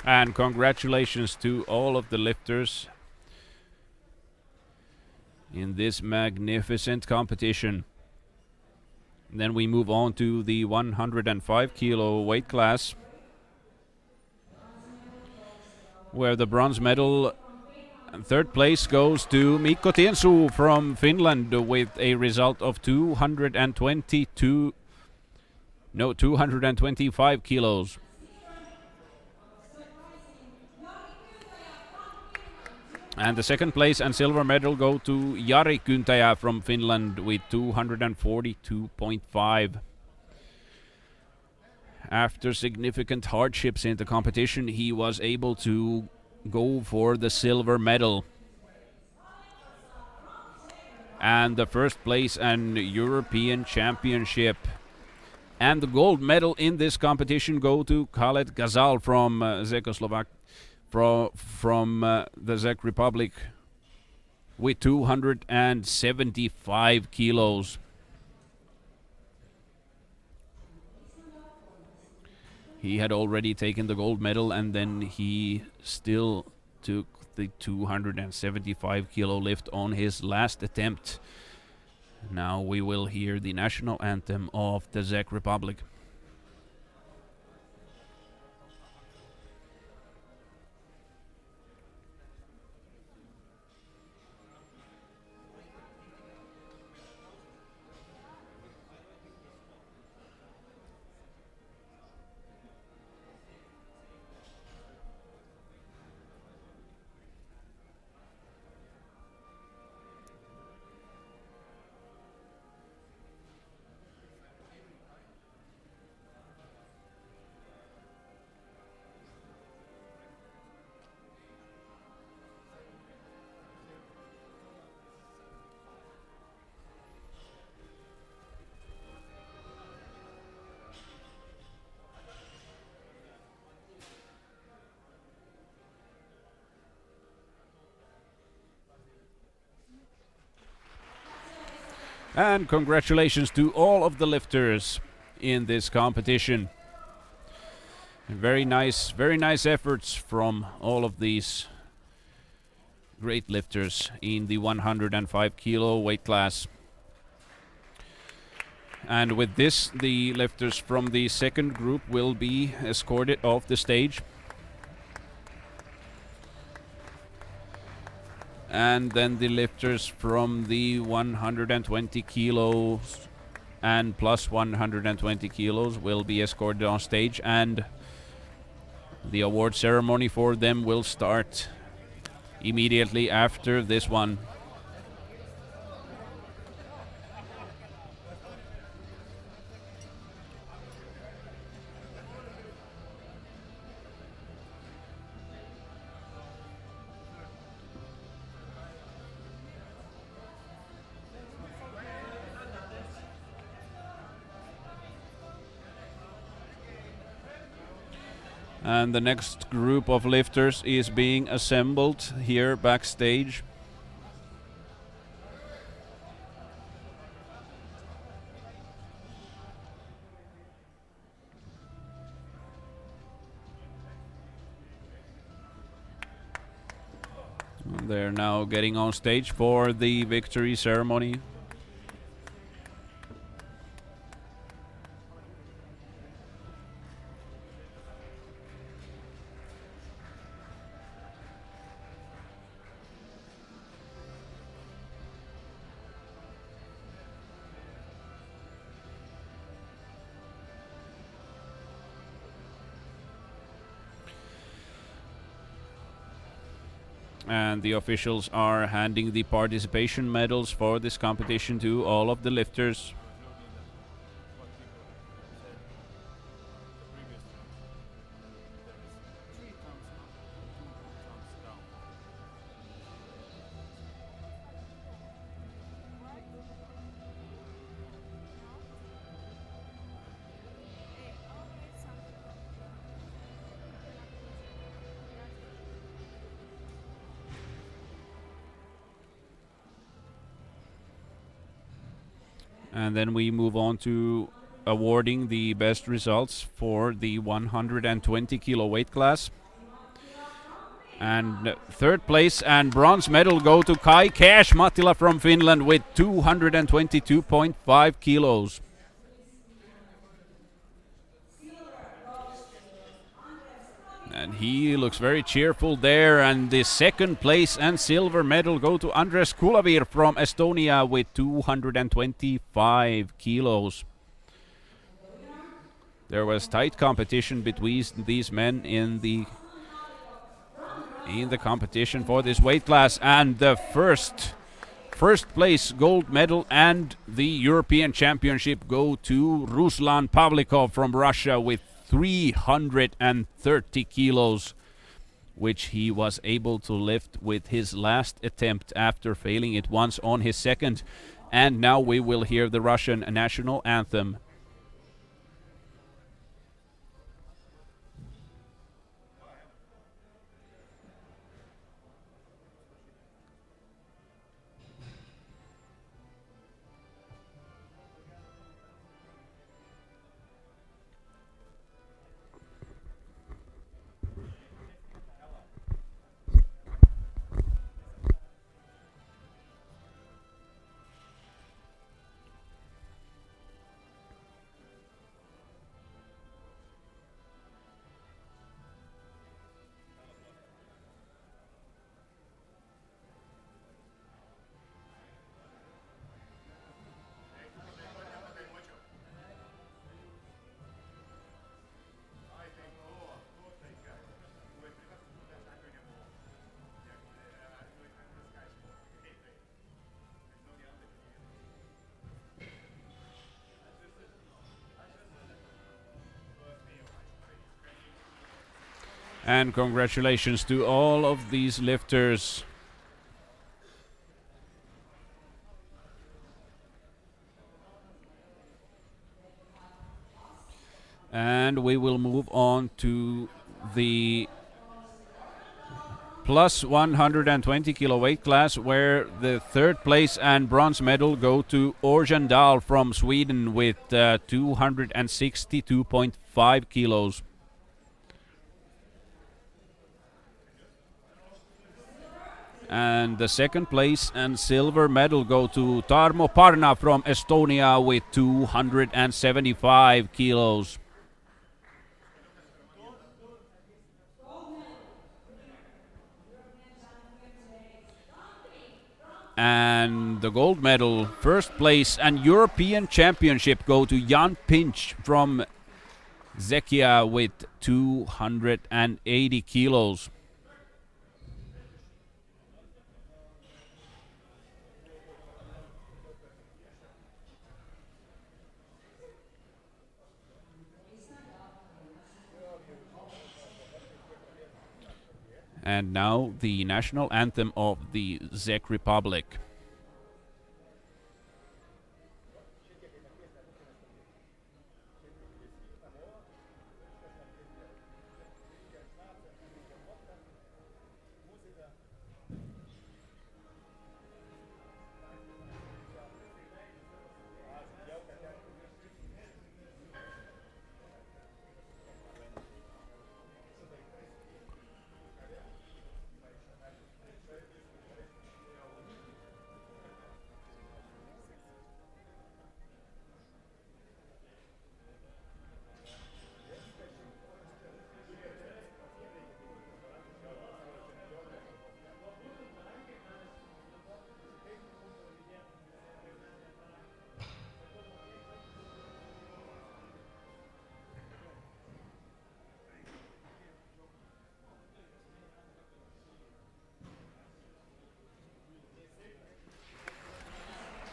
Speaker 1: And congratulations to all of the lifters in this magnificent competition. And then we move on to the 105 kilo weight class, where the bronze medal and third place goes to Mikko Tiensu from Finland with a result of 225 kilos. And the second place and silver medal go to Jari Kyntäjä from Finland with 242.5. After significant hardships in the competition, he was able to go for the silver medal. And the first place and European Championship and the gold medal in this competition go to Khaled Ghazal from Czechoslovakia. From the Czech Republic with 275 kilos. He had already taken the gold medal, and then he still took the 275 kilo lift on his last attempt. Now we will hear the national anthem of the Czech Republic. And congratulations to all of the lifters in this competition. Very nice efforts from all of these great lifters in the 105 kilo weight class. And with this, the lifters from the second group will be escorted off the stage. And then the lifters from the 120 kilos and plus 120 kilos will be escorted on stage, and the award ceremony for them will start immediately after this one. And the next group of lifters is being assembled here backstage. They're now getting on stage for the victory ceremony. And the officials are handing the participation medals for this competition to all of the lifters. And then we move on to awarding the best results for the 120 kilo weight class. And third place and bronze medal go to Kai Cash-Mattila from Finland with 222.5 kilos. And he looks very cheerful there. And the second place and silver medal go to Andres Kulavir from Estonia with 225 kilos. There was tight competition between these men in the competition for this weight class, and the first place gold medal and the European Championship go to Ruslan Pavlikov from Russia with 330 kilos, which he was able to lift with his last attempt after failing it once on his second. And now we will hear the Russian national anthem. And congratulations to all of these lifters. And we will move on to the plus 120 kilo weight class, where the third place and bronze medal go to Orjan Dahl from Sweden with 262.5 kilos. And the second place and silver medal go to Tarmo Parna from Estonia with 275 kilos. And the gold medal, first place and European Championship go to Jan Pinch from Czechia with 280 kilos. And now the national anthem of the Czech Republic.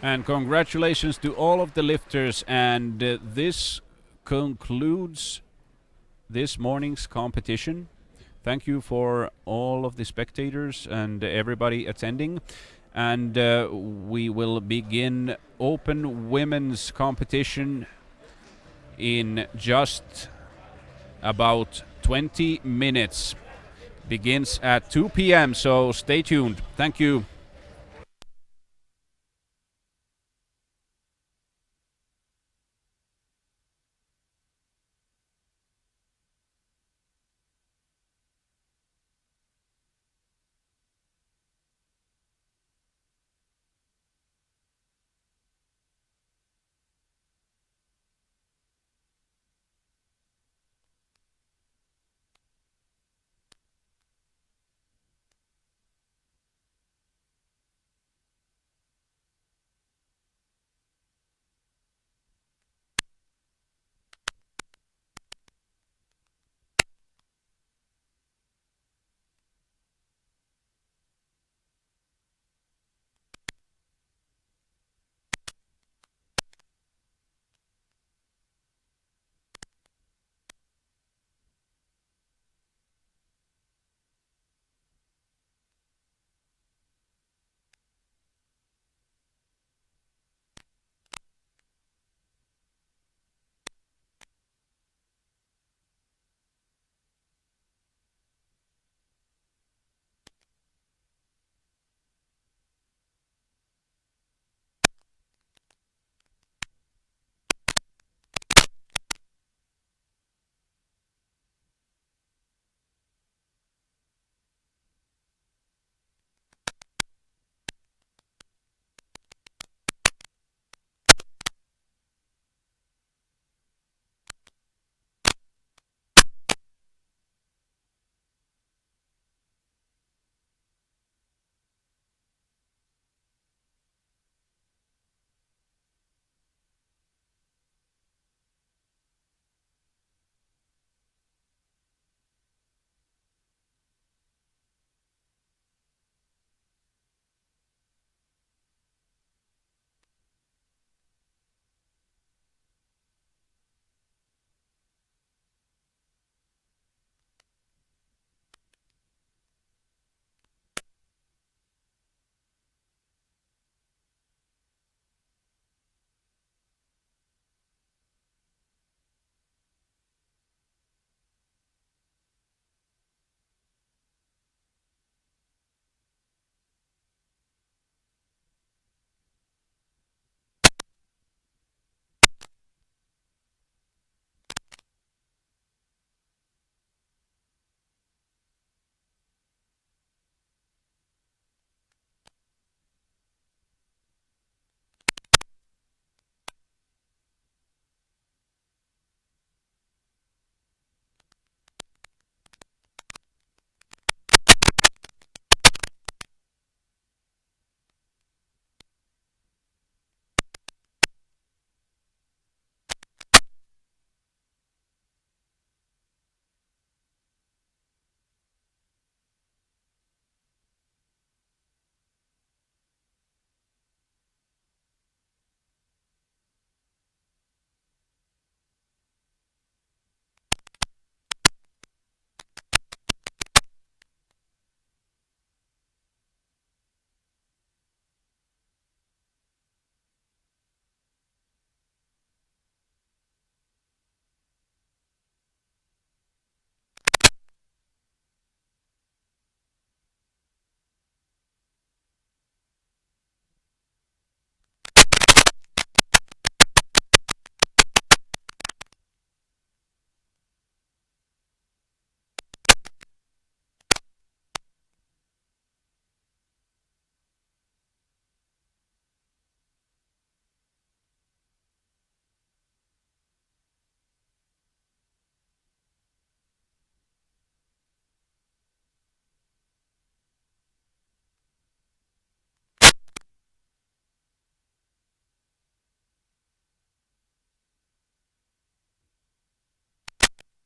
Speaker 1: And congratulations to all of the lifters, and this concludes this morning's competition. Thank you for all of the spectators and everybody attending. And we will begin open women's competition in just about 20 minutes. Begins at 2 p.m., so stay tuned. Thank you.